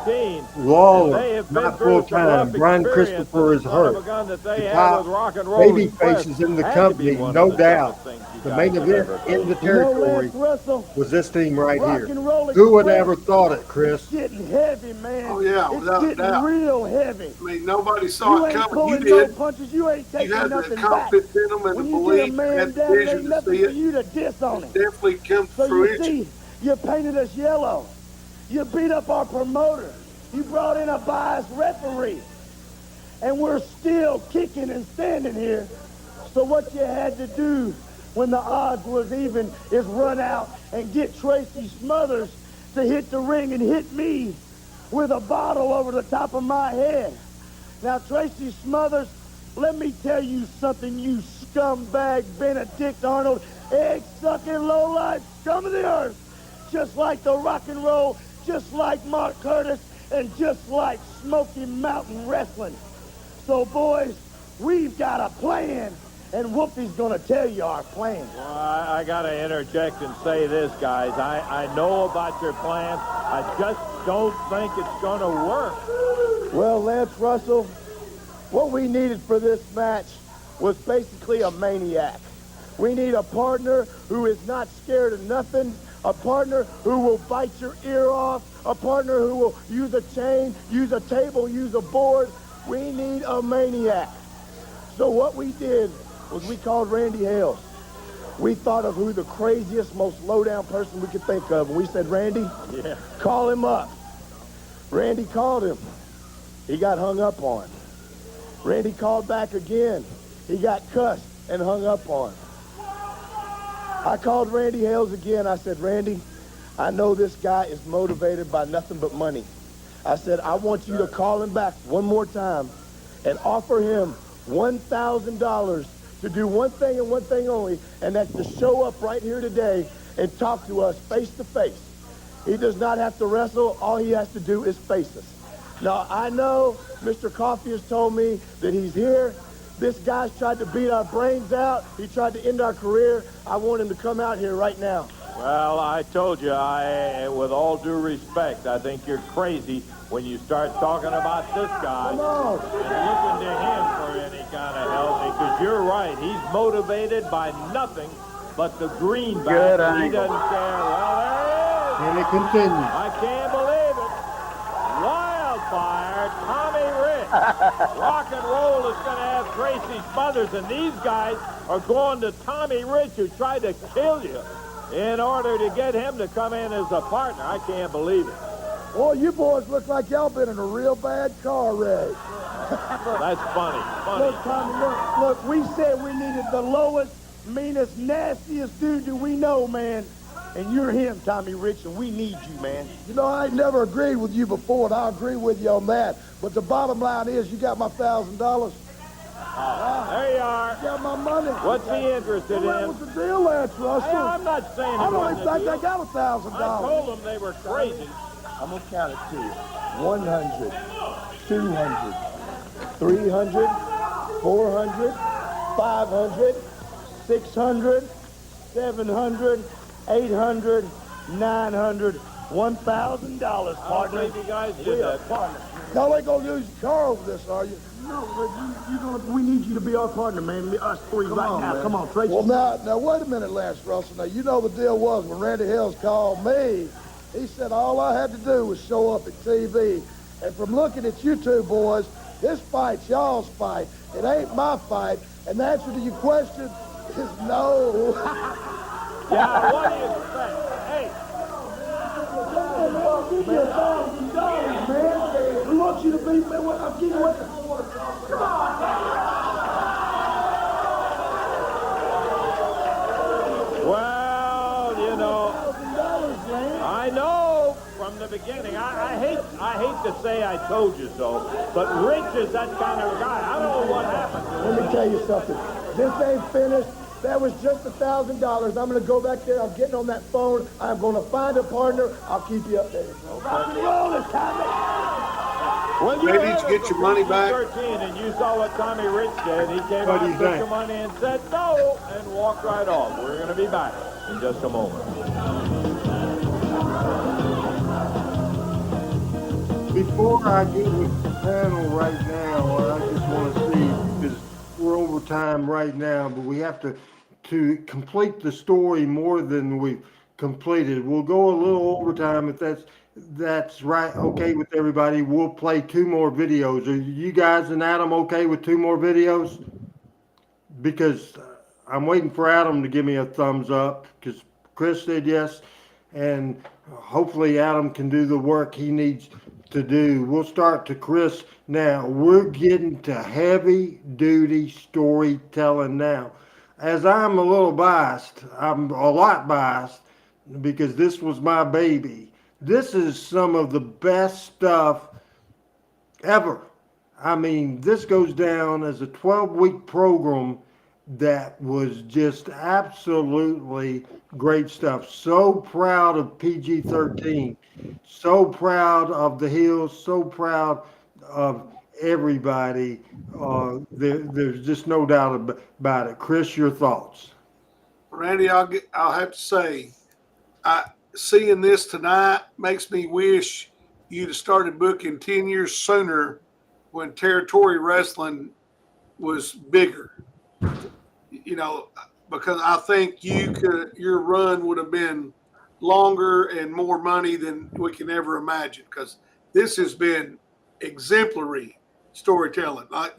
Lawler, not full-time. Brian Christopher is hurt. The top baby faces in the company, no doubt. The main event in the territory was this team right here. Who would ever thought it, Chris? It's getting heavy, man. Oh, yeah, without it's getting real heavy. I mean, nobody saw it coming. You did. Punches, you ain't taking you had nothing the confidence in them and the belief and the vision to see it. You to diss on it. Definitely come to so fruition. You see, you painted us yellow. You beat up our promoter. You brought in a biased referee. And we're still kicking and standing here. So what you had to do when the odds was even is run out and get Tracy Smothers to hit the ring and hit me with a bottle over the top of my head. Now, Tracy Smothers Let me tell you something, you scumbag Benedict Arnold, egg-sucking lowlife scum of the earth. Just like the rock and roll, just like Mark Curtis, and just like Smoky Mountain Wrestling. So, boys, we've got a plan, and Whoopi's gonna tell you our plan. Well, I gotta interject and say this, guys. I know about your plan. I just don't think it's gonna work. Well, Lance Russell, what we needed for this match was basically a maniac. We need a partner who is not scared of nothing, a partner who will bite your ear off, a partner who will use a chain, use a table, use a board. We need a maniac. So what we did was we called Randy Hales. We thought of who the craziest, most low-down person we could think of, and we said, Randy, call him up. Randy called him. He got hung up on. Randy called back again. He got cussed and hung up on. I called Randy Hales again. I said, Randy, I know this guy is motivated by nothing but money. I said, I want you to call him back one more time and offer him $1,000 to do one thing and one thing only, and that's to show up right here today and talk to us face to face. He does not have to wrestle. All he has to do is face us. Now, I know Mr. Coffey has told me that he's here. This guy's tried to beat our brains out. He tried to end our career. I want him to come out here right now. Well, I told you, with all due respect, I think you're crazy when you start talking about this guy and looking to him for any kind of help, because you're right. He's motivated by nothing but the greenback. Good He doesn't care. Well, there he is. And it continues. I can't believe it. Wildfire, Tommy Rich. Rock and roll is going to have Tracy Smothers, and these guys are going to Tommy Rich, who tried to kill you, in order to get him to come in as a partner. I can't believe it. Boy, you boys look like y'all been in a real bad car wreck. That's funny. Look, Tommy, look, we said we needed the lowest, meanest, nastiest dude that we know, man. And you're him, Tommy Rich, and we need you, man. You know, I ain't never agreed with you before, and I agree with you on that. But the bottom line is, you got my $1,000. There you are. You got my money. What's he interested in? What's the deal, Lance Russell? I'm not saying I it don't wasn't a think I deal. got $1,000. I told them they were crazy. I'm going to count it to you. 100, 200, 300, 400, 500, 600, 700, 800, 900, $1,000, partner. You guys did that. Partner. Y'all ain't going to lose your car over this, are you? No, but we need you to be our partner, man. Us three right now. Man. Come on, Tracy. Well, now, wait a minute, Lance Russell. Now, you know the deal was when Randy Hills called me, he said all I had to do was show up at TV. And from looking at you two boys, this fight's y'all's fight. It ain't my fight. And the answer to your question is no. Yeah, what do you expect? Hey. I'll give you $1,000, man. We want you to be, man. I'll give you what. Well, you know, I know from the beginning. I hate to say I told you so, but Rich is that kind of guy. I don't know what happened to him. Let me tell you something. This ain't finished. That was just $1,000. I'm going to go back there. I'm getting on that phone. I'm going to find a partner. I'll keep you updated. Rock and roll is Tommy. When you Maybe you get your money back. 13 and you saw what Tommy Rich did, he came out and took your money and said no and walked right off. We're going to be back in just a moment. Before I get with the panel right now, I just want to see, because we're over time right now, but we have to complete the story more than we've completed. We'll go a little overtime if that's right. Okay with everybody. We'll play 2 more videos. Are you guys and Adam okay with 2 more videos? Because I'm waiting for Adam to give me a thumbs up, because Chris said yes, and hopefully Adam can do the work he needs to do. We'll start to Chris now. We're getting to heavy duty storytelling now. As I'm a little biased, I'm a lot biased because this was my baby. This is some of the best stuff ever. I mean, this goes down as a 12-week program that was just absolutely great stuff. So proud of PG-13. So proud of the Hills. So proud of everybody. There's just no doubt about it. Chris, your thoughts? Randy, I'll have to say, seeing this tonight makes me wish you'd have started booking 10 years sooner when territory wrestling was bigger. You know, because I think your run would have been longer and more money than we can ever imagine, because this has been exemplary storytelling. Like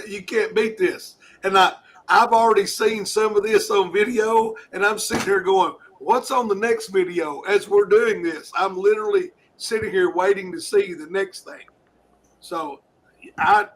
you can't beat this. And I've already seen some of this on video, and I'm sitting here going, what's on the next video as we're doing this? I'm literally sitting here waiting to see the next thing. So I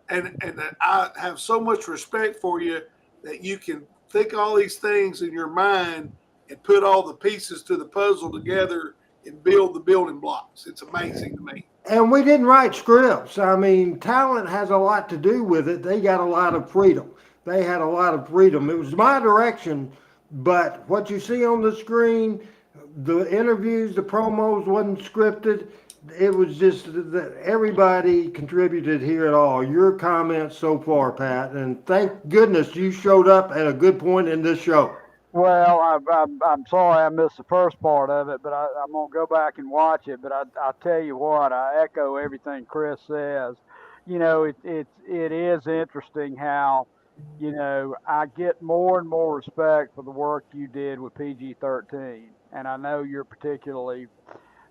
have so much respect for you that you can think all these things in your mind and put all the pieces to the puzzle together and build the building blocks. It's amazing to me. And we didn't write scripts. I mean, talent has a lot to do with it. They got a lot of freedom. They had a lot of freedom. It was my direction, but what you see on the screen, the interviews, the promos wasn't scripted. It was just that everybody contributed here at all. Your comments so far, Pat, and thank goodness you showed up at a good point in this show. Well, I'm sorry I missed the first part of it, but I'm going to go back and watch it. But I tell you what, I echo everything Chris says. You know, it is interesting how, you know, I get more and more respect for the work you did with PG-13. And I know you're particularly,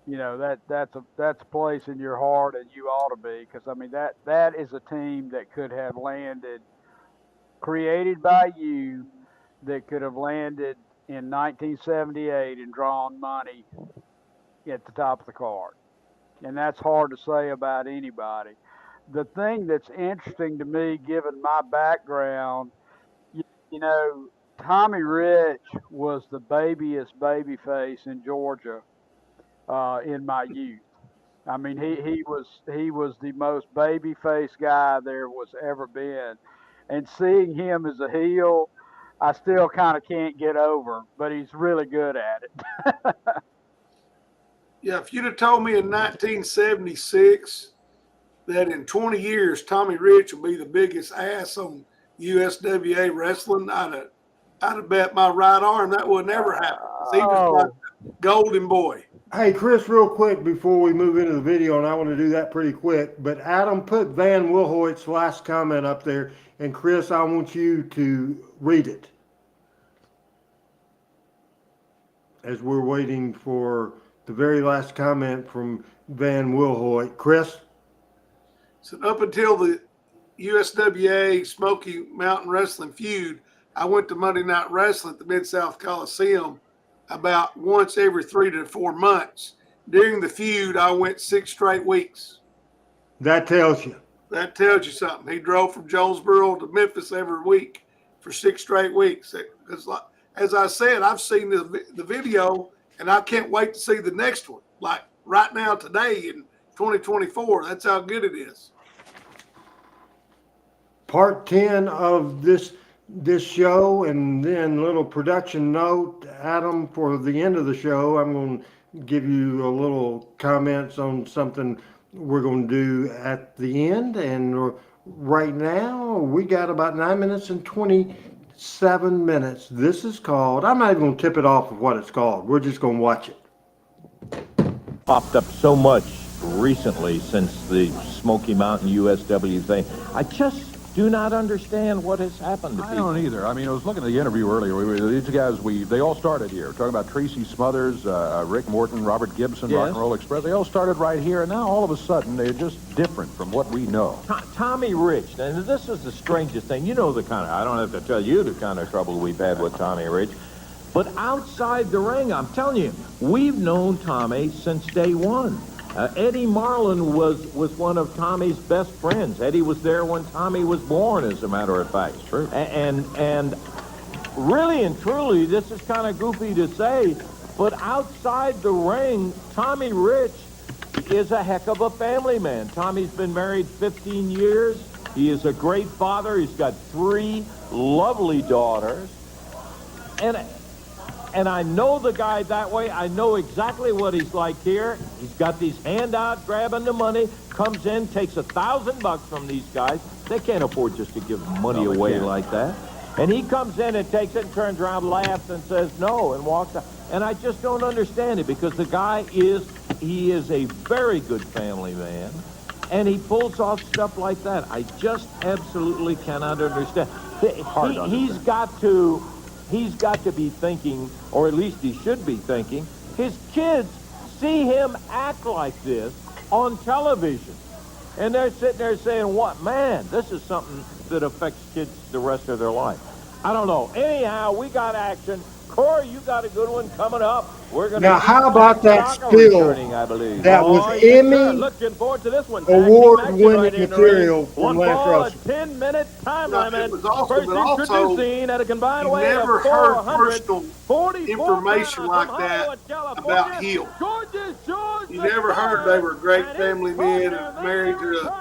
you know, that's a place in your heart, and you ought to be, because I mean that is a team that could have landed, created by you, that could have landed in 1978 and drawn money at the top of the card, and that's hard to say about anybody. The thing that's interesting to me, given my background, you know, Tommy Rich was the babyest baby face in Georgia. In my youth, I mean, he was the most baby-faced guy there was ever been, and seeing him as a heel, I still kind of can't get over. But he's really good at it. Yeah, if you'd have told me in 1976 that in 20 years Tommy Rich will be the biggest ass on USWA wrestling, I'd have bet my right arm that would never happen. He was my golden boy. Hey, Chris, real quick before we move into the video, and I want to do that pretty quick, but Adam, put Van Wilhoit's last comment up there, and Chris, I want you to read it as we're waiting for the very last comment from Van Wilhoit. Chris? So up until the USWA Smoky Mountain Wrestling feud, I went to Monday Night Wrestling at the Mid-South Coliseum about once every 3 to 4 months. During the feud, I went 6 straight weeks. That tells you. That tells you something. He drove from Jonesboro to Memphis every week for 6 straight weeks. Because, as I said, I've seen the video, and I can't wait to see the next one. Like right now, today in 2024. That's how good it is. Part 10 of this show, and then little production note, Adam, for the end of the show, I'm going to give you a little comments on something we're going to do at the end. And right now, we got about 9 minutes and 27 minutes. This is called, I'm not even going to tip it off of what it's called. We're just going to watch it. Popped up so much recently since the Smoky Mountain USW thing. I just do not understand what has happened to people. I don't either. I mean, I was looking at the interview earlier. These guys, they all started here. Talking about Tracy Smothers, Rick Morton, Robert Gibson, Yes. Rock and Roll Express. They all started right here, and now all of a sudden they're just different from what we know. Tommy Rich, and this is the strangest thing. You know the kind of, I don't have to tell you the kind of trouble we've had with Tommy Rich. But outside the ring, I'm telling you, we've known Tommy since day one. Eddie Marlin was one of Tommy's best friends. Eddie was there when Tommy was born, as a matter of fact. It's true. And really and truly, this is kind of goofy to say, but outside the ring, Tommy Rich is a heck of a family man. Tommy's been married 15 years. He is a great father. He's got 3 lovely daughters. And I know the guy that way. I know exactly what he's like here. He's got these handout, grabbing the money, comes in, takes $1,000 from these guys. They can't afford just to give money away like that. And he comes in and takes it and turns around, laughs and says no and walks out. And I just don't understand it because the guy he is a very good family man. And he pulls off stuff like that. I just absolutely cannot understand. He's got to be thinking, or at least he should be thinking, his kids see him act like this on television. And they're sitting there saying, what, man, this is something that affects kids the rest of their life. I don't know. Anyhow, we got action. Corey, you got a good one coming up. We're going now, how about that spill that was Emmy looking forward to this one. award-winning material from last Russell? 10-minute time limit. It was awesome, First but also, introducing at a combined you weight never of heard 444 personal information like that about Hill. You never heard they were great family men and married to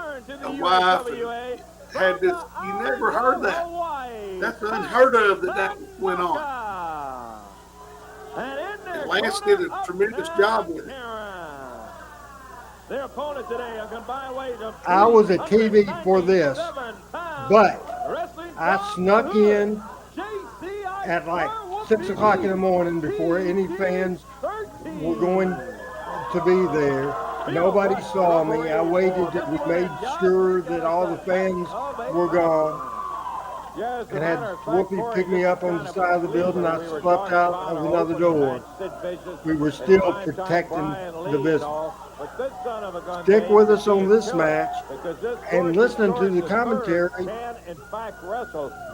a wife and had this. You never heard that. That's unheard of that went on. And Lance did a tremendous job with it. Their opponent today, a combined weight of I was at TV for this, but I snuck in at like 6 o'clock in the morning before any fans were going to be there. Nobody saw me. I waited. We made sure that all the fans were gone. And had Whoopi pick me up on the side of the building. I slept out of another door. We were still protecting the business. Stick with us on this match and listening to the commentary.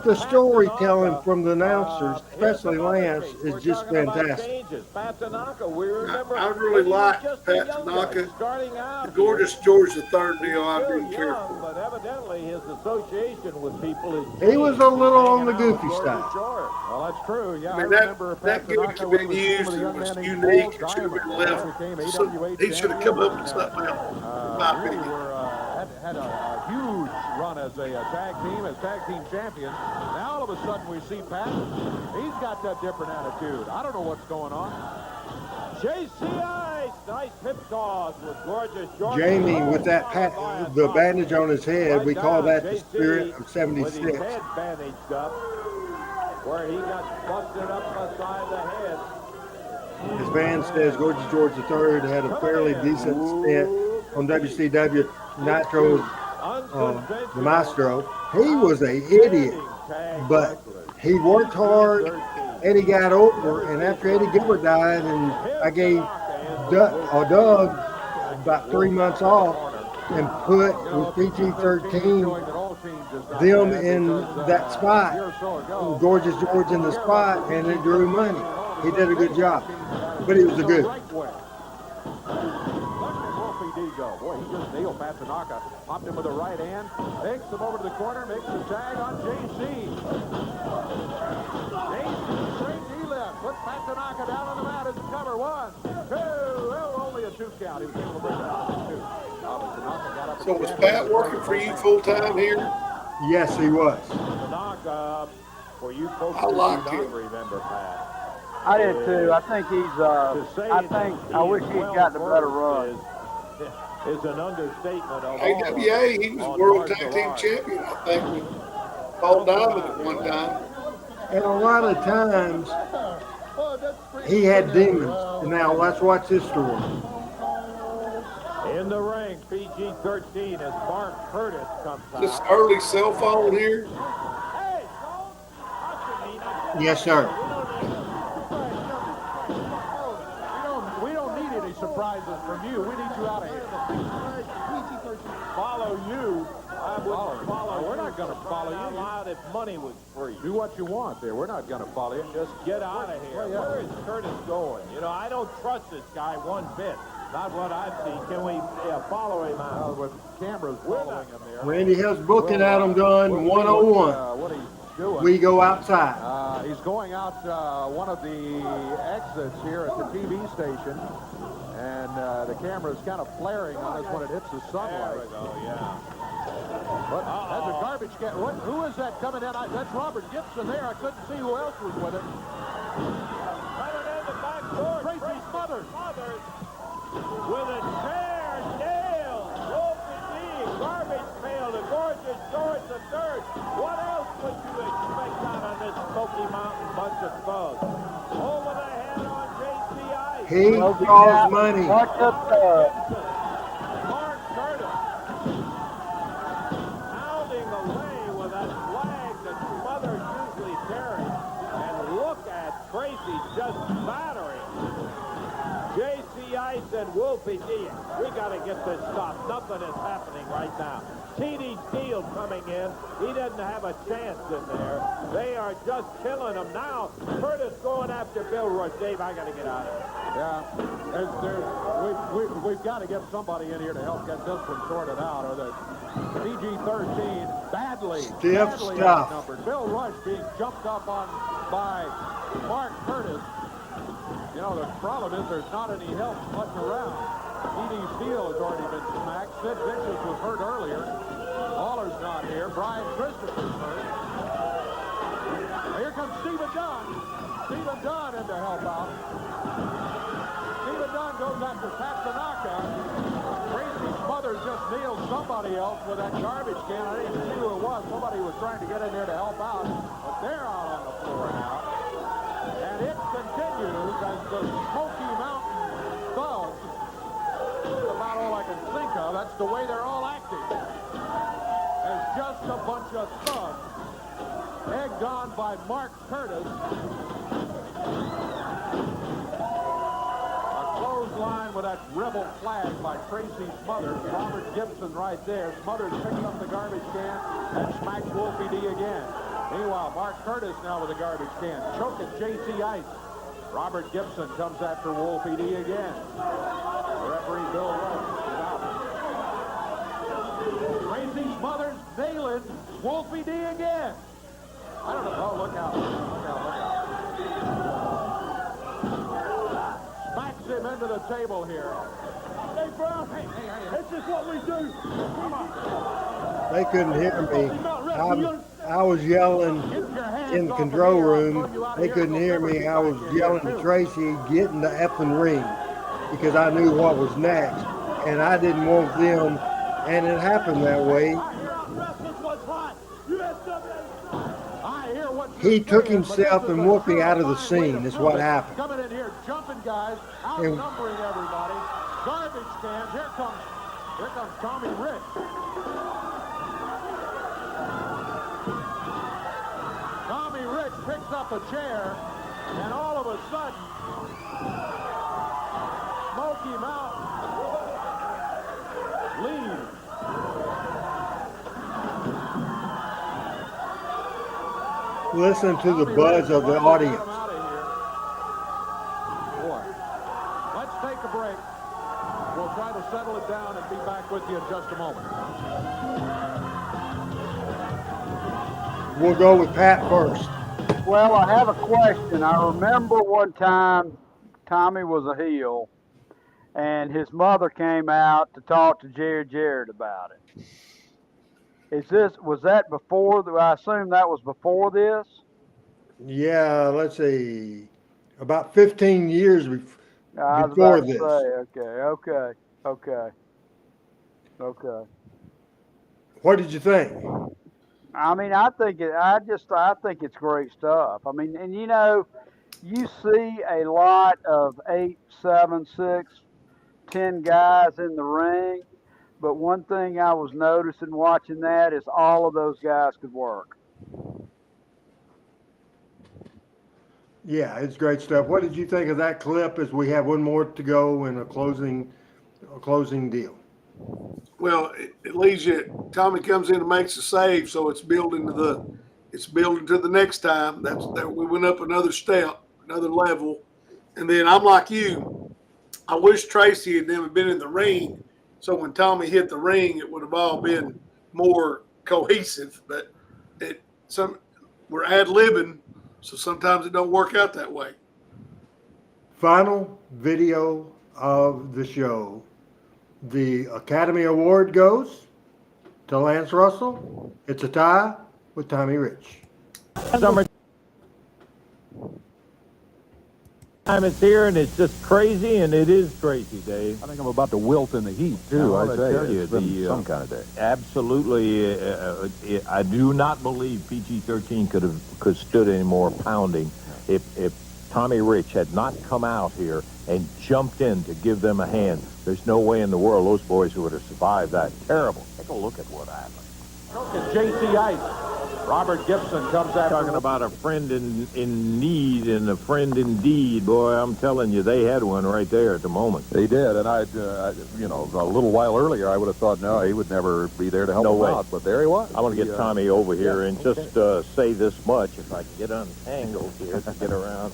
The storytelling from the announcers, especially Lance, is just fantastic. I really liked Pat Tanaka. The Gorgeous George III deal I didn't care for. But evidently his association with people is... He was a little on the goofy side. Well, that's true. Yeah, I mean, that gimmick had been used and was unique. It should have been left. So he should have come up with something else. Really had a huge run as a tag team champions. Now all of a sudden we see Pat. He's got that different attitude. I don't know what's going on. JCI, nice hip toss with Gorgeous George. Jamie, with that the bandage on his head, we call that the spirit of 76. With his head bandaged up, where he got busted up beside the head. His band says Gorgeous George III had a fairly decent stint on WCW Nitro, the Maestro. He was an idiot, but he worked hard. Eddie got over, and after Eddie Gilbert died, and I gave Doug about 3 months off and put with PG-13 them in that spot, Gorgeous George in the spot, and it drew money. He did a good job, but he was a good. Boy, he just nailed Pat Tanaka. Popped him with the right hand. Takes him over to the corner. Makes the tag on JC. JC straight knee left. Puts Pat Tanaka down on the mat as a cover. 1, 2. Well, only a 2 count. He was able to bring it out in 2. So was Pat working for you full time here? Yes, he was. Tanaka, for you folks I liked who him. don't remember Pat. I did too. I think I wish he'd gotten a better run. Is an understatement of AWA, he was World Tag Team Champion, I think, with Paul Diamond at one time. And a lot of times, he had demons. Now, let's watch this story. In the ring, PG-13 as Mark Curtis comes out. This early cell phone here. Yes, sir. We don't need any surprises from you. We need you out of here. Follow you. I wouldn't follow. We're not going to follow you. Allowed if money was free. Do what you want there. We're not going to follow you. Just get out of here. Where is Curtis going? You know, I don't trust this guy one bit. Not what I've seen. Can we follow him out? With cameras following him there. Randy Hill's booking Adam Dunn 101. What he's doing. We go outside. He's going out one of the exits here at the TV station. And the camera is kind of flaring on us when it hits the sunlight. There we go, yeah. But as a garbage can, who is that coming in? That's Robert Gibson there. I couldn't see who else was with him. Coming in the back door, Tracy Smothers. With a chair nailed. Wolfie D, garbage pail, the gorgeous George III. What else would you expect out of this Smoky Mountain bunch of thugs? Over the head on JCI. He draws money. Mark Curtis. Pounding away with that flag that Smothers usually carries. And look at Tracy just battering JC Ice and Wolfie D. We got to get this stopped. Nothing is happening right now. T.D. Steele coming in. He doesn't have a chance in there. They are just killing him now. Curtis going after Bill Rush. Dave, I got to get out of here. Yeah, we've got to get somebody in here to help get this one sorted out, or the PG-13 badly outnumbered. Bill Rush being jumped up on by Mark Curtis. You know, the problem is there's not any help putting around. T.D. Steele has already been smacked. Sid Viscous was hurt earlier. Lawler's not here. Brian Christopher's hurt. Here comes Stephen Dunn. Stephen Dunn in to help out. Stephen Dunn goes after Pat Tanaka. Tracy Smothers just nailed somebody else with that garbage can. I didn't see who it was. Somebody was trying to get in there to help out. But they're out on the floor now. And it continues as the Smoky Mountain thugs. That's about all I can think of. That's the way they're all acting. As just a bunch of thugs, egged on by Mark Curtis. A clothesline with that rebel flag by Tracy Smothers. Robert Gibson right there. Smothers picks up the garbage can and smacks Wolfie D again. Meanwhile, Mark Curtis now with a garbage can. Choking J.C. Ice. Robert Gibson comes after Wolfie D again. Referee Bill Rush is out. Tracy Smothers nailing Wolfie D again. I don't know. Oh, look out. Look out, look out. Smacks him into the table here. Hey, Brown, hey, this is what we do. Come on. They couldn't hear me. I was yelling in the control room. They couldn't hear me. I was yelling to Tracy, get in the effing ring, because I knew what was next, and I didn't want them, and it happened that way. He took himself and Wolfie out of the scene. Is what happened. Coming in here, jumping guys, outnumbering everybody. Garbage cans. Here comes Tommy Rich. Tommy Rich picks up a chair, and all of a sudden, Smoky Mountain leads. Listen to the buzz of the audience. Boy, let's take a break. We'll try to settle it down and be back with you in just a moment. We'll go with Pat first. Well, I have a question. I remember one time Tommy was a heel, and his mother came out to talk to Jarrett about it. Was that before? I assume that was before this? Yeah, let's see. About 15 years before this. Okay. What did you think? I mean, I think it's great stuff. I mean, and you know, you see a lot of 8, 7, 6, 10 guys in the ring, but one thing I was noticing watching that is all of those guys could work. Yeah, it's great stuff. What did you think of that clip as we have one more to go in a closing deal? Well, it leaves you. Tommy comes in and makes a save, so it's building to the next time. We went up another step, another level, and then I'm like you. I wish Tracy and them had been in the ring, so when Tommy hit the ring, it would have all been more cohesive. But we're ad-libbing, so sometimes it don't work out that way. Final video of the show. The Academy Award goes to Lance Russell. It's a tie with Tommy Rich. Summer time is here, and it's just crazy, and it is crazy, Dave. I think I'm about to wilt in the heat, too. I tell you, it's been some kind of day. Absolutely. I do not believe PG-13 could stood any more pounding if Tommy Rich had not come out here and jumped in to give them a hand. There's no way in the world those boys would have survived that. Terrible. Take a look at what happened. Look at J.C. Ice. Robert Gibson comes out. Talking about a friend in need and a friend indeed. Boy, I'm telling you, they had one right there at the moment. They did, and I you know, a little while earlier, I would have thought, no, he would never be there to help him out, but there he was. I want to get Tommy over here and just say this much, if I can get untangled here to get around,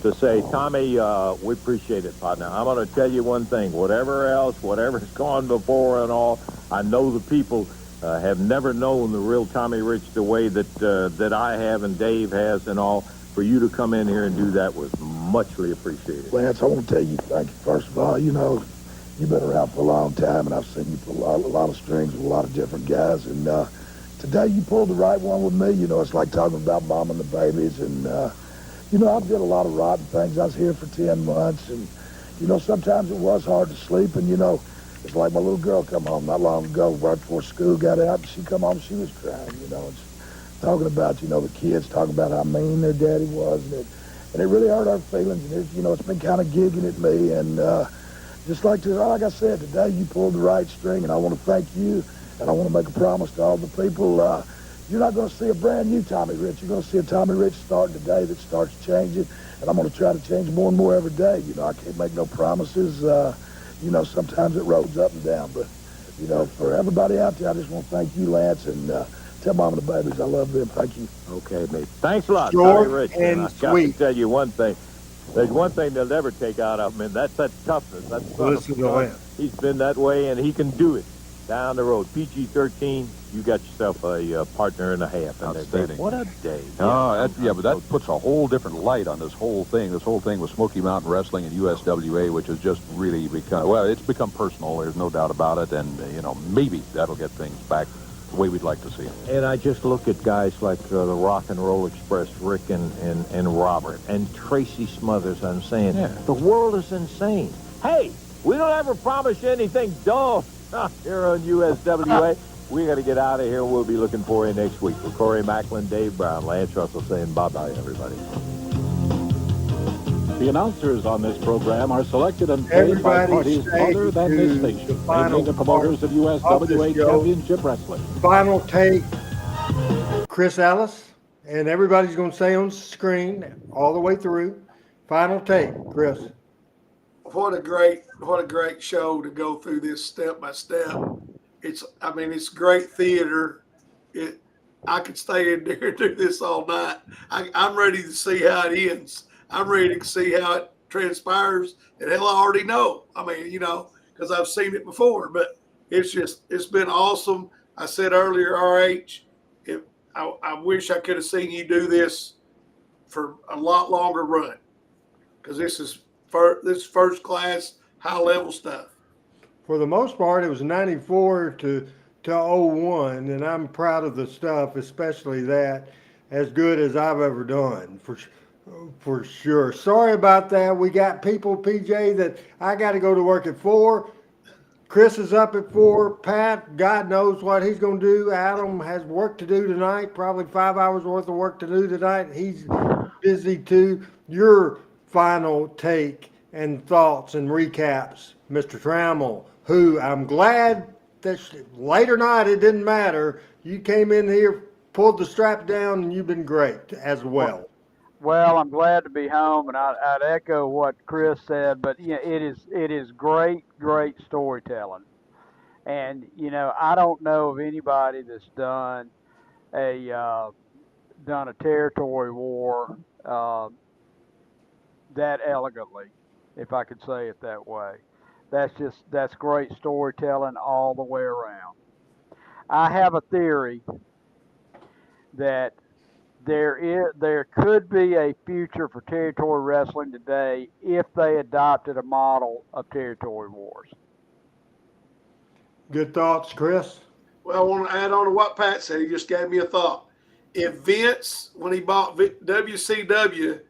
to say, Tommy, we appreciate it, partner. I'm going to tell you one thing. Whatever's gone before and all, I know the people have never known the real Tommy Rich the way that I have and Dave has and all. For you to come in here and do that was muchly appreciated. Lance, I want to tell you thank you. First of all, you know, you've been around for a long time, and I've seen you pull a lot of strings with a lot of different guys. And today you pulled the right one with me. You know, it's like talking about mom and the babies. And, you know, I've did a lot of rotten things. I was here for 10 months. And, you know, sometimes it was hard to sleep. And, you know, it's like my little girl come home not long ago, right before school got out, and she come home, she was crying, you know, and talking about, you know, the kids, talking about how mean their daddy was, and it really hurt our feelings, and you know, it's been kind of gigging at me, and just like I said, today you pulled the right string, and I want to thank you, and I want to make a promise to all the people, you're not going to see a brand new Tommy Rich, you're going to see a Tommy Rich starting today that starts changing, and I'm going to try to change more and more every day. You know, I can't make no promises. You know, sometimes it rolls up and down, but, you know, for everybody out there, I just want to thank you, Lance, and tell Mom and the babies I love them. Thank you. Okay, mate. Thanks a lot, Short Tommy Rich. and I got to tell you one thing. There's one thing they'll never take out of him, and that's that toughness. That's Listen to Lance. He's been that way, and he can do it down the road. PG-13, you got yourself a partner and a half. Outstanding. What a day. Oh, but that puts a whole different light on this whole thing. This whole thing with Smoky Mountain Wrestling and USWA, which has just really become, well, it's become personal. There's no doubt about it. And, you know, maybe that'll get things back the way we'd like to see them. And I just look at guys like the Rock and Roll Express, Rick and Robert, and Tracy Smothers. I'm saying, the world is insane. Hey, we don't ever promise you anything dull here on USWA. We got to get out of here. We'll be looking for you next week. For Corey Macklin, Dave Brown, Lance Russell saying bye-bye, everybody. The announcers on this program are selected and paid by parties other than this station, mainly the promoters of USWA Championship Wrestling. Final take, Chris Ellis, and everybody's going to say on screen all the way through. Final take, Chris. What a great show to go through this step by step. It's great theater. I could stay in there and do this all night. I'm ready to see how it ends. I'm ready to see how it transpires. And hell, I already know. I mean, you know, because I've seen it before. But it's been awesome. I said earlier, RH, I wish I could have seen you do this for a lot longer run, because this is first class, high level stuff. For the most part, it was 94 to 01, and I'm proud of the stuff, especially that, as good as I've ever done, for sure. Sorry about that. We got people, PJ, that I got to go to work at 4. Chris is up at 4. Pat, God knows what he's going to do. Adam has work to do tonight, probably 5 hours worth of work to do tonight. He's busy too. Your final take and thoughts and recaps, Mr. Trammell, who I'm glad that late or night, it didn't matter. You came in here, pulled the strap down, and you've been great as well. Well, I'm glad to be home, and I'd echo what Chris said, but yeah, it is great storytelling. And, you know, I don't know of anybody that's done a territory war that elegantly, if I could say it that way. That's great storytelling all the way around. I have a theory that there could be a future for territory wrestling today if they adopted a model of territory wars. Good thoughts, Chris? Well, I want to add on to what Pat said. He just gave me a thought. If Vince, when he bought WCW,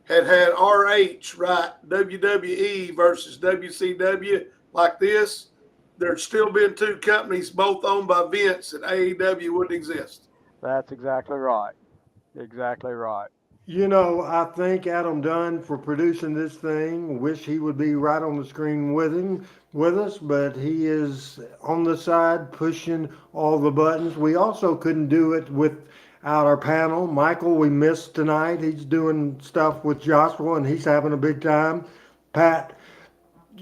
had RH write WWE versus WCW like this, there'd still been two companies both owned by Vince, and AEW wouldn't exist. That's exactly right. Exactly right. You know, I thank Adam Dunn for producing this thing. Wish he would be right on the screen with us, but he is on the side pushing all the buttons. We also couldn't do it without our panel. Michael, we missed tonight. He's doing stuff with Joshua, and he's having a big time. Pat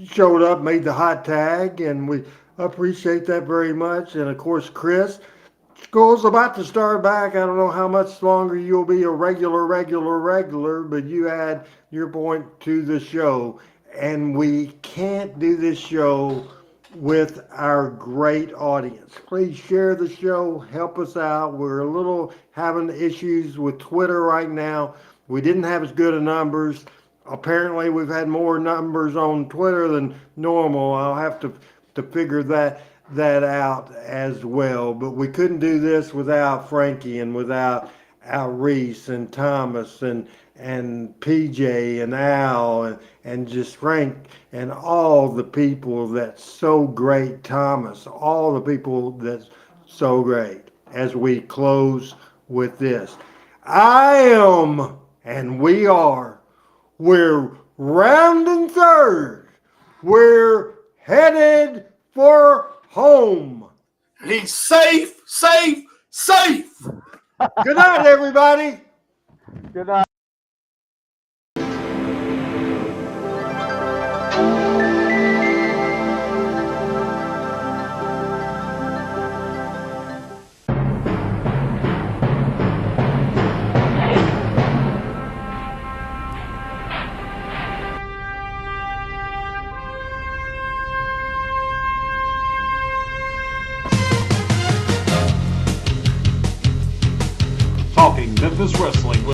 showed up, made the hot tag, and we appreciate that very much. And of course, Chris. School's about to start back. I don't know how much longer you'll be a regular, but you add your point to the show. And we can't do this show with our great audience. Please share the show. Help us out. We're a little having issues with Twitter right now. We didn't have as good of numbers. Apparently, we've had more numbers on Twitter than normal. I'll have to figure that out as well. But we couldn't do this without Frankie and without Al Reese and Thomas and PJ and Al and just Frank and all the people that's so great, Thomas, all the people that's so great. As we close with this, I am and we are, we're rounding third. We're headed for home. He's safe. Good night, everybody. Good night. Talking Memphis Wrestling with